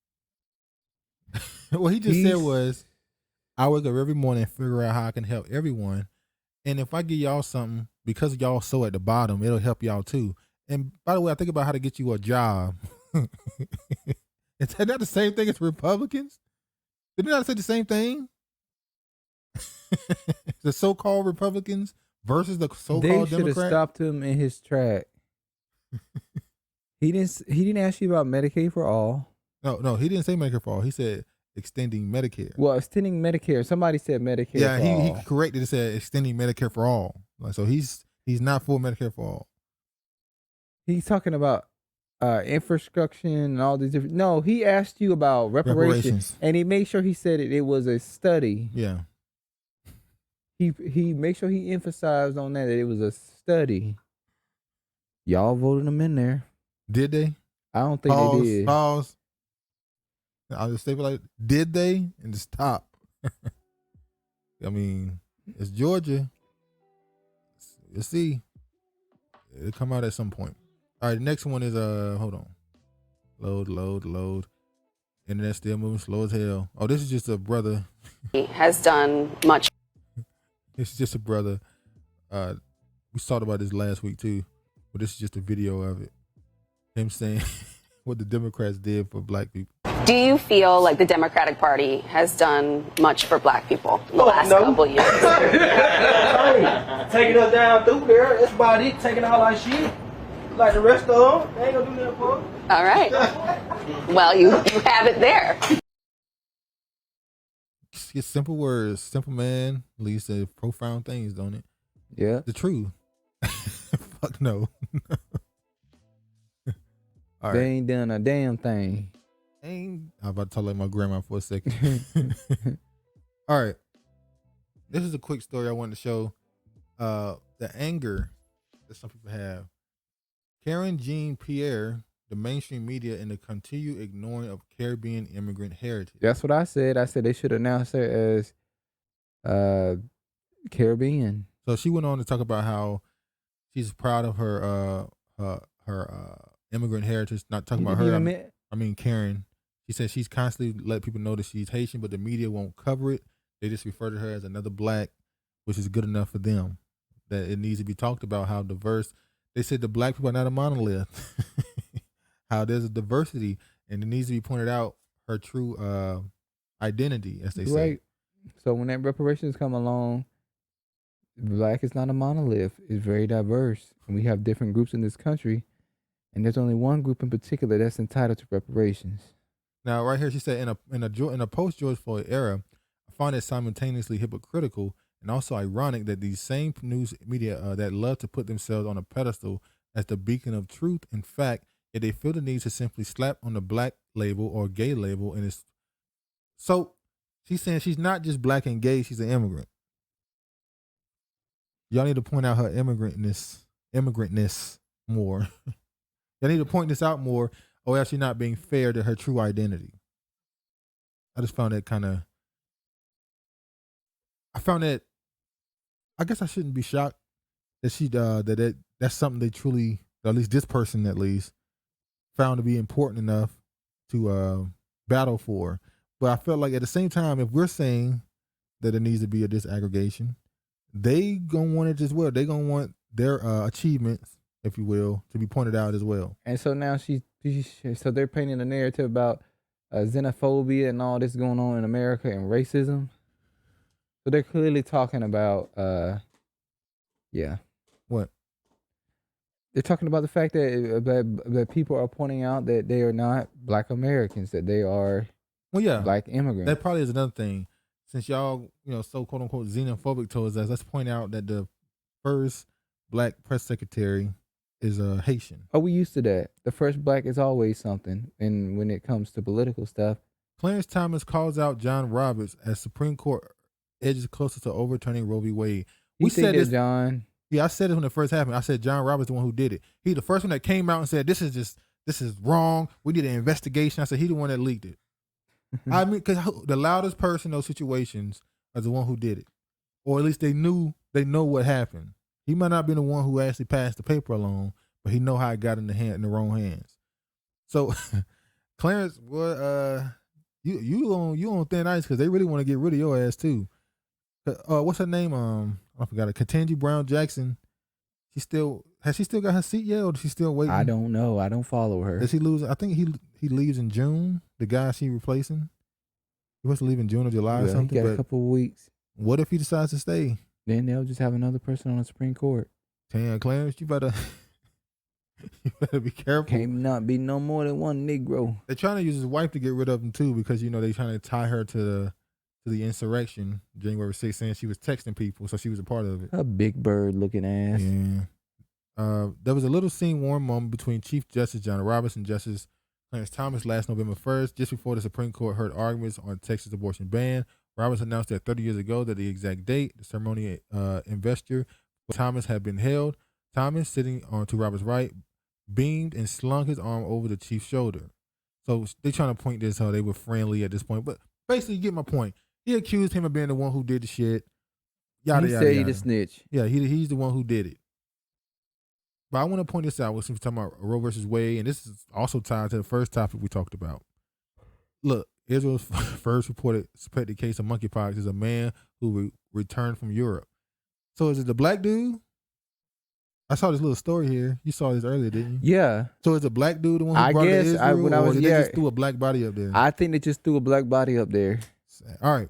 What he just said was, I wake up every morning and figure out how I can help everyone. And if I give y'all something, because y'all so at the bottom, it'll help y'all too. And by the way, I think about how to get you a job. Is that not the same thing as Republicans? Did they not say the same thing? The so-called Republicans versus the so-called Democrats? They should have stopped him in his track. He didn't ask you about Medicaid for all. No, he didn't say Medicare for all. He said extending Medicare. Well, extending Medicare. Somebody said Medicare. Yeah, for he all. corrected it, said extending Medicare for all. Like, so he's not for Medicare for all. He's talking about infrastructure and all these different. No, he asked you about reparations, and he made sure he said it was a study. Yeah. He made sure he emphasized on that it was a study. Y'all voted him in there. Did they? I don't think they did. Pause. I'll just say like, did they? And just stop. I mean, it's Georgia. You'll see. It'll come out at some point. All right, the next one is hold on. Load. Internet still moving slow as hell. Oh, this is just a brother. He has done much. This is just a brother. We talked about this last week too, but this is just a video of it. Him saying what the Democrats did for black people. Do you feel like the Democratic Party has done much for black people in the last couple of years? Taking us down through there, that's about it. Taking all our shit. Like the rest of them, they ain't gonna do that for us. All right. Well, you have it there. It's simple words. Simple man leads to profound things, don't it? Yeah. The truth. Fuck no. All They right. ain't done a damn thing. I'm about to talk like my grandma for a second. All right. This is a quick story I wanted to show. The anger that some people have. Karen Jean Pierre, the mainstream media, and the continued ignoring of Caribbean immigrant heritage. That's what I said. I said they should announce her as Caribbean. So she went on to talk about how she's proud of her immigrant heritage. Not talking about her. I mean Karen. She said she's constantly let people know that she's Haitian, but the media won't cover it. They just refer to her as another black, which is good enough for them. That it needs to be talked about how diverse. They said the black people are not a monolith. How there's a diversity, and it needs to be pointed out her true identity, as they say. Right. So when that reparations come along, black is not a monolith. It's very diverse, and we have different groups in this country, and there's only one group in particular that's entitled to reparations. Now, right here, she said, in a post George Floyd era, I find it simultaneously hypocritical and also ironic that these same news media that love to put themselves on a pedestal as the beacon of truth and fact, yet they feel the need to simply slap on the black label or gay label, and it's so. She's saying she's not just black and gay; she's an immigrant. Y'all need to point out her immigrantness more. Y'all need to point this out more, or else you're not being fair to her true identity. I just found that kind of. I found that. I guess I shouldn't be shocked that she that's something they truly, at least this person at least, found to be important enough to battle for. But I felt like at the same time, if we're saying that it needs to be a disaggregation, they gonna want it as well. They gonna want their achievements, if you will, to be pointed out as well. And so now so they're painting a narrative about xenophobia and all this going on in America and racism. So they're clearly talking about, What? They're talking about the fact that people are pointing out that they are not black Americans, that they are black immigrants. That probably is another thing. Since y'all, so quote unquote xenophobic towards us, let's point out that the first black press secretary is a Haitian. Oh, we used to that. The first black is always something. And when it comes to political stuff. Clarence Thomas calls out John Roberts as Supreme Court edges closer to overturning Roe v. Wade. We said this, John. Yeah, I said it when it first happened. I said John Roberts the one who did it. He the first one that came out and said this is wrong. We need an investigation. I said he the one that leaked it. I mean, because the loudest person in those situations is the one who did it, or at least they know what happened. He might not be the one who actually passed the paper along, but he know how it got in the wrong hands. So, Clarence, you on thin ice because they really want to get rid of your ass too. What's her name? I forgot it. Ketanji Brown Jackson. Has she still got her seat yet, or is she still waiting? I don't know. I don't follow her. Does he lose? I think he leaves in June. The guy she replacing, he was to leave in June or July or something. He got a couple of weeks. What if he decides to stay? Then they'll just have another person on the Supreme Court. Damn, Clarence, you better. You better be careful. Can't not be no more than one Negro. They're trying to use his wife to get rid of him too, because they're trying to tie her to the insurrection, January 6th, saying she was texting people, so she was a part of it. A big bird looking ass. Yeah. There was a little scene warm moment between Chief Justice John Roberts and Justice Clarence Thomas last November 1st, just before the Supreme Court heard arguments on Texas abortion ban. Roberts announced that 30 years ago that the exact date, the ceremonial investiture for Thomas had been held. Thomas, sitting on to Roberts' right, beamed and slung his arm over the chief's shoulder. So they're trying to point this how they were friendly at this point, but basically, you get my point. He accused him of being the one who did the shit. Yada, he yada, said yada. he the snitch. Yeah, he's the one who did it. But I want to point this out. We're talking about Roe versus Wade, and this is also tied to the first topic we talked about. Look, Israel's first reported suspected case of monkeypox is a man who returned from Europe. So is it the black dude? I saw this little story here. You saw this earlier, didn't you? Yeah. So is the black dude the one who brought it to Israel, or did they just threw a black body up there? I think they just threw a black body up there. All right.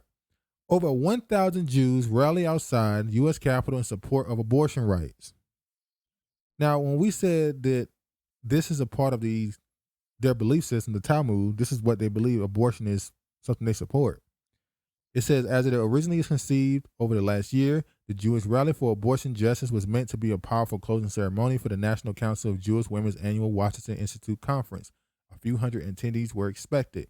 Over 1,000 Jews rally outside U.S. Capitol in support of abortion rights. Now, when we said that this is a part of their belief system, the Talmud, this is what they believe abortion is something they support. It says, as it originally conceived over the last year, the Jewish Rally for Abortion Justice was meant to be a powerful closing ceremony for the National Council of Jewish Women's annual Washington Institute Conference. A few hundred attendees were expected.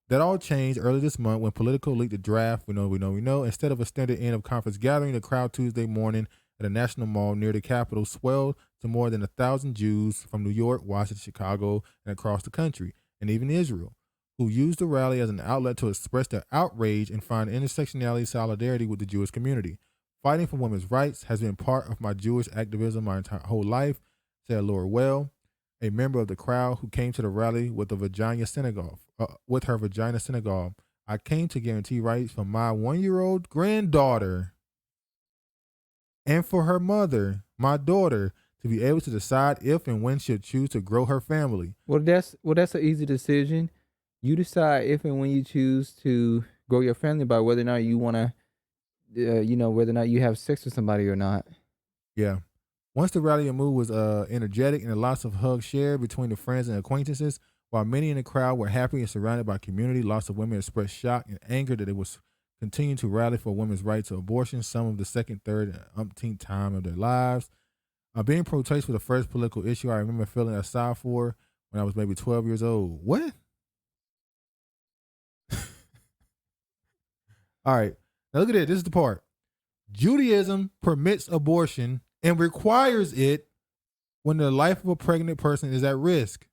That all changed early this month when Politico leaked a draft, we know. Instead of a standard end of conference gathering, the crowd Tuesday morning at a national mall near the Capitol swelled to more than 1,000 Jews from New York, Washington, Chicago, and across the country, and even Israel, who used the rally as an outlet to express their outrage and find intersectionality solidarity with the Jewish community. Fighting for women's rights has been part of my Jewish activism my entire whole life, said Laura Well, a member of the crowd who came to the rally with her vagina synagogue. I came to guarantee rights for my 1-year-old granddaughter and for her mother, my daughter, to be able to decide if and when she'll choose to grow her family. Well, that's an easy decision. You decide if and when you choose to grow your family by whether or not you want to, whether or not you have sex with somebody or not. Yeah. Once the rally mood was energetic and lots of hugs shared between the friends and acquaintances, while many in the crowd were happy and surrounded by community, lots of women expressed shock and anger that it was continuing to rally for women's right to abortion, some of the second, third, and umpteenth time of their lives. Being pro-choice was the first political issue I remember feeling a side for when I was maybe 12 years old. What? All right. Now look at it. This is the part. Judaism permits abortion and requires it when the life of a pregnant person is at risk.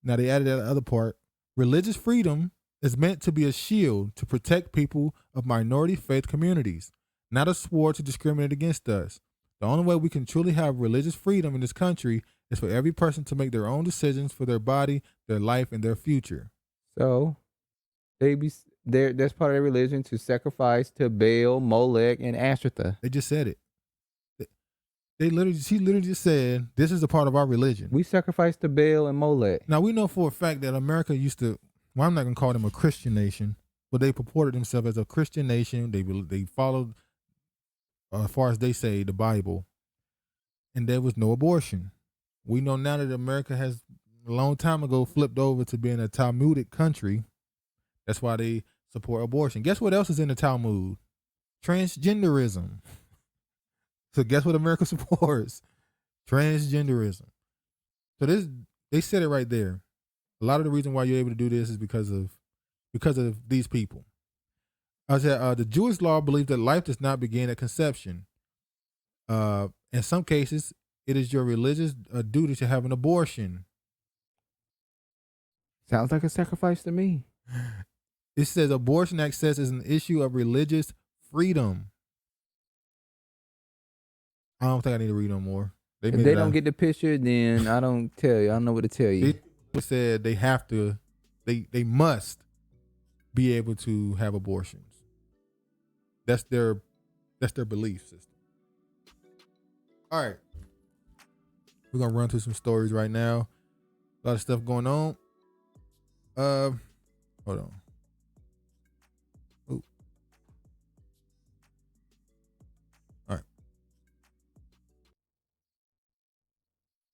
Now they added that other part. Religious freedom is meant to be a shield to protect people of minority faith communities, not a sword to discriminate against us. The only way we can truly have religious freedom in this country is for every person to make their own decisions for their body, their life, and their future. So that's part of their religion, to sacrifice to Baal, Molech, and Ashtoreth. They just said it. She literally just said, this is a part of our religion. We sacrifice to Baal and Molech. Now, we know for a fact that America used to, well, I'm not going to call them a Christian nation, but they purported themselves as a Christian nation. They followed, as far as they say, the Bible, and there was no abortion. We know now that America has, a long time ago, flipped over to being a Talmudic country. That's why they support abortion. Guess what else is in the Talmud? Transgenderism. So guess what America supports? Transgenderism. So they said it right there. A lot of the reason why you're able to do this is because of these people. I said the Jewish law believes that life does not begin at conception. In some cases, it is your religious duty to have an abortion. Sounds like a sacrifice to me. It says abortion access is an issue of religious freedom. I don't think I need to read no more. If they don't get the picture, then I don't tell you. I don't know what to tell you. They said they have to, they must be able to have abortions. That's their belief system. All right. We're going to run through some stories right now. A lot of stuff going on. Hold on.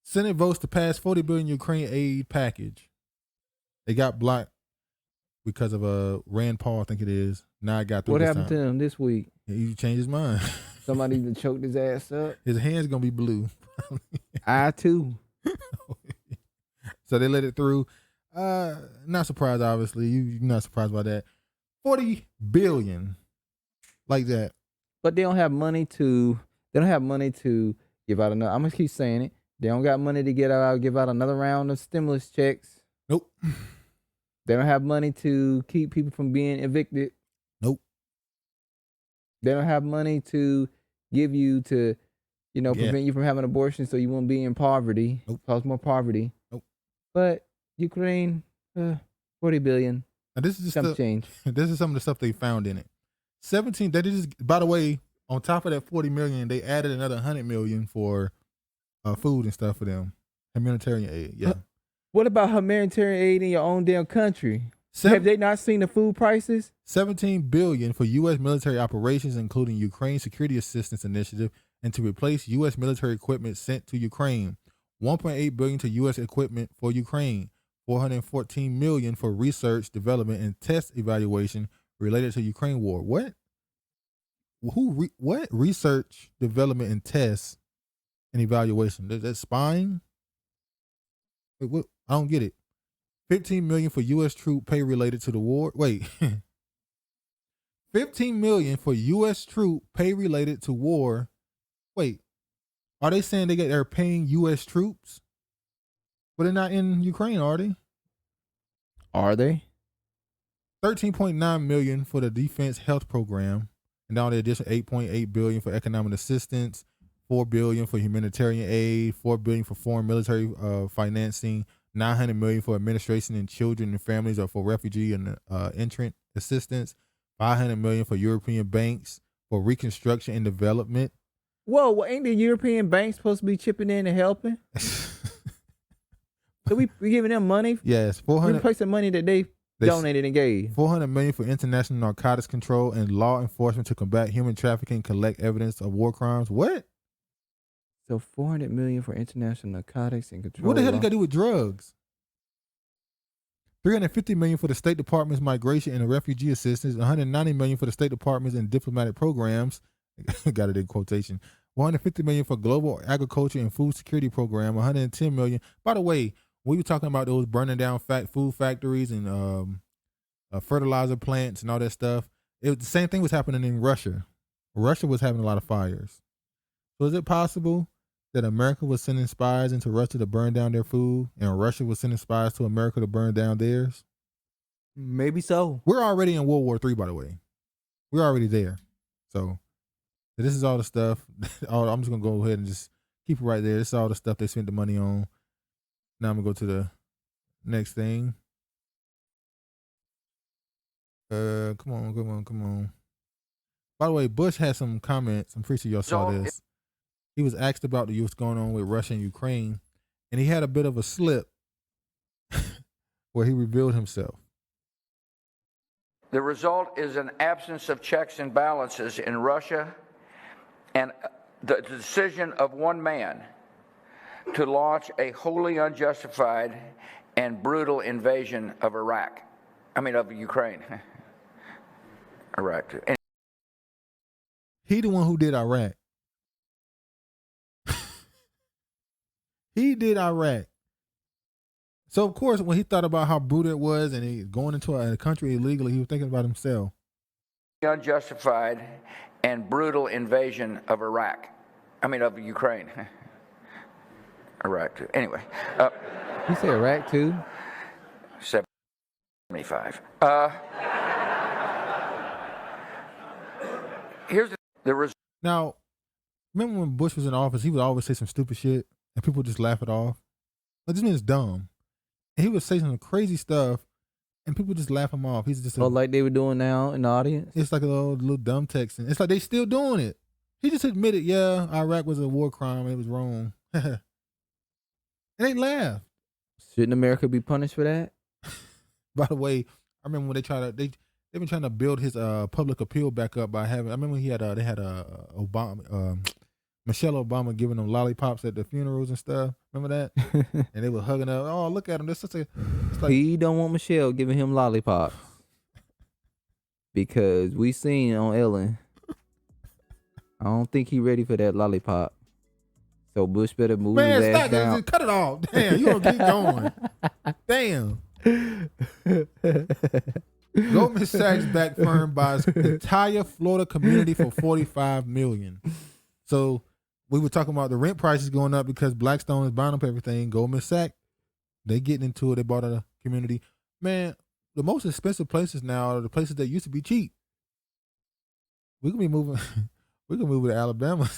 Senate votes to pass $40 billion Ukraine aid package. They got blocked because of Rand Paul, I think it is. Now I got through. What this happened time. to him this week? He changed his mind. Somebody even choked his ass up. His hand's gonna be blue. I too. So they let it through. Not surprised, obviously. You're not surprised by that. $40 billion, like that. But they don't have money to. They don't have money to give out another. I'm gonna keep saying it. They don't got money to give out another round of stimulus checks. Nope. They don't have money to keep people from being evicted. Nope. They don't have money to give you to, prevent you from having an abortion so you won't be in poverty. Nope. Cause more poverty. Nope. But Ukraine, $40 billion. Now this is just some change. This is some of the stuff they found in it. 17. They just, by the way, on top of that $40 million, they added another $100 million for food and stuff for them. Humanitarian aid. Yeah. What about humanitarian aid in your own damn country? Have they not seen the food prices? $17 billion for U.S. military operations, including Ukraine Security Assistance Initiative, and to replace U.S. military equipment sent to Ukraine. $1.8 billion to U.S. equipment for Ukraine. $414 million for research, development, and test evaluation related to Ukraine war. What? What? Research, development, and tests and evaluation. That's spying? Wait, what? I don't get it. $15 million for U.S. troop pay related to the war. Wait. $15 million for U.S. troop pay related to war. Wait. Are they saying they're paying U.S. troops? But they're not in Ukraine, are they? Are they? $13.9 million for the defense health program. And now the additional $8.8 billion for economic assistance, $4 billion for humanitarian aid, $4 billion for foreign military financing, $900 million for administration and children and families or for refugee and entrant assistance, $500 million for European banks for reconstruction and development. Whoa, well, ain't the European banks supposed to be chipping in and helping? So we giving them money? Yes, we replacing money that they donated and gave. $400 million for international narcotics control and law enforcement to combat human trafficking, collect evidence of war crimes. What? So $400 million for international narcotics and control. What the hell does that do with drugs? $350 million for the State Department's migration and refugee assistance. $190 million for the State Department's and diplomatic programs. Got it in quotation. $150 million for global agriculture and food security program. $110 million. By the way, we were talking about those burning down food factories and fertilizer plants and all that stuff. The same thing was happening in Russia. Russia was having a lot of fires. So is it possible that America was sending spies into Russia to burn down their food, and Russia was sending spies to America to burn down theirs? Maybe so. We're already in World War III, by the way. We're already there. So this is all the stuff. I'm just going to go ahead and just keep it right there. This is all the stuff they spent the money on. Now I'm going to go to the next thing. Come on. By the way, Bush had some comments. I'm pretty sure y'all saw this. He was asked about what's going on with Russia and Ukraine, and he had a bit of a slip where he revealed himself. The result is an absence of checks and balances in Russia and the decision of one man to launch a wholly unjustified and brutal invasion of of Ukraine. Iraq. He the one who did Iraq. He did Iraq. So, of course, when he thought about how brutal it was and he going into a country illegally, he was thinking about himself. Unjustified and brutal invasion of of Ukraine. Iraq. Anyway. You say Iraq too? 75. Here's the Now, remember when Bush was in office, he would always say some stupid shit and people would just laugh it off. Like, this man's dumb. And he would say some crazy stuff and people just laugh him off. He's just like they were doing now in the audience? It's like a little dumb text. And it's like they still doing it. He just admitted, yeah, Iraq was a war crime and it was wrong. And they laugh. Shouldn't America be punished for that? By the way, I remember when they've been trying to build his public appeal back up by having. I remember they had Obama, Michelle Obama giving them lollipops at the funerals and stuff. Remember that? And they were hugging up. Oh, look at him. It's like, he don't want Michelle giving him lollipops because we seen on Ellen. I don't think he ready for that lollipop. So Bush better move his ass down. Cut it off. Damn, you don't keep going. Damn. Goldman Sachs backed firm buys entire Florida community for $45 million. So we were talking about the rent prices going up because Blackstone is buying up everything. Goldman Sachs, they getting into it. They bought a community. Man, the most expensive places now are the places that used to be cheap. We can be moving. We can move to Alabama.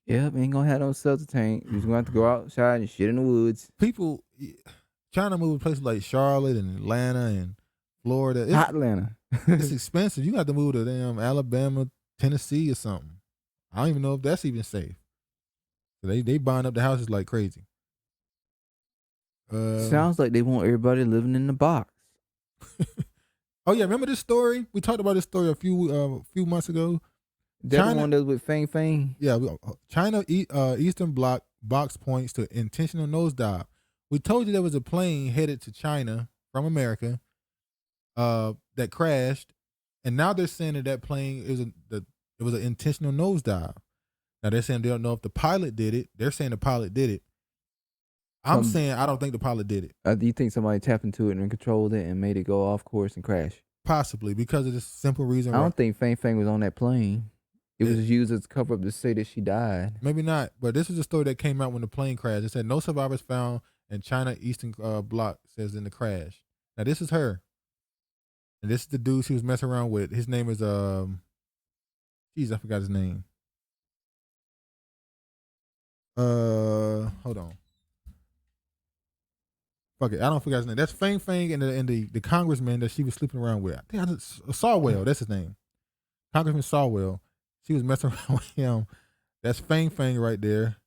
Yep, ain't gonna have no shelter tank. You're gonna have to go outside and shit in the woods. People trying to move to places like Charlotte and Atlanta and Florida. Hot Atlanta. It's expensive. You got to move to damn Alabama, Tennessee or something. I don't even know if that's even safe. So they buying up the houses like crazy. Sounds like they want everybody living in the box. Oh yeah, remember this story? We talked about this story a few months ago. That one that was with Fang Fang? Yeah, China Eastern Bloc box points to intentional nosedive. We told you there was a plane headed to China from America that crashed, and now they're saying that plane it was an intentional nosedive. Now they're saying they don't know if the pilot did it. They're saying the pilot did it. I'm saying I don't think the pilot did it. Do you think somebody tapped into it and controlled it and made it go off course and crash? Possibly, because of this simple reason. I don't think Fang Fang was on that plane. It was used as cover up to say that she died. Maybe not, but this is a story that came out when the plane crashed. It said no survivors found, and China Eastern Bloc says in the crash. Now this is her, and this is the dude she was messing around with. His name is I forgot his name. Hold on. Fuck it, I don't forget his name. That's Fang Fang and the congressman that she was sleeping around with. I think Sawwell, that's his name. Congressman Sawwell. She was messing around with him. That's Fang Fang right there.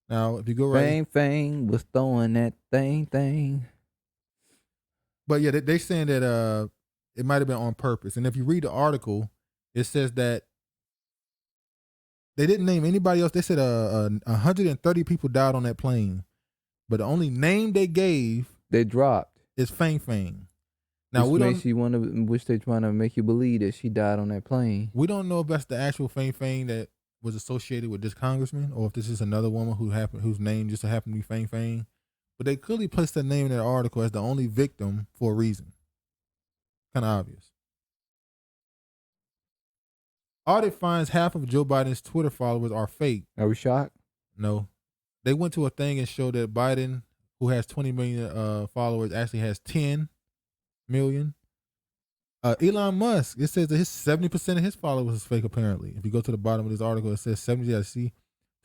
Now, if you go right, Fang Fang was throwing that thing. But yeah, they saying that it might have been on purpose. And if you read the article, it says that they didn't name anybody else. They said 130 people died on that plane, but the only name they gave they dropped is Fang Fang. Now which they trying to make you believe that she died on that plane. We don't know if that's the actual Fang Fang that was associated with this congressman, or if this is another woman whose name just happened to be Fang Fang. But they clearly placed that name in that article as the only victim for a reason. Kind of obvious. Audit finds half of Joe Biden's Twitter followers are fake. Are we shocked? No. They went to a thing and showed that Biden, who has 20 million followers, actually has 10 million. Elon Musk, it says that 70% of his followers is fake, apparently. If you go to the bottom of this article, it says 70. I see.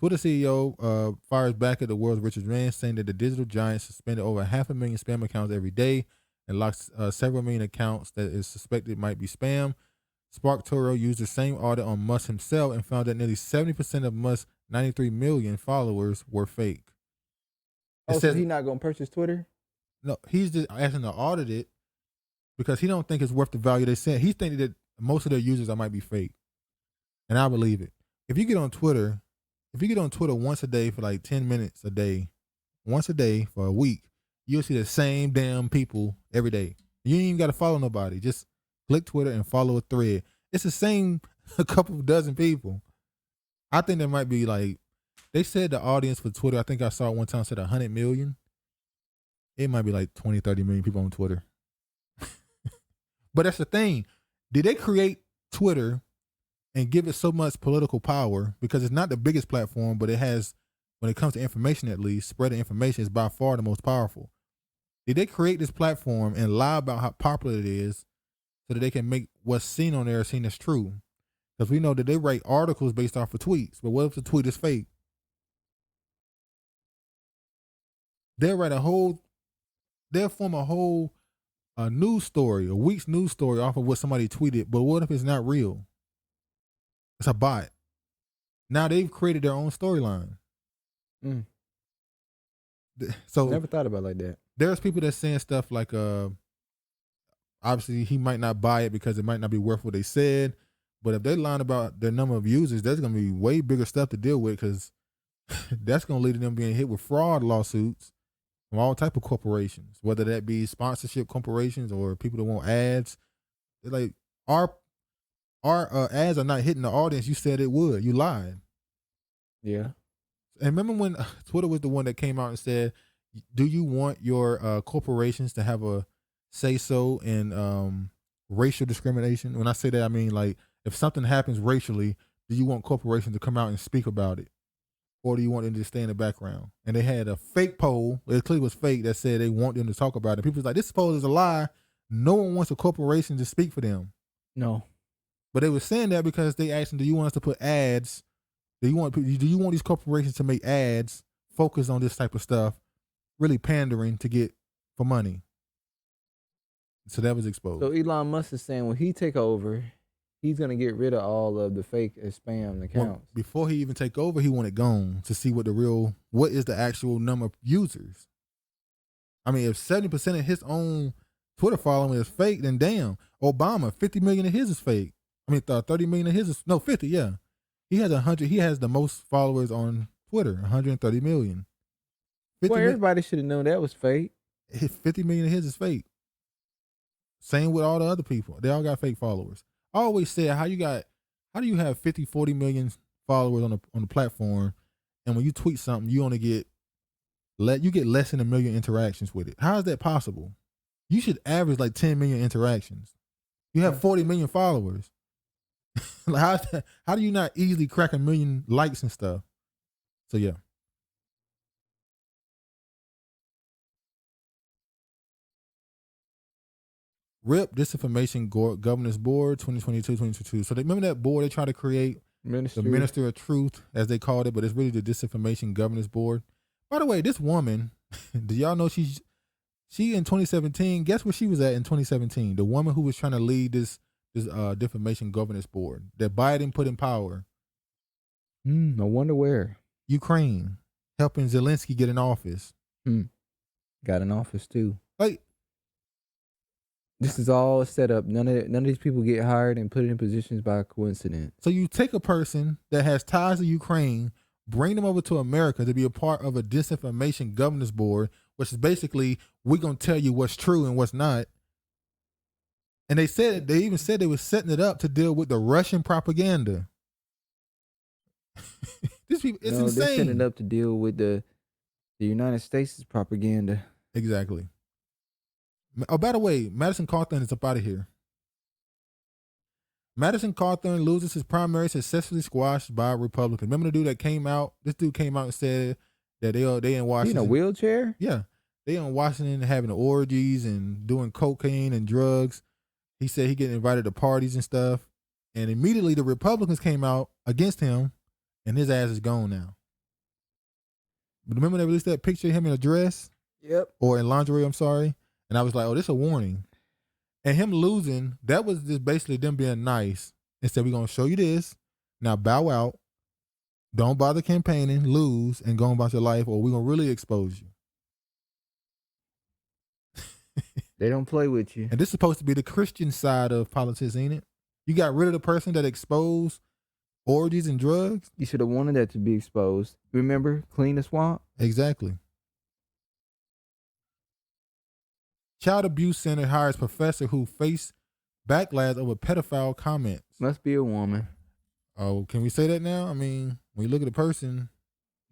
Twitter CEO fires back at the world's richest man, saying that the digital giant suspended over 500,000 spam accounts every day and locked several million accounts that is suspected might be spam. SparkToro used the same audit on Musk himself and found that nearly 70% of Musk's 93 million followers were fake. So he's not going to purchase Twitter? No, he's just asking to audit it because he don't think it's worth the value they said. He's thinking that most of their users might be fake. And I believe it. If you get on Twitter once a day for like 10 minutes a day, once a day for a week, you'll see the same damn people every day. You ain't even got to follow nobody. Just click Twitter and follow a thread. It's the same a couple of dozen people. I think there might be like, they said the audience for Twitter, I think I saw it one time, said 100 million. It might be like 20, 30 million people on Twitter. But that's the thing. Did they create Twitter and give it so much political power? Because it's not the biggest platform, but it has, when it comes to information at least, spreading information is by far the most powerful. Did they create this platform and lie about how popular it is so that they can make what's seen on there seen as true? Because we know that they write articles based off of tweets, but what if the tweet is fake? They'll form a whole news story, a week's news story off of what somebody tweeted, but what if it's not real? It's a bot. Now they've created their own storyline. So never thought about it like that. There's people that's saying stuff like, obviously he might not buy it because it might not be worth what they said, But if they lying about their number of users, there's going to be way bigger stuff to deal with because that's going to lead to them being hit with fraud lawsuits from all type of corporations, whether that be sponsorship corporations or people that want ads. They're like, our ads are not hitting the audience you said it would. You lied. Yeah. And remember when Twitter was the one that came out and said, do you want your corporations to have a say-so in racial discrimination? When I say that, I mean, like, if something happens racially, do you want corporations to come out and speak about it? Or do you want them to stay in the background? And they had a fake poll, it clearly was fake, that said they want them to talk about it. People was like, this poll is a lie. No one wants a corporation to speak for them. No. But they were saying that because they asked them, do you want us to put ads? Do you want these corporations to make ads focus on this type of stuff, really pandering to get for money? So that was exposed. So Elon Musk is saying when he take over, he's gonna get rid of all of the fake and spam accounts. Well, before he even take over, he want it gone to see what is the actual number of users. I mean, if 70% of his own Twitter following is fake, then damn, Obama, 50 million of his is fake. I mean, 30 million of his is 50. Yeah, he has 100. He has the most followers on Twitter, 130 million. Well, everybody should have known that was fake. 50 million of his is fake. Same with all the other people. They all got fake followers. I always said, how do you have 50, 40 million followers on the platform, and when you tweet something, you only get less than 1 million interactions with it? How is that possible? You should average like 10 million interactions. You have 40 million followers. Like how do you not easily crack 1 million likes and stuff? So yeah. RIP Disinformation Governance Board 2022-2022. So they remember that board they tried to create, the Minister of Truth, as they called it, but it's really the Disinformation Governance Board. By the way, this woman, do y'all know she in 2017? Guess where she was at in 2017? The woman who was trying to lead this Defamation Governance Board that Biden put in power. I wonder where. Ukraine, helping Zelensky get in office. Got in office too. Like, this is all set up. None of these people get hired and put in positions by coincidence. So you take a person that has ties to Ukraine, bring them over to America to be a part of a Disinformation Governance Board, which is basically, we're going to tell you what's true and what's not. And they even said they were setting it up to deal with the Russian propaganda. These people, it's insane. They're setting it up to deal with the United States' propaganda. Exactly. Oh, by the way, Madison Cawthorn is up out of here. Madison Cawthorn loses his primary, successfully squashed by a Republican. Remember the dude that came out? This dude came out and said that they in Washington. He in a wheelchair? Yeah. They in Washington having orgies and doing cocaine and drugs. He said he getting invited to parties and stuff. And immediately the Republicans came out against him, and his ass is gone now. But remember they released that picture of him in a dress? Yep. Or in lingerie, I'm sorry. And I was like, oh, this is a warning. And him losing, that was just basically them being nice and said, we're going to show you this. Now bow out. Don't bother campaigning, lose, and go on about your life, or we're going to really expose you. They don't play with you. And this is supposed to be the Christian side of politics, ain't it? You got rid of the person that exposed orgies and drugs. You should have wanted that to be exposed. Remember, clean the swamp? Exactly. Child Abuse Center hires professor who faced backlash over pedophile comments. Must be a woman. Oh, can we say that now? I mean, when you look at the person.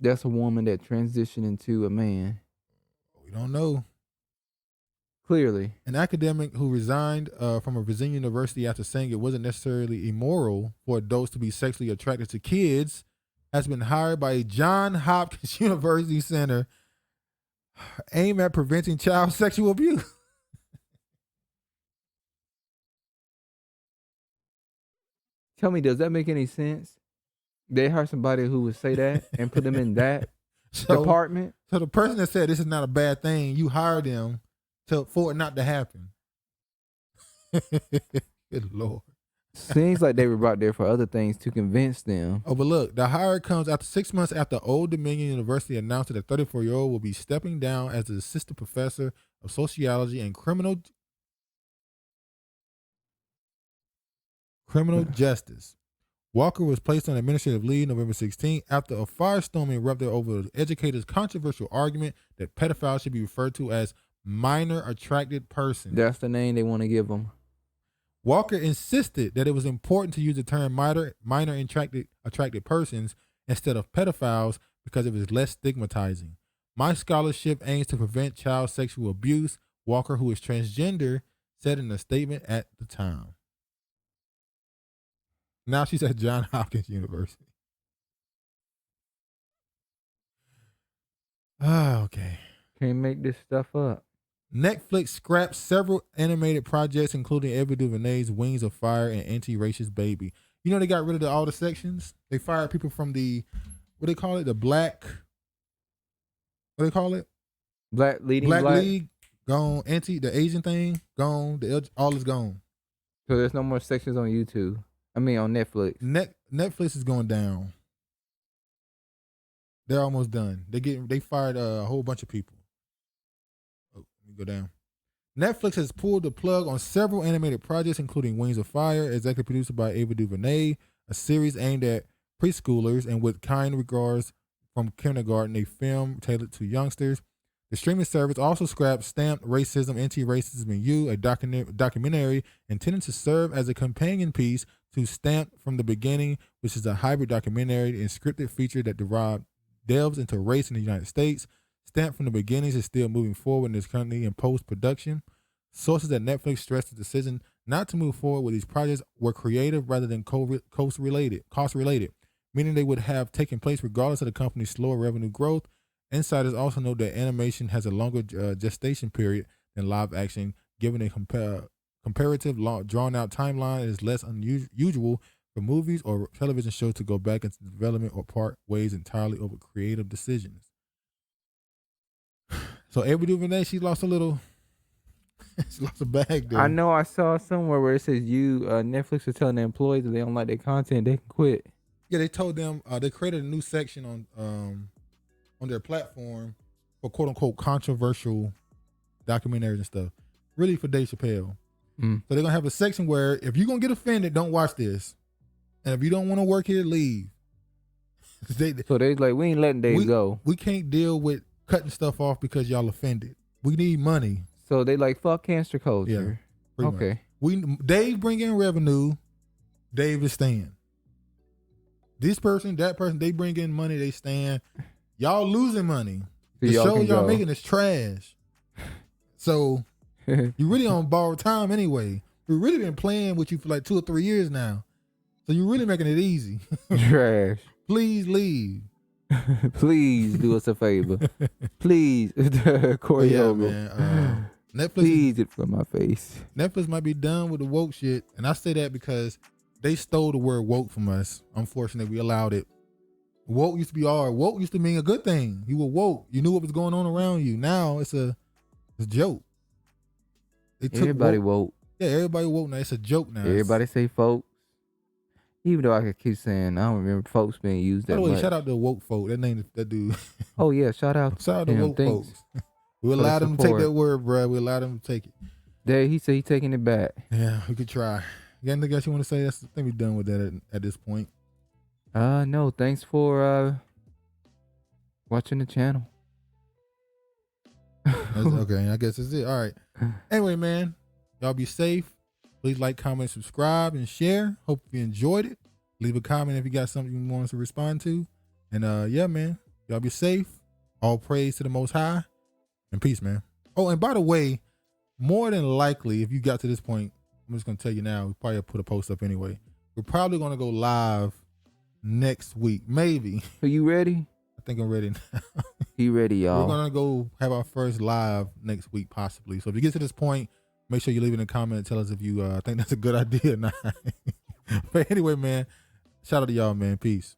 That's a woman that transitioned into a man. We don't know. Clearly. An academic who resigned from a Virginia university after saying it wasn't necessarily immoral for adults to be sexually attracted to kids has been hired by a Johns Hopkins University Center aimed at preventing child sexual abuse. Tell me, does that make any sense? They hire somebody who would say that and put them in that department? So the person that said this is not a bad thing, you hired them for it not to happen. Good Lord. Seems like they were brought there for other things to convince them. Oh, but look, the hire comes after 6 months after Old Dominion University announced that a 34-year-old will be stepping down as the assistant professor of sociology and criminal Criminal justice. Walker was placed on administrative leave November 16 after a firestorm erupted over the educator's controversial argument that pedophiles should be referred to as minor attracted persons. That's the name they want to give them. Walker insisted that it was important to use the term minor attracted persons instead of pedophiles because it was less stigmatizing. My scholarship aims to prevent child sexual abuse, Walker, who is transgender, said in a statement at the time. Now she's at Johns Hopkins University. Oh, okay. Can't make this stuff up. Netflix scrapped several animated projects, including Ava DuVernay's Wings of Fire and Anti-Racist Baby. You know they got rid of all the sections? They fired people from the, what they call it? The black, what they call it? Black League, gone. The Asian thing, gone. All is gone. So there's no more sections on YouTube. On Netflix. Netflix is going down. They're almost done. They fired a whole bunch of people. Oh, let me go down. Netflix has pulled the plug on several animated projects, including Wings of Fire, executive produced by Ava DuVernay, a series aimed at preschoolers and with kind regards from kindergarten, a film tailored to youngsters. The streaming service also scrapped Stamped Racism, Anti-Racism and You, a documentary intended to serve as a companion piece to Stamped from the Beginning, which is a hybrid documentary and scripted feature that delves into race in the United States. Stamped from the Beginning is still moving forward and is currently in post-production. Sources at Netflix stressed the decision not to move forward with these projects were creative rather than cost-related, meaning they would have taken place regardless of the company's slower revenue growth. Insiders also note that animation has a longer gestation period than live action, given a comparative drawn-out timeline. It is less unusual for movies or television shows to go back into development or part ways entirely over creative decisions. So Ava DuVernay, she lost a bag there. I know I saw somewhere where it says Netflix is telling their employees if they don't like their content, they can quit. Yeah, they told them they created a new section on their platform for quote unquote controversial documentaries and stuff. Really for Dave Chappelle. So they're gonna have a section where if you're gonna get offended, don't watch this. And if you don't want to work here, leave. So they like, we ain't letting Dave go. We can't deal with cutting stuff off because y'all offended. We need money. So they like, fuck cancer culture. Yeah, okay. Dave bring in revenue. Dave is staying. This person, that person, they bring in money, they stand. Y'all losing money. The show y'all making is trash. So you really on borrowed time anyway. We've really been playing with you for like 2 or 3 years now. So you're really making it easy. Trash. Please leave. Please do us a favor. Please. Corey, yeah, man. Netflix, please it from my face. Netflix might be done with the woke shit. And I say that because they stole the word woke from us. Unfortunately, we allowed it. Woke used to be all right. Woke used to mean a good thing. You were woke. You knew what was going on around you. Now it's a joke. Everybody woke. Yeah, everybody woke now. It's a joke now. Everybody say folks. Even though I could keep saying, I don't remember folks being used that much. By the way, shout out to woke folk. That name, that dude. Oh yeah, shout out to woke folks. We allowed them to take that word, bro. We allowed them to take it. There, he said he's taking it back. Yeah, we could try. You got anything else you want to say? I think we're done with that at this point. No, thanks for watching the channel. Okay, I guess that's it. All right. Anyway, man, y'all be safe. Please like, comment, subscribe, and share. Hope you enjoyed it. Leave a comment if you got something you want us to respond to. And yeah, man, y'all be safe. All praise to the Most High. And peace, man. Oh, and by the way, more than likely, if you got to this point, I'm just going to tell you now, we probably put a post up anyway. We're probably going to go live next week. Maybe. Are you ready? I think I'm ready now. He ready, y'all. We're going to go have our first live next week, possibly. So if you get to this point, make sure you leave it in a comment and tell us if you think that's a good idea or not. But anyway, man, shout out to y'all, man. Peace.